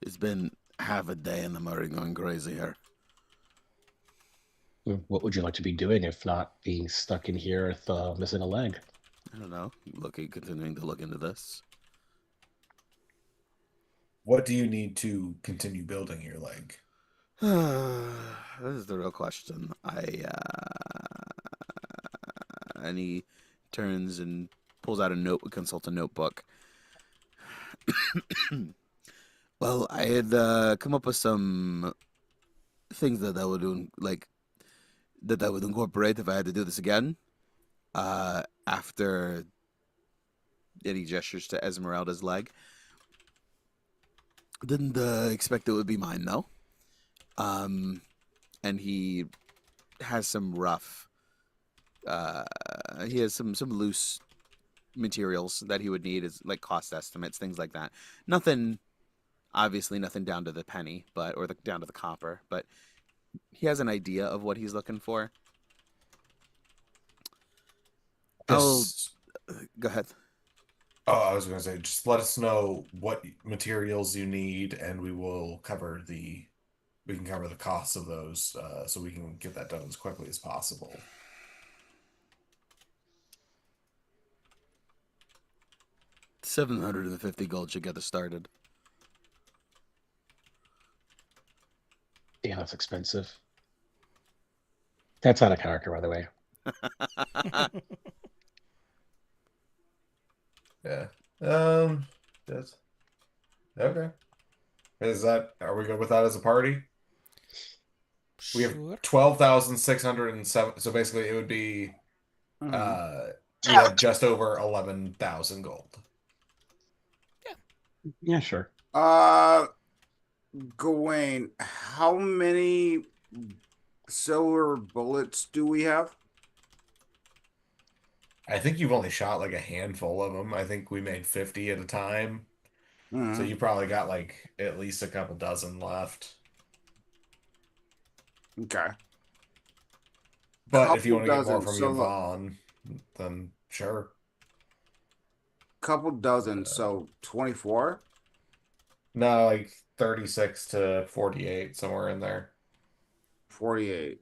It's been half a day and I'm already going crazy here. What would you like to be doing if not being stuck in here with missing a leg? I don't know. Continuing to look into this. What do you need to continue building your leg? This is the real question. And he turns and pulls out consult a notebook. Well, I had come up with some things that I would do, like that I would incorporate if I had to do this again. After and he gestures to Esmeralda's leg. Didn't expect it would be mine though. And he has some rough. He has some loose materials that he would need as like cost estimates, things like that. Nothing, obviously, nothing down to the penny, down to the copper, but he has an idea of what he's looking for. I'll Just, go ahead. oh, I was going to say, just let us know what materials you need, and we can cover the costs of those, so we can get that done as quickly as possible. 750 gold should get us started. Yeah, that's expensive. That's out of character, by the way. Yeah. That's okay. Are we good with that as a party? We have Sure. 12,607. So basically it would be Mhm. we have just over 11,000 gold. Yeah, sure. Uh, Gawain, how many silver bullets do we have? I think you've only shot like a handful of them. I think we made 50 at a time. So Mhm. you probably got like at least a couple dozen left. Okay. But if you Couple want to get more dozen. from So look, Yvonne, then sure. couple dozen. Uh, So 24? no, like 36 to 48, somewhere in there. 48.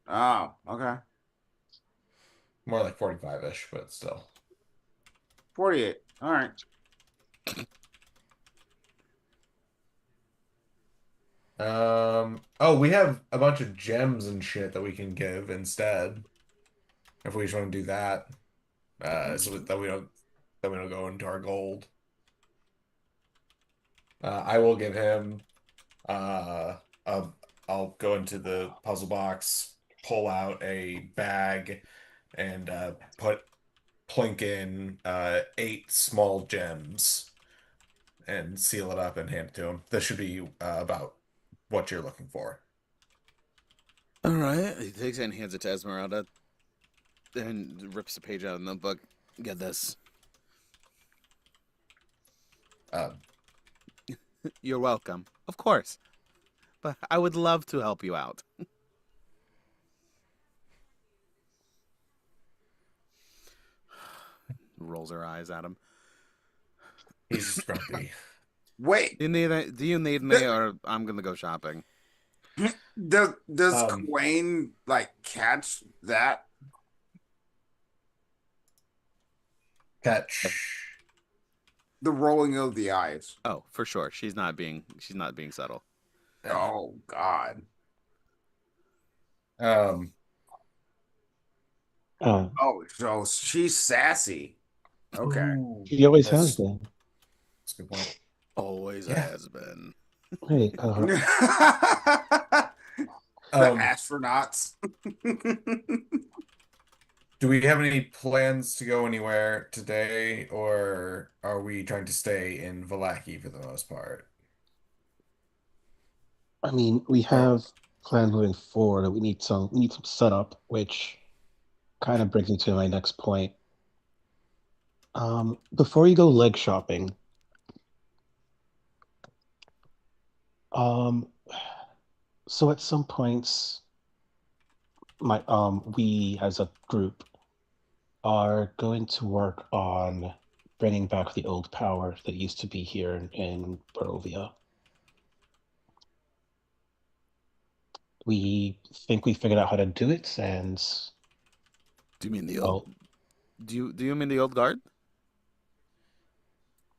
Oh, okay. More like 45-ish, but still. 48. All right. Oh, we have a bunch of gems and shit that we can give instead if we just want to do that. So that we don't go into our gold. I will give him uh a, I'll go into the puzzle box, pull out a bag, and put plink in 8 small gems and seal it up and hand it to him. This should be about what you're looking for. All right. He takes it and hands it to Esmeralda, and rips a page out of the notebook. Get this. Um, You're welcome. Of course. But I would love to help you out. Rolls her eyes at him. he's just grumpy. Wait. Do you need me, or I'm gonna go shopping? Does Um, Gawain like catch that? Catch. The rolling of the eyes. Oh, for sure. She's not being subtle. Oh God. Um, Uh, Oh, so she's sassy. Okay. ooh, he always has that's, been. that's a good point. Always Yeah. has been. Hey, The Um, astronauts. do we have any plans to go anywhere today, or are we trying to stay in Vallaki for the most part? I mean, we Or have plans moving forward. We need some setup, which kind of brings me to my next point. Before you go leg shopping, um, so at some points, we as a group are going to work on bringing back the old power that used to be here in Barovia. We think we figured out how to do it, and Do you mean the old? well, Do you mean the old guard?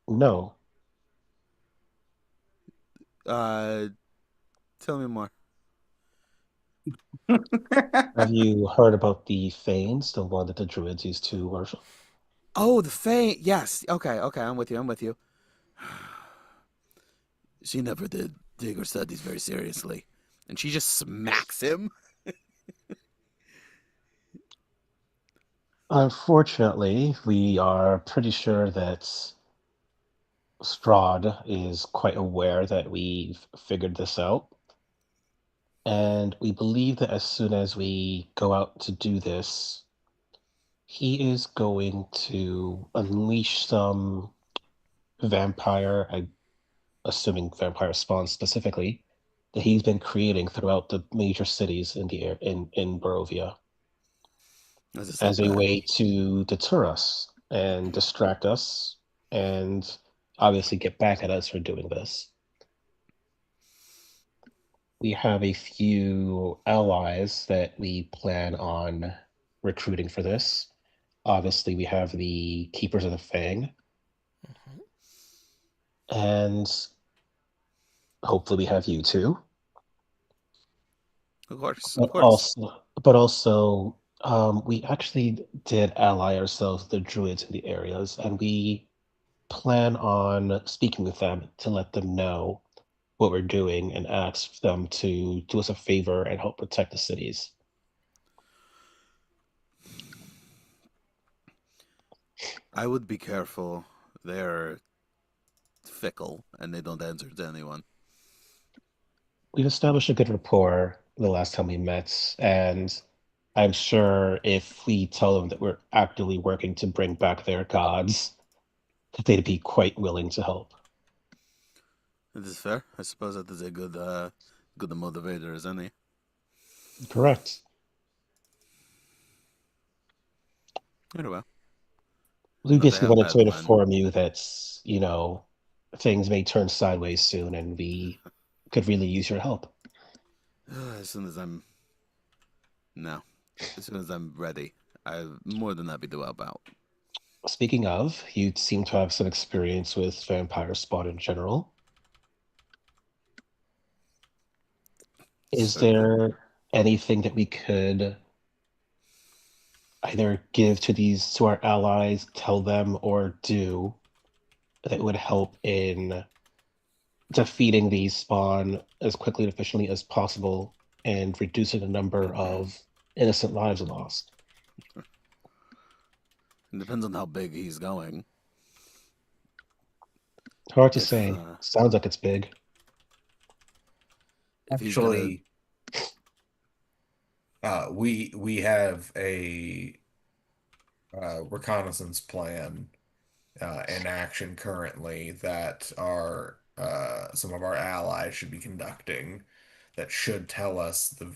no. Uh, Tell me more. Have you heard about the Thanes, the one that the Druids used to worship? Oh, the Fae. Yes. Okay. Okay. I'm with you. I'm with you. She never did take her studies very seriously, and she just smacks him. Unfortunately, we are pretty sure that Strahd is quite aware that we've figured this out. And we believe that as soon as we go out to do this, he is going to unleash some vampire, assuming vampire spawn specifically, that he's been creating throughout the major cities in the air in Barovia This is so as a bad. way to deter us and distract us and obviously get back at us for doing this. We have a few allies that we plan on recruiting for this. Obviously, we have the Keepers of the Fang, Mhm. and hopefully we have you too. Of course. Of But course. we actually did ally ourselves with the druids in the areas, and we plan on speaking with them to let them know what we're doing and ask them to do us a favor and help protect the cities. I would be careful. They're fickle and they don't answer to anyone. We've established a good rapport the last time we met, and I'm sure if we tell them that we're actively working to bring back their gods, that they'd be quite willing to help. This is fair. I suppose that is a good motivator as any. Correct. Very well. We Not to basically have wanted bad to blood. inform you that, things may turn sideways soon and we could really use your help. As soon as I'm no, as soon as I'm ready, I'm more than happy to help out. Speaking of, you seem to have some experience with vampire spawn in general. Is Certainly. there anything that we could either give to our allies, tell them, or do that would help in defeating these spawn as quickly and efficiently as possible and reducing the number of innocent lives lost? It depends on how big he's going. Hard to If say. Sounds like it's big. if he's gonna Actually, we have a reconnaissance plan in action currently that our some of our allies should be conducting that should tell us the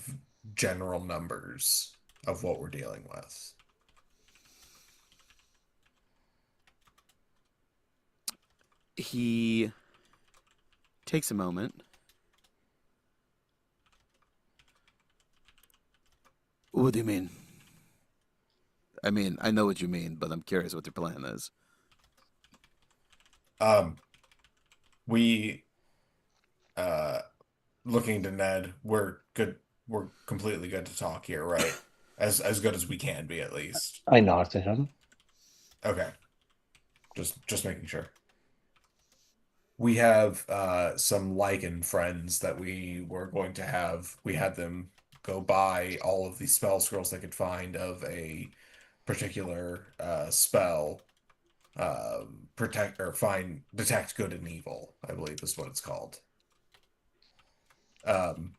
general numbers of what we're dealing with. he takes a moment. What do you mean? I mean, I know what you mean, but I'm curious what your plan is. Um, we uh looking to Ned, we're good. We're completely good to talk here, right? As good as we can be, at least. I nod to him. Okay, just making sure. We have some Lycan friends that we were going to have. We had them go buy all of the spell scrolls they could find of a particular spell. Protect or find detect good and evil, I believe is what it's called. Um,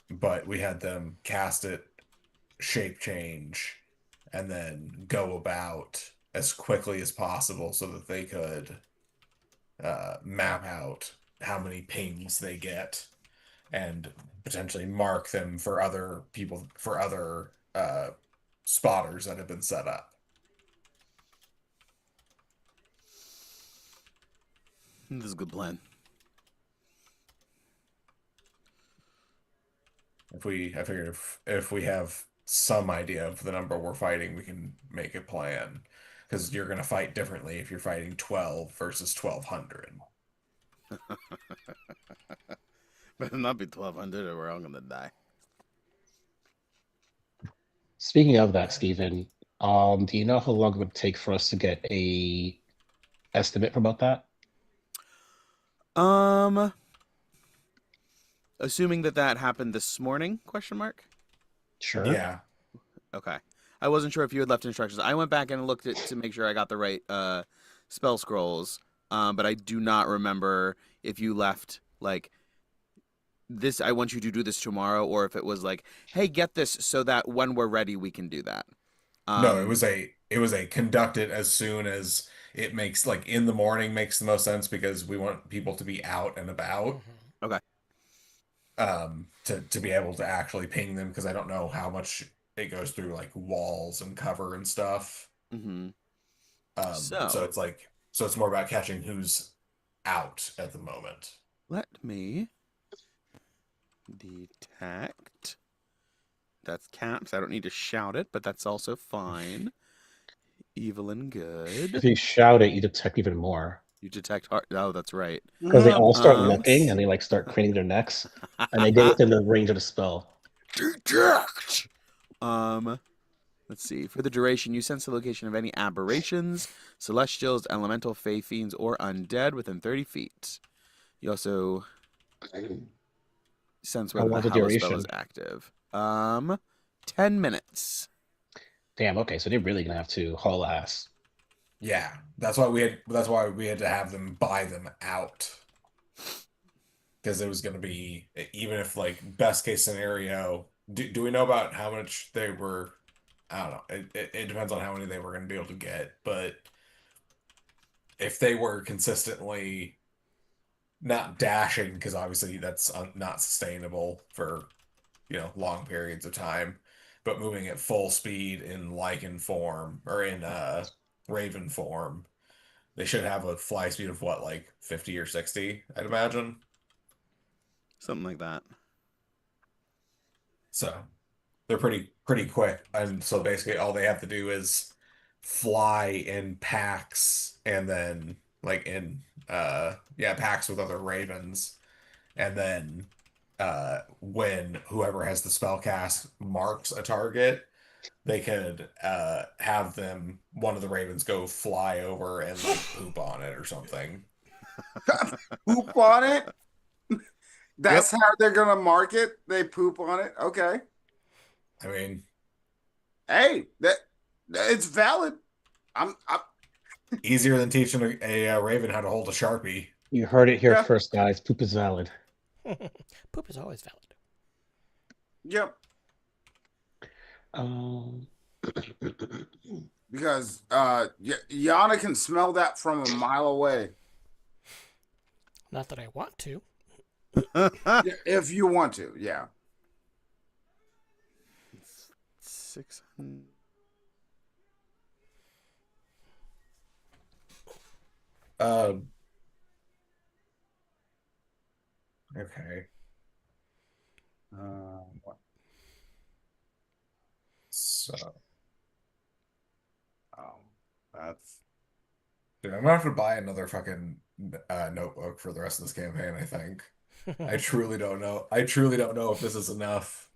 but we had them cast it, shape change, and then go about as quickly as possible so that they could map out how many pings they get and potentially mark them for other people for other spotters that have been set up. This is a good plan. I figured if we have some idea of the number we're fighting, we can make a plan. Because you're gonna fight differently if you're fighting 12 versus 1200. Better not be 1200 or we're all gonna die. Speaking of that, Stephen, do you know how long it would take for us to get a estimate about that? Assuming that happened this morning? Question mark. Sure. Yeah. Okay. I wasn't sure if you had left instructions. I went back and looked at to make sure I got the right spell scrolls. But I do not remember if you left like this. I want you to do this tomorrow, or if it was like, hey, get this so that when we're ready, we can do that. No, it was a conduct it as soon as it makes like in the morning makes the most sense because we want people to be out and about. Okay. To be able to actually ping them because I don't know how much it goes through like walls and cover and stuff. Mm-hmm. So it's like it's more about catching who's out at the moment. Let me detect. That's cats. I don't need to shout it, but that's also fine. Evil and good. If you shout it, you detect even more. You detect heart. Oh, that's right. Because they all start Um, looking and they like start craning their necks, and they get within the range of the spell. Detect. Let's see. For the duration, you sense the location of any aberrations, celestials, elemental, fey, fiends, or undead within 30 feet. You also sense How whether long the the Hallow spell duration? is active. 10 minutes. Damn. Okay, so they're really gonna have to haul ass. Yeah, that's why we had to have them buy them out. Because it was going to be, even if like best case scenario, do we know about how much they were? I don't know. It depends on how many they were going to be able to get, but if they were consistently not dashing, because obviously that's not sustainable for long periods of time, but moving at full speed in lichen form or in raven form, they should have a fly speed of what, like 50 or 60, I'd imagine. Something like that. So they're pretty quick, and so basically all they have to do is fly in packs, and then like in packs with other ravens, and then when whoever has the spell cast marks a target, they could have one of the ravens go fly over and like poop on it or something. Poop on it. That's Yep. how they're gonna mark it. They poop on it. Okay. I mean, Hey, it's valid. I'm easier than teaching a raven how to hold a Sharpie. You heard it here yeah, first, guys. Poop is valid. Poop is always valid. yep. Um, Because Yana can smell that from a mile away. Not that I want to. Yeah, if you want to, yeah. 600. Uh, okay. What? So, That's dude, I'm gonna have to buy another fucking notebook for the rest of this campaign, I think. I truly don't know. I truly don't know if this is enough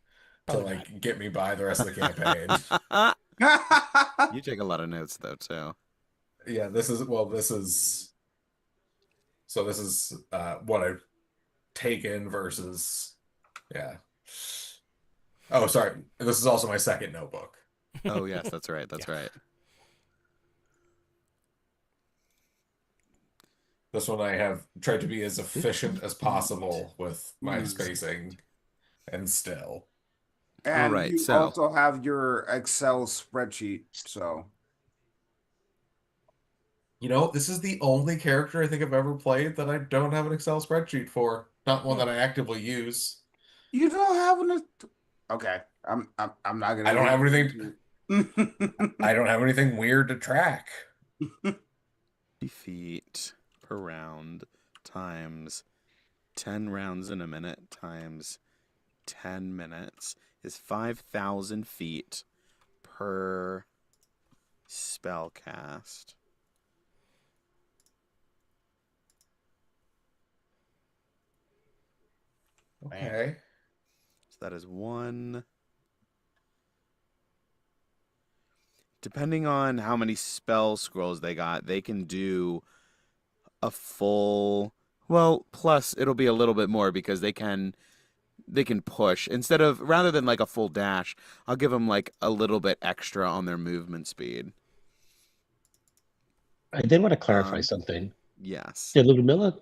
to Probably not. like get me by the rest of the campaign. You take a lot of notes though too. Yeah, this is what I've taken versus yeah. Oh, sorry. This is also my second notebook. Oh yes, that's right. That's Yeah. right. This one I have tried to be as efficient as possible with my Mm. spacing and still. All and right. you So also have your Excel spreadsheet. So This is the only character I think I've ever played that I don't have an Excel spreadsheet for. Not one that I actively use. you don't have an. Okay, I'm not I gonna don't even have get anything into it. I don't have anything weird to track. defeat. per round times 10 rounds in a minute times 10 minutes is 5,000 feet per spell cast. Okay. So that is one. Depending on how many spell scrolls they got, they can do a full. Well, plus it'll be a little bit more because they can push instead of rather than like a full dash. I'll give them like a little bit extra on their movement speed. I did want to clarify Um, something. yes. Did Ludmilla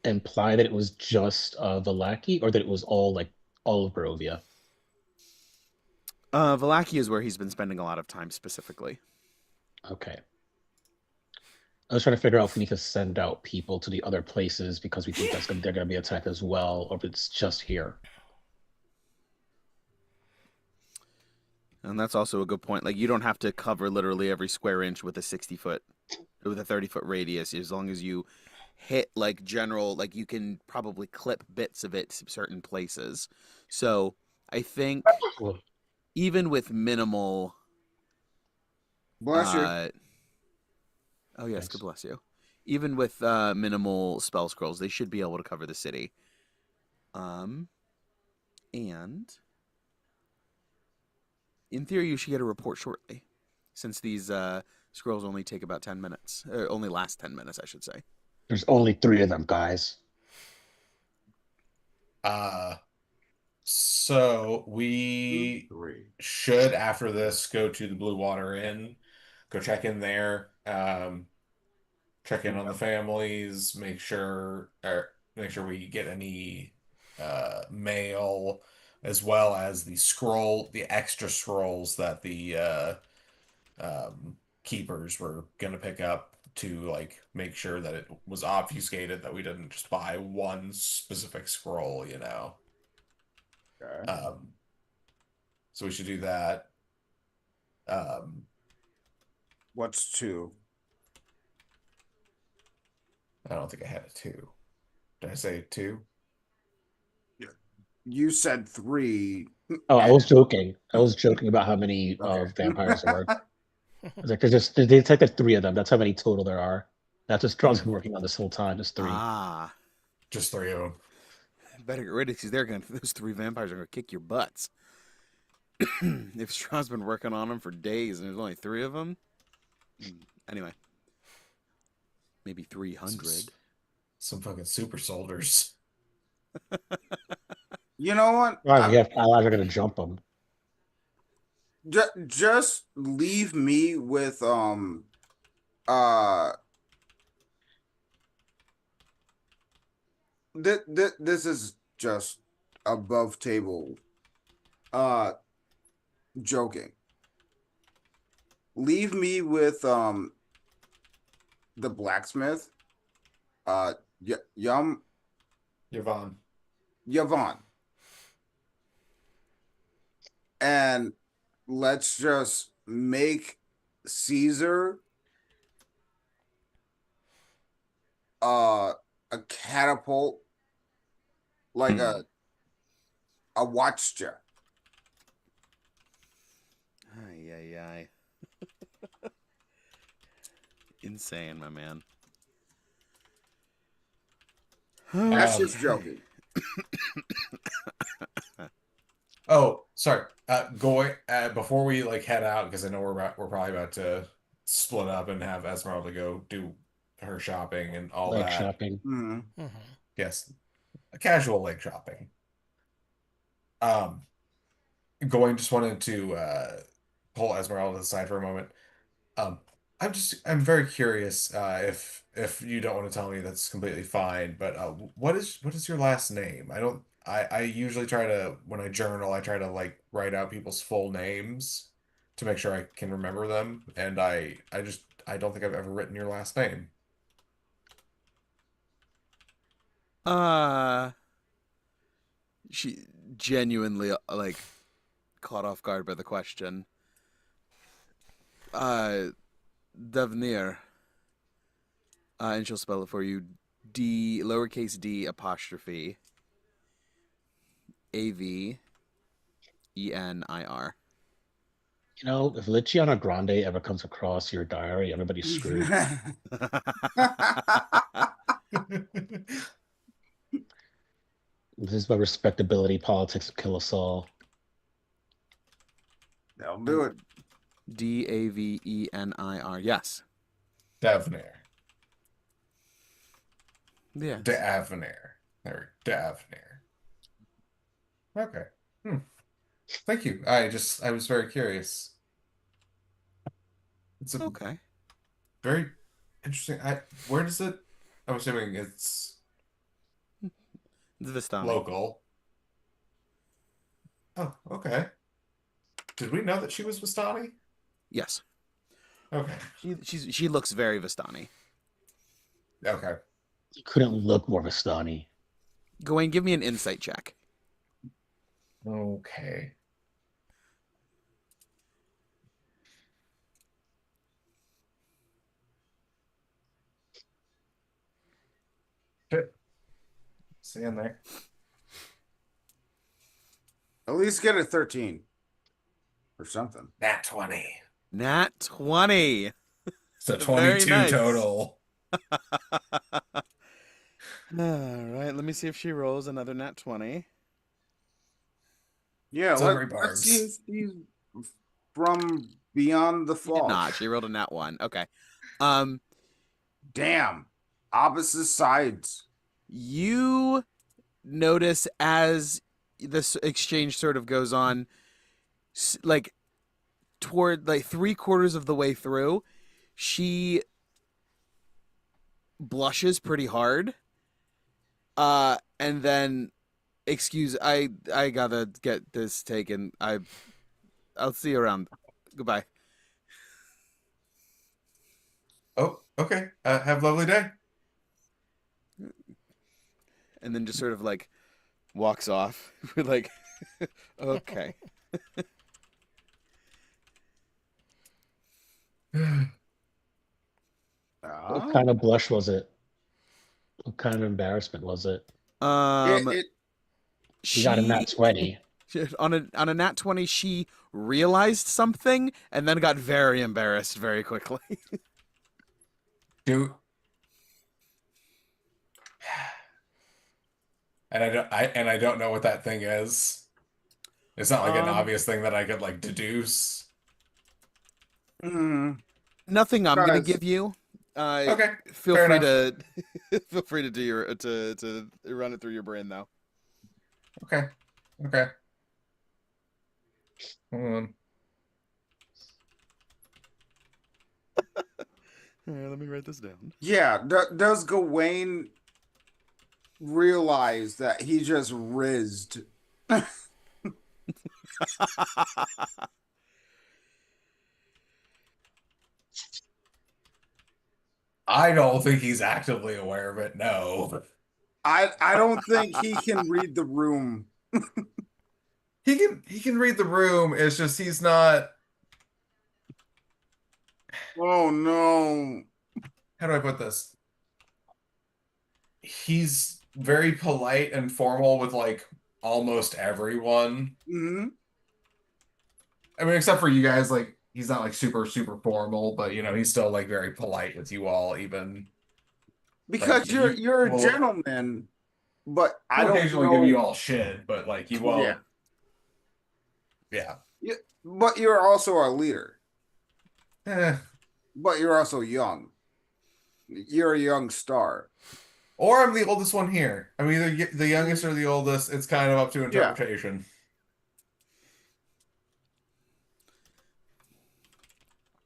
imply that it was just Valaki, or that it was all of Barovia? Valaki is where he's been spending a lot of time specifically. Okay. I was trying to figure out if we need to send out people to the other places because we think they're gonna be attacked as well, or if it's just here. And that's also a good point. Like you don't have to cover literally every square inch with a 30-foot radius as long as you hit like general like you can probably clip bits of it to certain places. So, I think even with minimal Bless you. uh oh yes, God Thanks. bless you. Even with minimal spell scrolls, they should be able to cover the city. Um and in theory you should get a report shortly since these scrolls only take about 10 minutes. Only last 10 minutes, I should say. There's only 3 of them, guys. Uh, so we Three. should, after this, go to the Blue Water Inn, go check in there, check in on the families, make sure we get any mail, as well as the extra scrolls that the keepers were gonna pick up to like make sure that it was obfuscated that we didn't just buy one specific scroll, you know. Okay. Um, so we should do that. Um, What's two? I don't think I had a two. Did I say two? You said three. Oh, I was And joking. I was joking about how many okay. vampires there were. I was like, they detected 3 of them. That's how many total there are. That's what Strong's been working on this whole time. Just 3. Ah, Just 3 of them. better get ready because those 3 vampires are gonna kick your butts. If Straw's been working on them for days and there's only 3 of them, anyway, maybe 300. Some fucking super soldiers. You know what? Right, we have allies are gonna jump them. Just leave me with uh this is just above table uh joking. Leave me with the blacksmith, Yum Yvonne. Yvonne, and let's just make Caesar a catapult, like a watch jet. Ay, ay, ay. Insane, my man. That's Um, just joking. Oh, sorry. Going before we like head out because I know we're probably about to split up and have Esmeralda go do her shopping and all Leg that. shopping. Mhm. Yes, a casual leg shopping. Um, Going just wanted to pull Esmeralda aside for a moment. Um, I'm very curious if you don't want to tell me that's completely fine, but what is your last name? I usually try to when I journal I try to like write out people's full names to make sure I can remember them, and I don't think I've ever written your last name. Uh, she genuinely like caught off guard by the question. Uh, Devnir. And she'll spell it for you. D lowercase d apostrophe AVENIR. You know, if Luciana Grande ever comes across your diary, everybody's screwed. This is why respectability politics kill us all. That'll do it. DAVENIR. Yes. Davnir. Yes. Davnir. Or Davnir. Okay. Thank you. I was very curious. It's a Okay. very interesting. Where does it? I'm assuming it's The Vistani. local. Oh, okay. Did we know that she was Vistani? Yes. Okay. She looks very Vistani. Okay. You couldn't look more Vistani. Gawain, give me an insight check. Okay. Shit. See in there. At least get a 13 or something. Nat 20. Nat 20. So Very 22 nice. total. All right, let me see if she rolls another nat 20. Yeah, Silvery let's see barbs. if he's from beyond the She did fog. not. She rolled a nat 1. Okay. Damn. Opposite sides. You notice as this exchange sort of goes on, like toward like 3/4 of the way through, she blushes pretty hard. And then, excuse, I gotta get this taken. I'll see you around. Goodbye. Oh, okay. Have a lovely day. And then just sort of like walks off. We're like, okay. What kind of blush was it? What kind of embarrassment was it? She got a nat 20. On a nat 20, she realized something and then got very embarrassed very quickly. Do and I don't know what that thing is. It's not like an obvious thing that I could like deduce. Nothing I'm gonna Guys. give you. Okay. Feel fair free enough. to feel free to do your to run it through your brain though. Okay. Okay. Hold on. All right, let me write this down. Yeah, does Gawain realize that he just rizzed? I don't think he's actively aware of it. No. I don't think he can read the room. He can read the room. It's just he's not. Oh no. How do I put this? He's very polite and formal with like almost everyone. Hmm. I mean, except for you guys, like he's not like super formal, but he's still like very polite with you all, even Because like you're a will gentleman, but I don't occasionally know. give you all shit, but like he won't. Yeah. But you're also a leader. Eh. But you're also young. You're a young star. Or I'm the oldest one here. I'm either the youngest or the oldest. It's kind of up to interpretation.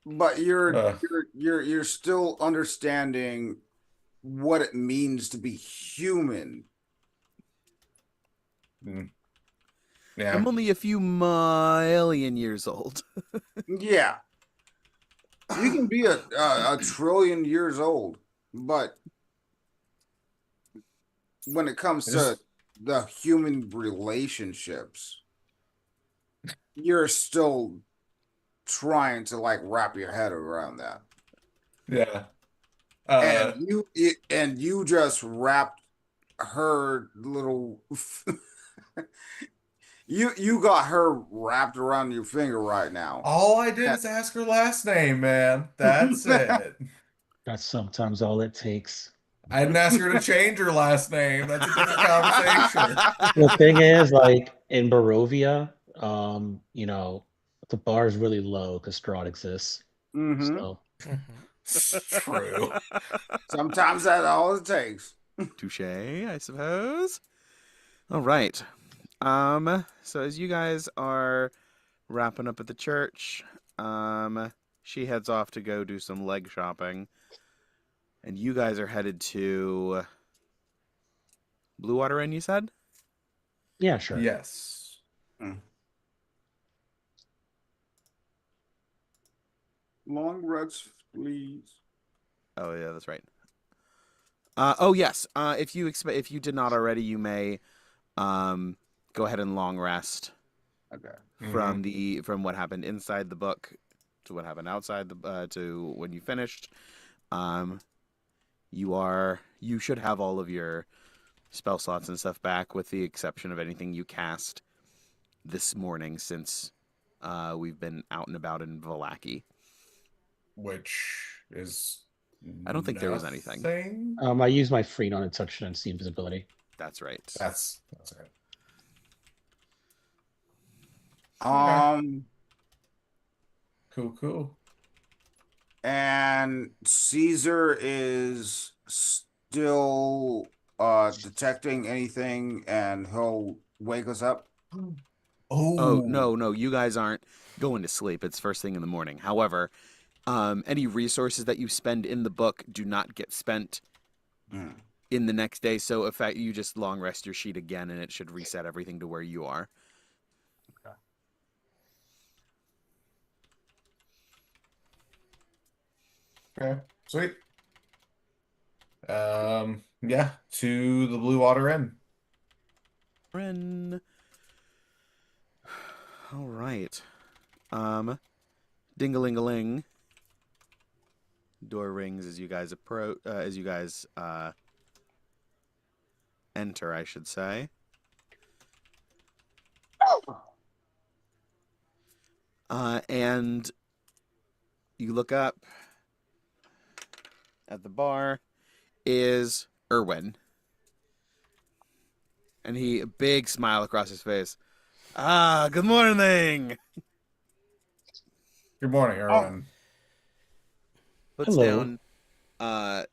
But you're still understanding what it means to be human. Yeah. I'm only a few million years old. Yeah. You can be a trillion years old, but when it comes to the human relationships, you're still trying to like wrap your head around that. Yeah. and you just wrapped her little. You got her wrapped around your finger right now. All I did is ask her last name, man. That's it. That's sometimes all it takes. I didn't ask her to change her last name. That's a different conversation. The thing is, like in Barovia, the bar is really low because Strahd exists. Mm-hmm. So True. Sometimes that's all it takes. Touche, I suppose. All right. So as you guys are wrapping up at the church, she heads off to go do some leg shopping, and you guys are headed to Blue Water Inn, you said? yeah, sure. Yes. Long rest, please. Oh yeah, that's right. Oh yes. If you did not already, you may go ahead and long rest Okay. from what happened inside the book to what happened outside the to when you finished. You should have all of your spell slots and stuff back, with the exception of anything you cast this morning, since we've been out and about in Vallaki. Which is I don't think there was anything. I use my free non-touch and see invisibility. That's right. That's right. Cool. And Caesar is still detecting anything, and he'll wake us up. Oh no, you guys aren't going to sleep. It's first thing in the morning. However, any resources that you spend in the book do not get spent in the next day. So, in fact, you just long rest your sheet again, and it should reset everything to where you are. Okay, sweet. Yeah, to the Blue Water Inn. All right. Ding-a-ling-a-ling. Door rings as you guys approach. Enter, I should say. And you look up. At the bar is Erwin. And a big smile across his face. Ah, good morning. Good morning, Erwin. Hello.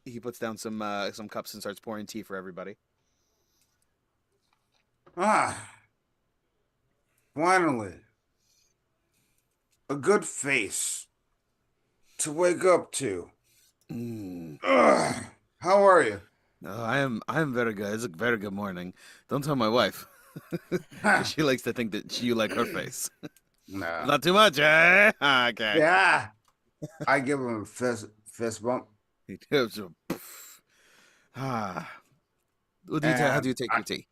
He puts down some cups and starts pouring tea for everybody. Finally. A good face to wake up to. How are you? I am very good. It's a very good morning. Don't tell my wife. She likes to think that you like her face. No. Not too much, eh? Okay. Yeah. I give him a fist bump. He gives a how do you take your tea?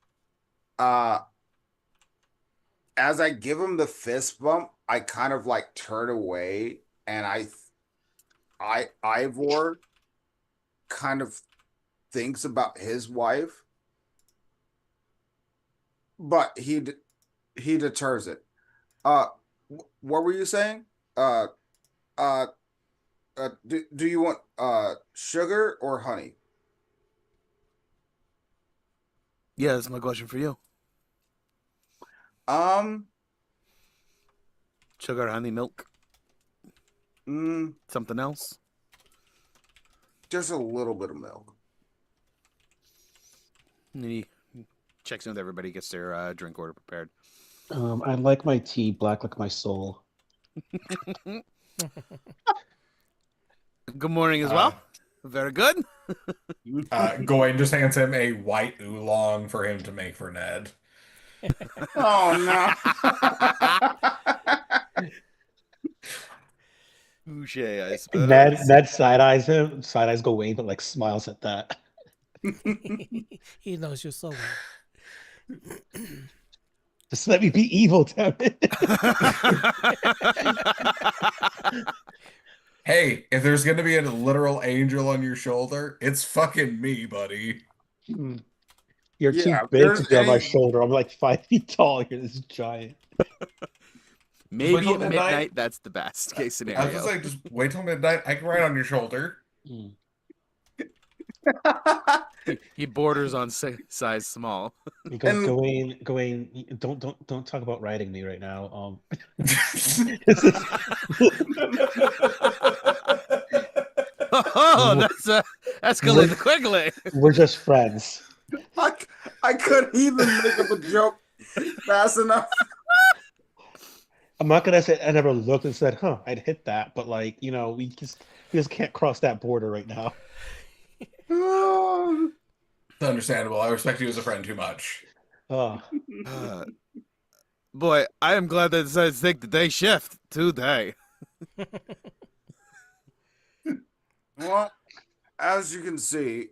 As I give him the fist bump, I kind of like turn away, and Ivor kind of thinks about his wife, but he deters it. What were you saying? Do you want sugar or honey? Yeah, that's my question for you. Sugar, honey, milk. Something else? Just a little bit of milk. And he checks in with everybody, gets their drink order prepared. I like my tea black like my soul. Good morning as well. Very good. Gawain just hands him a white oolong for him to make for Ned. Oh no. Touche, I suppose. Ned side eyes him, side eyes Gawain, but like smiles at that. He knows you so well. Just let me be evil, damn it. Hey, if there's gonna be a literal angel on your shoulder, it's fucking me, buddy. Hmm. You're too Yeah, if big to there's be on my any shoulder. I'm like 5 feet tall. You're this giant. Just wait Maybe till at midnight. midnight, that's the best case I was gonna scenario. say, just wait till midnight. I can ride on your shoulder. Hmm. He borders on size small. You go, and Gawain, don't talk about riding me right now. This is Oh, that's we're, escalated quickly. we're just friends. I, I couldn't even make up a joke fast enough. I'm not gonna say I never looked and said, "Huh, I'd hit that," but like, we just can't cross that border right now. It's understandable. I respect you as a friend too much. Oh, Uh, boy, I am glad they decided to take the day shift today. Well, as you can see,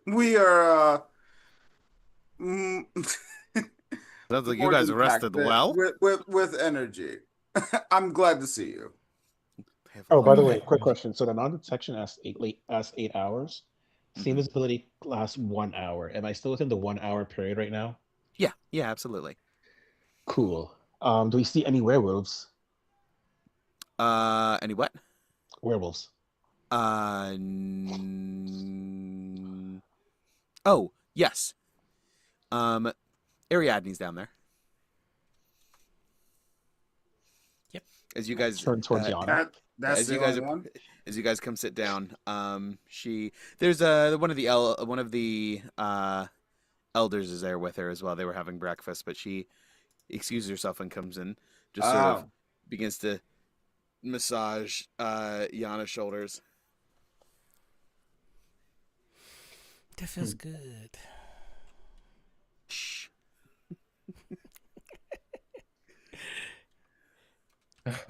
we are mm, Sounds like you more guys than rested packed well. with energy. I'm glad to see you. They have oh, by the long way, quick hours. question. So the non-detection lasts 8 hours. Steam Mhm. visibility lasts 1 hour. Am I still within the 1 hour period right now? Yeah, yeah, absolutely. Cool. Do we see any werewolves? Any what? Werewolves. Oh, yes. Um, Ariadne's down there. Yep. As you guys, Turn towards Yana. That's as the you guys, only one. as you guys come sit down, there's one of the elders is there with her as well. They were having breakfast, but she excuses herself and comes in, just sort of Oh, begins to massage Yana's shoulders. That feels good. Shh.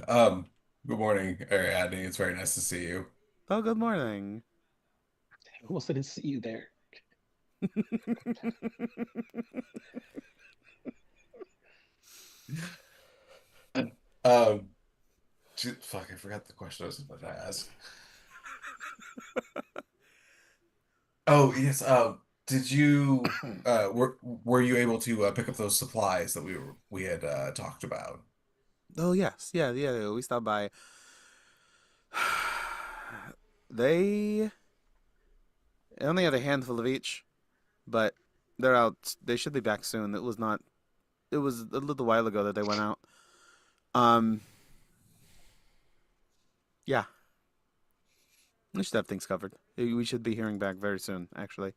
Um, Good morning, Ariadne. It's very nice to see you. Oh, good morning. I almost didn't see you there. Um, fuck, I forgot the question I was about to ask. Oh, yes. Did you were you able to pick up those supplies that we had talked about? Oh yes, yeah, yeah. We stopped by. They only have a handful of each, but they're out. They should be back soon. It was not. It was a little while ago that they went out. Um, yeah, we should have things covered. We should be hearing back very soon, actually.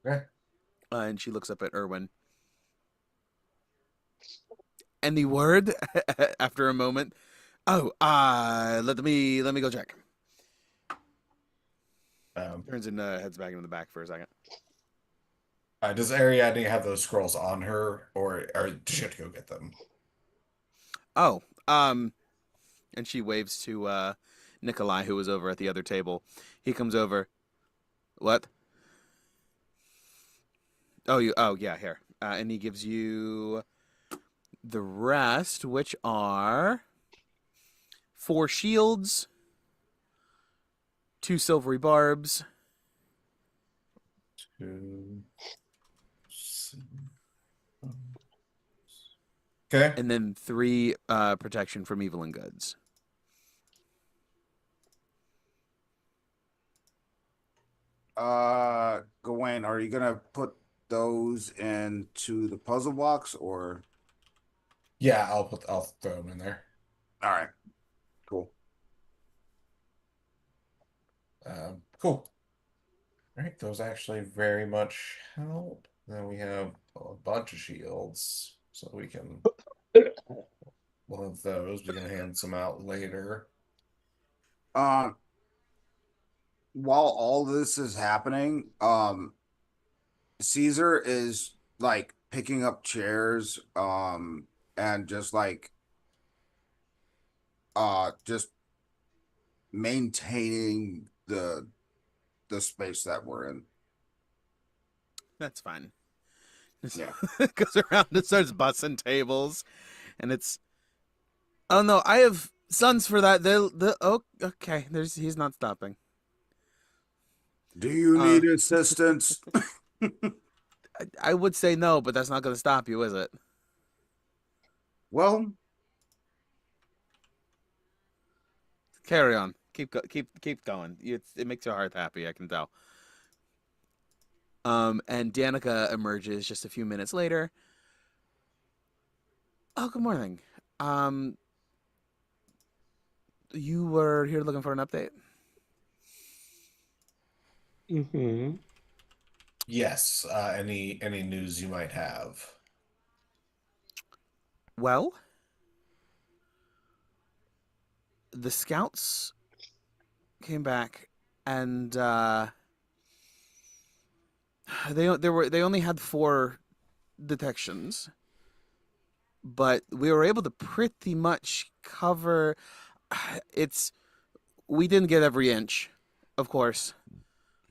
Okay. And she looks up at Erwin. And the word after a moment. Oh, let me go check. Um, Turns and heads back into the back for a second. does Ariadne have those scrolls on her, or does she have to go get them? Oh, and she waves to Nikolai, who was over at the other table. He comes over. What? Oh, you. Oh, yeah. Here, and he gives you the rest, which are 4 shields, 2 silvery barbs, Two. Okay. and then 3 protection from evil and goods. Gawain, are you gonna put those into the puzzle box or? Yeah, I'll throw them in there. All right, cool. Cool. All right, those actually very much help. Then we have a bunch of shields, so we can one of those. We can hand some out later. Um, while all this is happening, Caesar is like picking up chairs, and just like just maintaining the space that we're in. That's fine. Yeah. Goes around and starts bussing tables, and it's. Oh no, I have Sons for that. Oh, okay. He's not stopping. Do you Uh, need assistance? I would say no, but that's not going to stop you, is it? Well, Carry on. Keep going. It makes your heart happy. I can tell. And Danica emerges just a few minutes later. Oh, good morning. Um, you were here looking for an update? Mm-hmm. Yes. Any news you might have? Well, the scouts came back and they only had 4 detections, but we were able to pretty much cover it's we didn't get every inch, of course,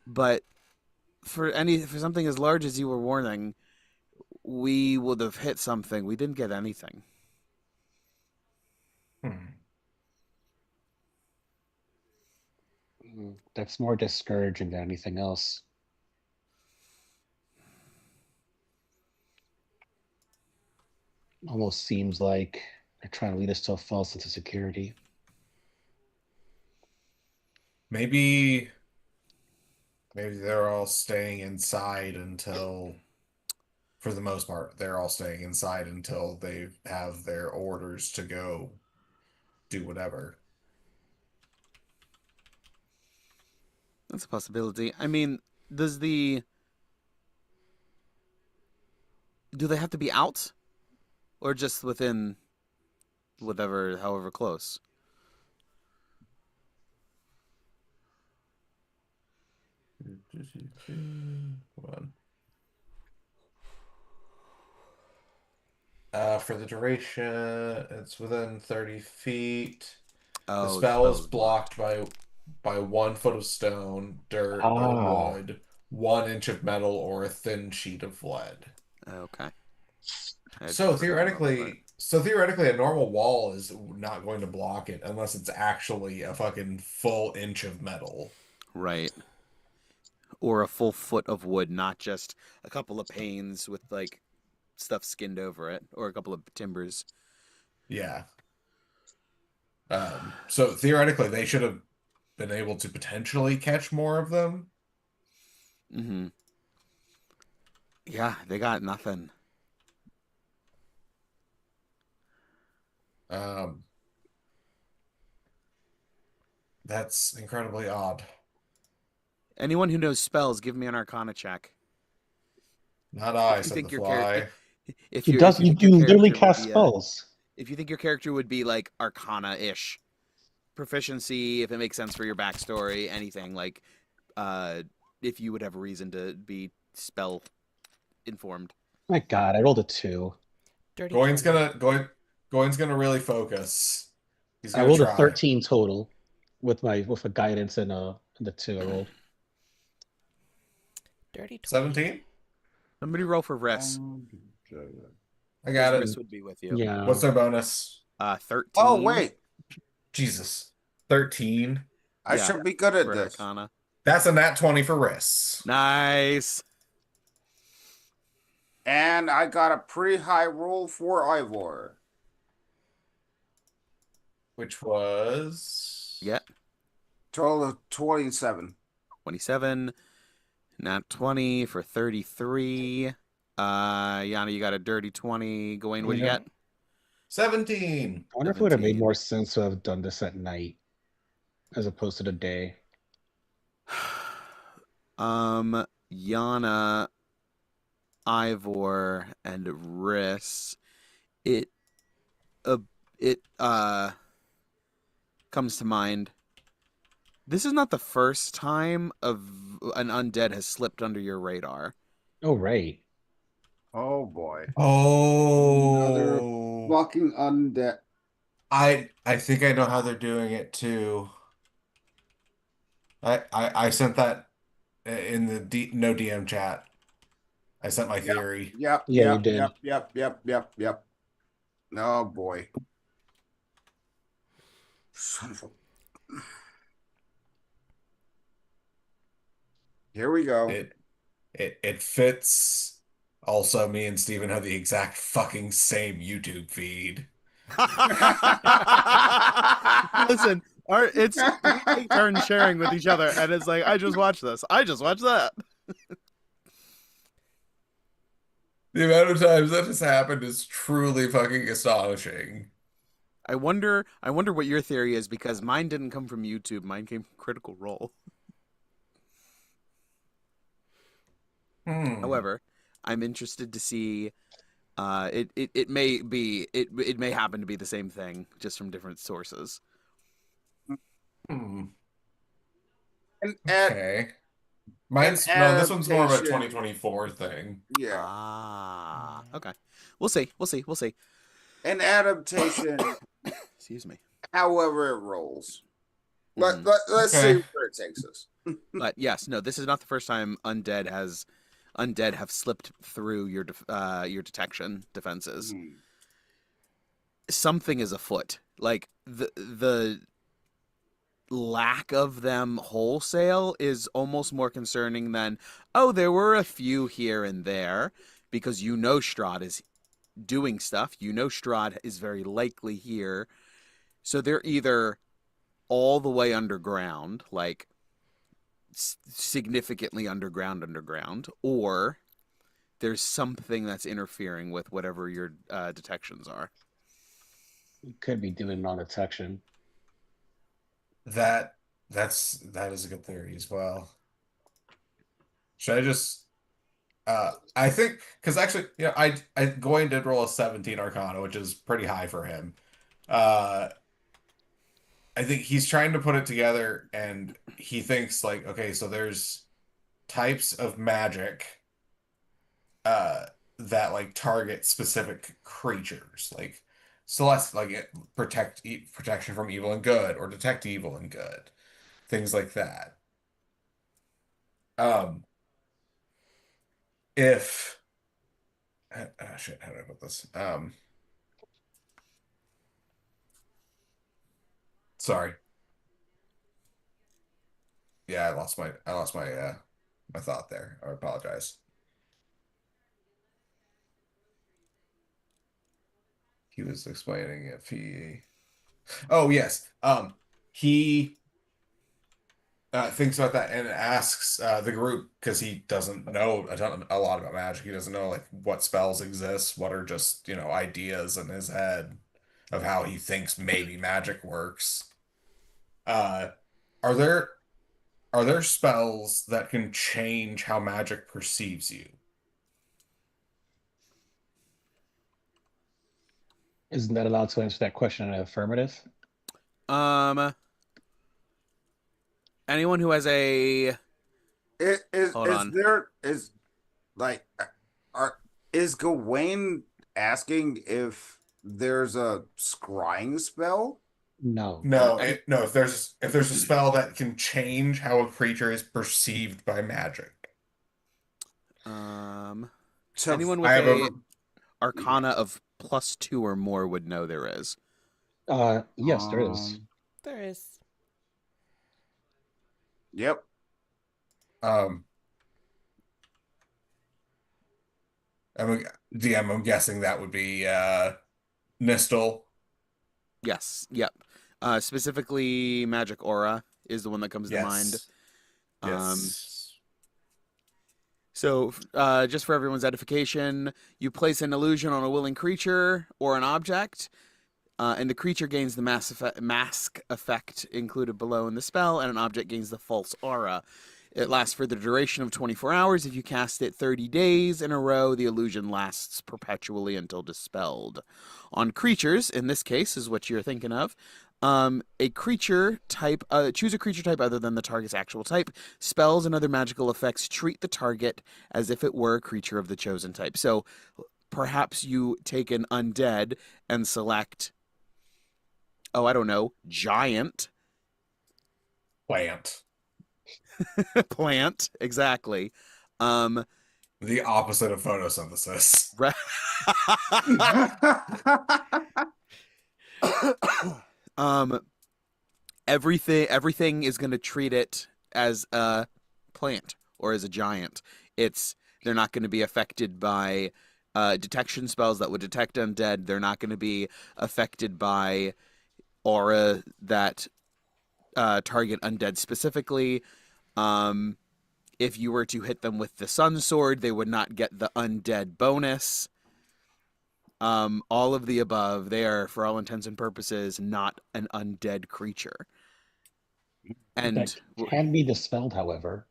but for something as large as you were warning, we would have hit something. We didn't get anything. Hmm. That's more discouraging than anything else. Almost seems like they're trying to lead us to a false sense of security. Maybe they're all staying inside until, for the most part, they're all staying inside until they have their orders to go do whatever. That's a possibility. I mean, does the do they have to be out or just within whatever, however close? Hold on. For the duration, it's within 30 feet. The Oh, the spell spell is is blocked. blocked by 1 foot of stone, dirt, or Ah, wood, 1 inch of metal, or a thin sheet of lead. Okay, I'd So forgotten about that part. theoretically, a normal wall is not going to block it unless it's actually a fucking full inch of metal. Right, or a full foot of wood, not just a couple of panes with like stuff skinned over it, or a couple of timbers. Yeah. So theoretically, they should have been able to potentially catch more of them. Mm-hmm. Yeah, they got nothing. Um, that's incredibly odd. Anyone who knows spells, give me an Arcana check. Not If I, you said think the your character, fly. if he you does. if you You think your literally character would cast be spells. if you think your character would be like Arcana-ish proficiency, if it makes sense for your backstory, anything like, uh, if you would have a reason to be spell informed. My God, I rolled a 2. Dirty Goin's 20. gonna Goin's gonna really focus. He's I gonna rolled a try. 13 total with a guidance and the 2 I rolled. Dirty 20. 17? Somebody roll for Riss, I because got it. Riss would be with you. Yeah. What's their bonus? 13. wait. Jesus. 13. I Yeah, should be good at for this. Arcana. That's a nat 20 for Riss. Nice. And I got a pretty high roll for Ivor. Which was Yeah, Total of 27. 27. Nat 20 for 33. Yana, you got a dirty 20. Gawain, what'd you Yep. get? 17. I wonder if it would have made 17. more sense to have done this at night as opposed to the day. Yana, Ivor, and Riss. It uh, it comes to mind. This is not the first time of an undead has slipped under your radar. Oh, right. Oh boy. Another Oh. fucking undead. I think I know how they're doing it too. I sent that in the no DM chat. I sent my Yep. theory. Yep. Yeah, you Yep. did. Yep. Yep. Yep. Yep. Yep. Oh boy. Son of a... Here we go. It fits. Also, me and Steven have the exact fucking same YouTube feed. Listen, we take turns sharing with each other, and it's like I just watched this. I just watched that. The amount of times that has happened is truly fucking astonishing. I wonder what your theory is because mine didn't come from YouTube. Mine came from Critical Role. Hmm. However, I'm interested to see. It may happen to be the same thing, just from different sources. Hmm. An Okay. an No, this one's more of a adaptation. 2024 thing. Yeah, Okay. We'll see. We'll see. We'll see. an adaptation. Excuse me. However it rolls. Let, Mhm. let, let's see Okay. where it takes us. But yes, no, this is not the first time undead have slipped through your detection defenses. Hmm. Something is afoot. Like the lack of them wholesale is almost more concerning than, oh, there were a few here and there, because Strahd is doing stuff. Strahd is very likely here. So they're either all the way underground, like significantly underground, or there's something that's interfering with whatever your detections are. You could be doing non-detection. That that is a good theory as well. Should I just I think because actually, I Gawain did roll a 17 Arcana, which is pretty high for him. Uh I think he's trying to put it together and he thinks like, okay, so there's types of magic uh that like target specific creatures, like celeste, like protection from evil and good, or detect evil and good, things like that. Um, if shit, how do I put this? Sorry, yeah, I lost my my thought there. I apologize. He was explaining if he. Oh yes. He thinks about that and asks the group because he doesn't know a lot about magic. He doesn't know like what spells exist, what are just, ideas in his head of how he thinks maybe magic works. Uh, are there are there spells that can change how magic perceives you? Isn't that allowed to answer that question in an affirmative? Um, anyone who has a hold Is on. there is like are is Gawain asking if there's a scrying spell? No. No, Any, no. If there's a spell that can change how a creature is perceived by magic, um, To anyone I with have a a Arcana of +2 or more would know there is. Yes, there is. There is. Yep. um. I'm guessing that would be Nistel. Yes. Yep. Specifically, Magic Aura is the one that comes to mind. Yes. Um, Yes. So, just for everyone's edification, you place an illusion on a willing creature or an object, and the creature gains the mask effect included below in the spell, and an object gains the false aura. It lasts for the duration of 24 hours. If you cast it 30 days in a row, the illusion lasts perpetually until dispelled. On creatures, in this case, is what you're thinking of. A creature type, choose a creature type other than the target's actual type. Spells and other magical effects treat the target as if it were a creature of the chosen type. So perhaps you take an undead and select, oh, I don't know, giant. Plant. Plant, exactly. Um, The opposite of photosynthesis. um, Everything is going to treat it as a plant or as a giant. It's they're not going to be affected by detection spells that would detect undead. They're not going to be affected by aura that target undead specifically. Um, if you were to hit them with the sun sword, they would not get the undead bonus. All of the above, they are, for all intents and purposes, not an undead creature. That And can be dispelled, however.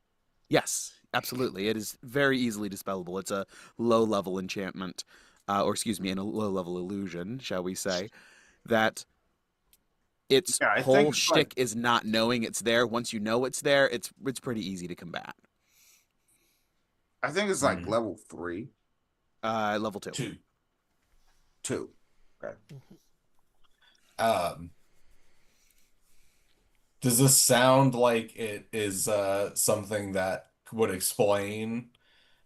yes, absolutely, it is very easily dispellable. It's a low-level enchantment, or excuse me, a low-level illusion, shall we say? That its Yeah, I think whole it's like shtick is not knowing it's there. Once you know it's there, it's pretty easy to combat. Mm. level 3, Level two. 2. 2. Okay. Um, does this sound like it is something that would explain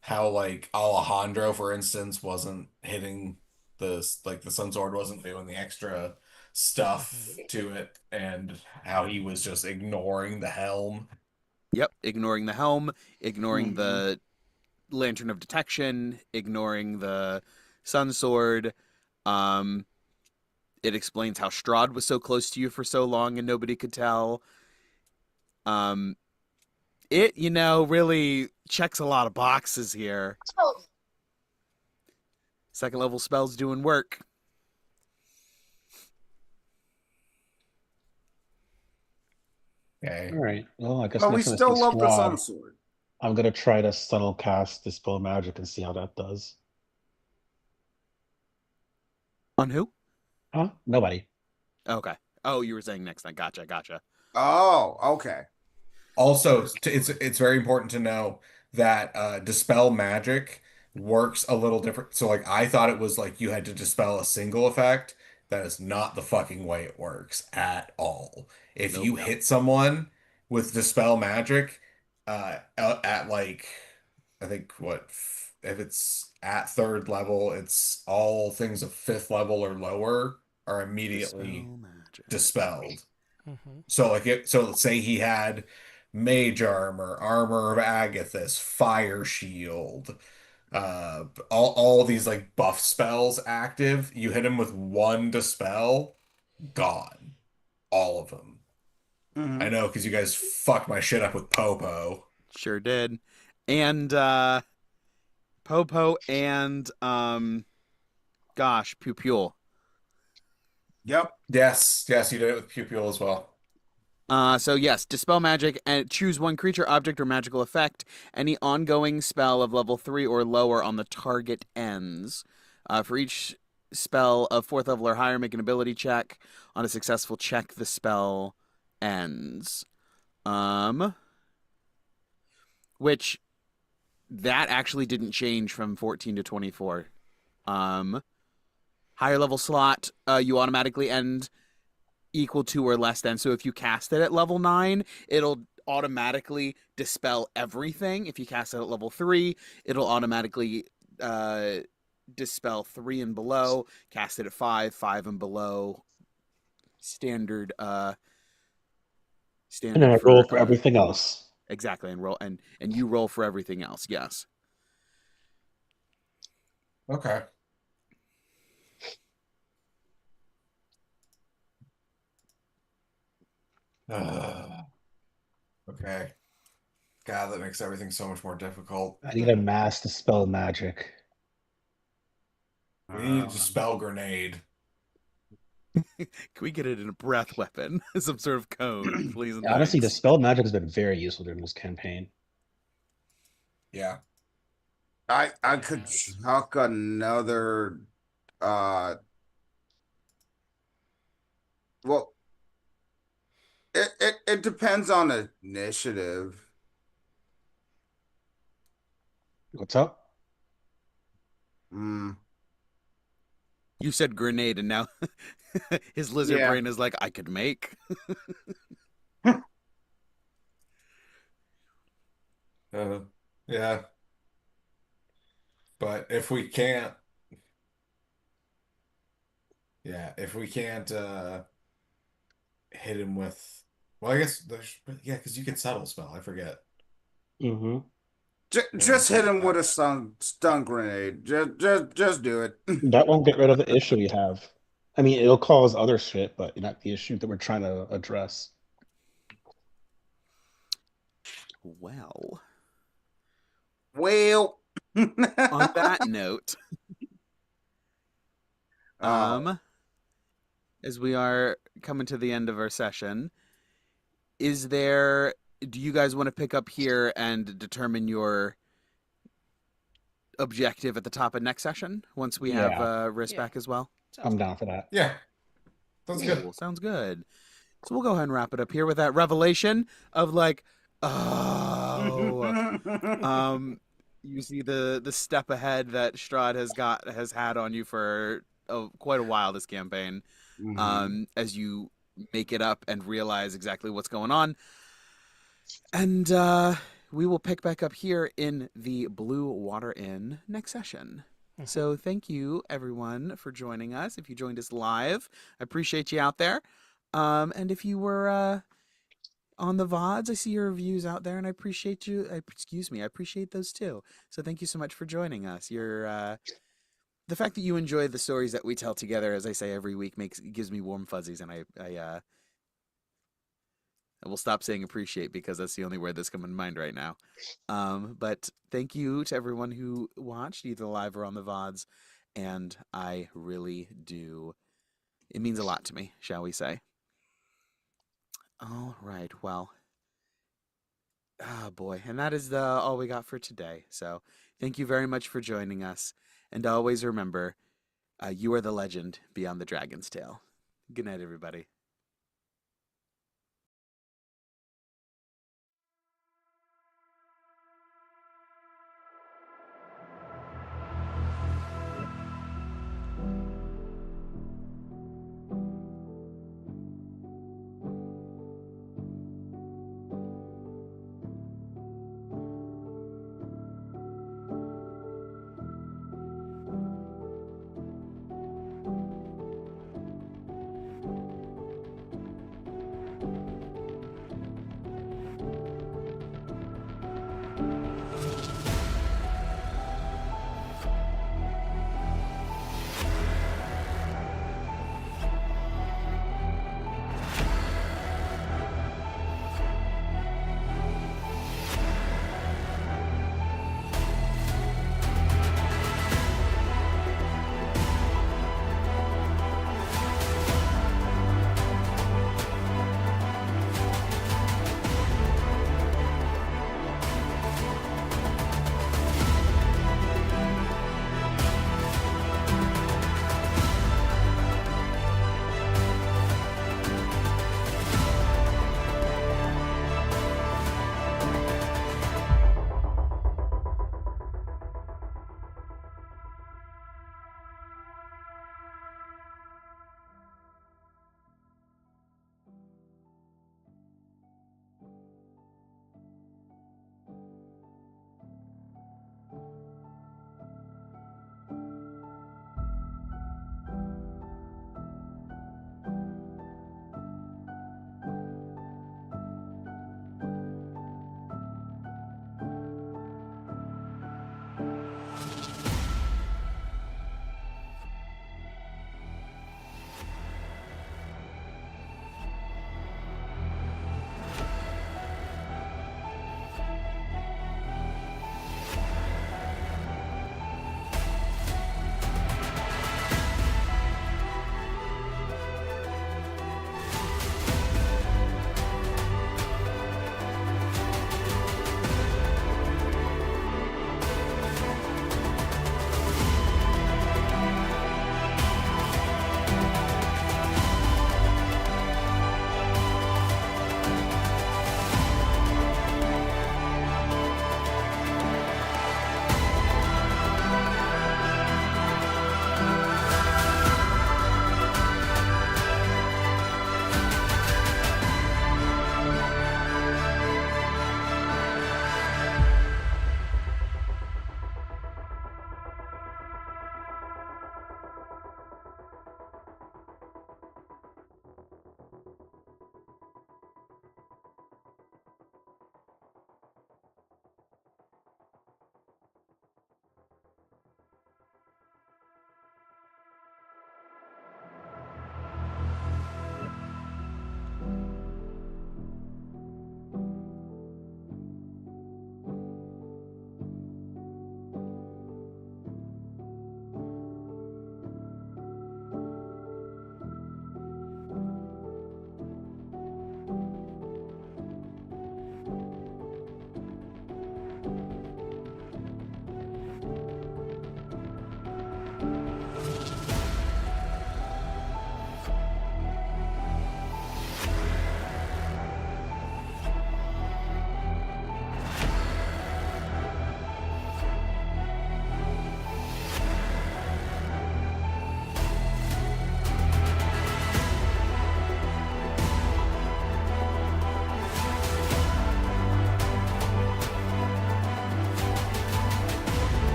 how like Alejandro, for instance, wasn't hitting the Sun Sword wasn't doing the extra Mm-hmm. stuff to it, and how he was just ignoring the helm? Yep, ignoring the helm, ignoring Hmm. the lantern of detection, ignoring the sun sword. Um, it explains how Strahd was so close to you for so long and nobody could tell. Um, it really checks a lot of boxes here. Second level spells doing work. Okay. All right. Well, I guess But we next time I see still love the sun Strahd, sword. I'm gonna try to subtle cast Dispel Magic and see how that does. On who? Huh? Nobody. Okay. Oh, you were saying next time. Gotcha, gotcha. Oh, okay. Also, it's very important to know that dispel magic works a little different. So like I thought it was like you had to dispel a single effect. That is not the fucking way it works at all. If Nope. you hit someone with dispel magic at like I think if it's at third level, it's all things of fifth level or lower are immediately Dispel magic. dispelled. Mm-hmm. So let's say he had mage armor, armor of Agathis, fire shield, all these like buff spells active. You hit him with one dispel, gone. All of them. I Hmm. know because you guys fucked my shit up with Popo. Sure did. And Popo and gosh, Pupule. Yep. Yes, yes, you did it with Pupil as well. So yes, dispel magic and choose one creature, object, or magical effect. Any ongoing spell of level 3 or lower on the target ends. For each spell of fourth level or higher, make an ability check. On a successful check, the spell ends. Um, which that actually didn't change from 14 to 24. Um, Higher level slot, you automatically end equal to or less than. So if you cast it at level 9, it'll automatically dispel everything. If you cast it at level 3, it'll automatically uh, dispel 3 and below. Cast it at 5, 5 and below. Standard And then standard I roll for for everything else. exactly, and roll and you roll for everything else. Yes. Okay. Okay. God, that makes everything so much more difficult. I need a mass Dispel Magic. We need to spell grenade. Can we get it in a breath weapon? Some sort of cone, please and Honestly, thanks. Dispel Magic has been very useful during this campaign. Yeah. I It could has. chuck another uh well it depends on the initiative. What's up? Mm, You said grenade, and now his lizard yeah. brain is like, I could make. Uh, yeah. But if we can't, yeah, if we can't hit him with Well, I guess yeah, because you can settle spell. I forget. Mm-hmm. Just hit him Uh, with a stun grenade. Just do it. That won't get rid of the issue you have. I mean, it'll cause other shit, but not the issue that we're trying to address. Well, Well, on that note, uh, as we are coming to the end of our session, is there? Do you guys want to pick up here and determine your objective at the top of next session once we have Yeah, Riss Yeah. back as well? Sounds I'm good. down for that. yeah, sounds good. Cool. Sounds good. So we'll go ahead and wrap it up here with that revelation of like, oh, you see the step ahead that Strahd has had on you for quite a while this campaign. mhm. As you make it up and realize exactly what's going on, and we will pick back up here in the Blue Water Inn next session. Mhm. So thank you everyone for joining us. If you joined us live, I appreciate you out there. And if you were on the VODs, I see your reviews out there, and I appreciate you. Excuse me, I appreciate those too. So thank you so much for joining us. The fact that you enjoy the stories that we tell together, as I say every week, gives me warm fuzzies, and I will stop saying appreciate because that's the only word that's coming to mind right now. But thank you to everyone who watched, either live or on the VODs, and I really do. It means a lot to me, shall we say. All right, well, boy, and that is all we got for today. So thank you very much for joining us, and always remember, you are the legend beyond the dragon's tail. Good night, everybody.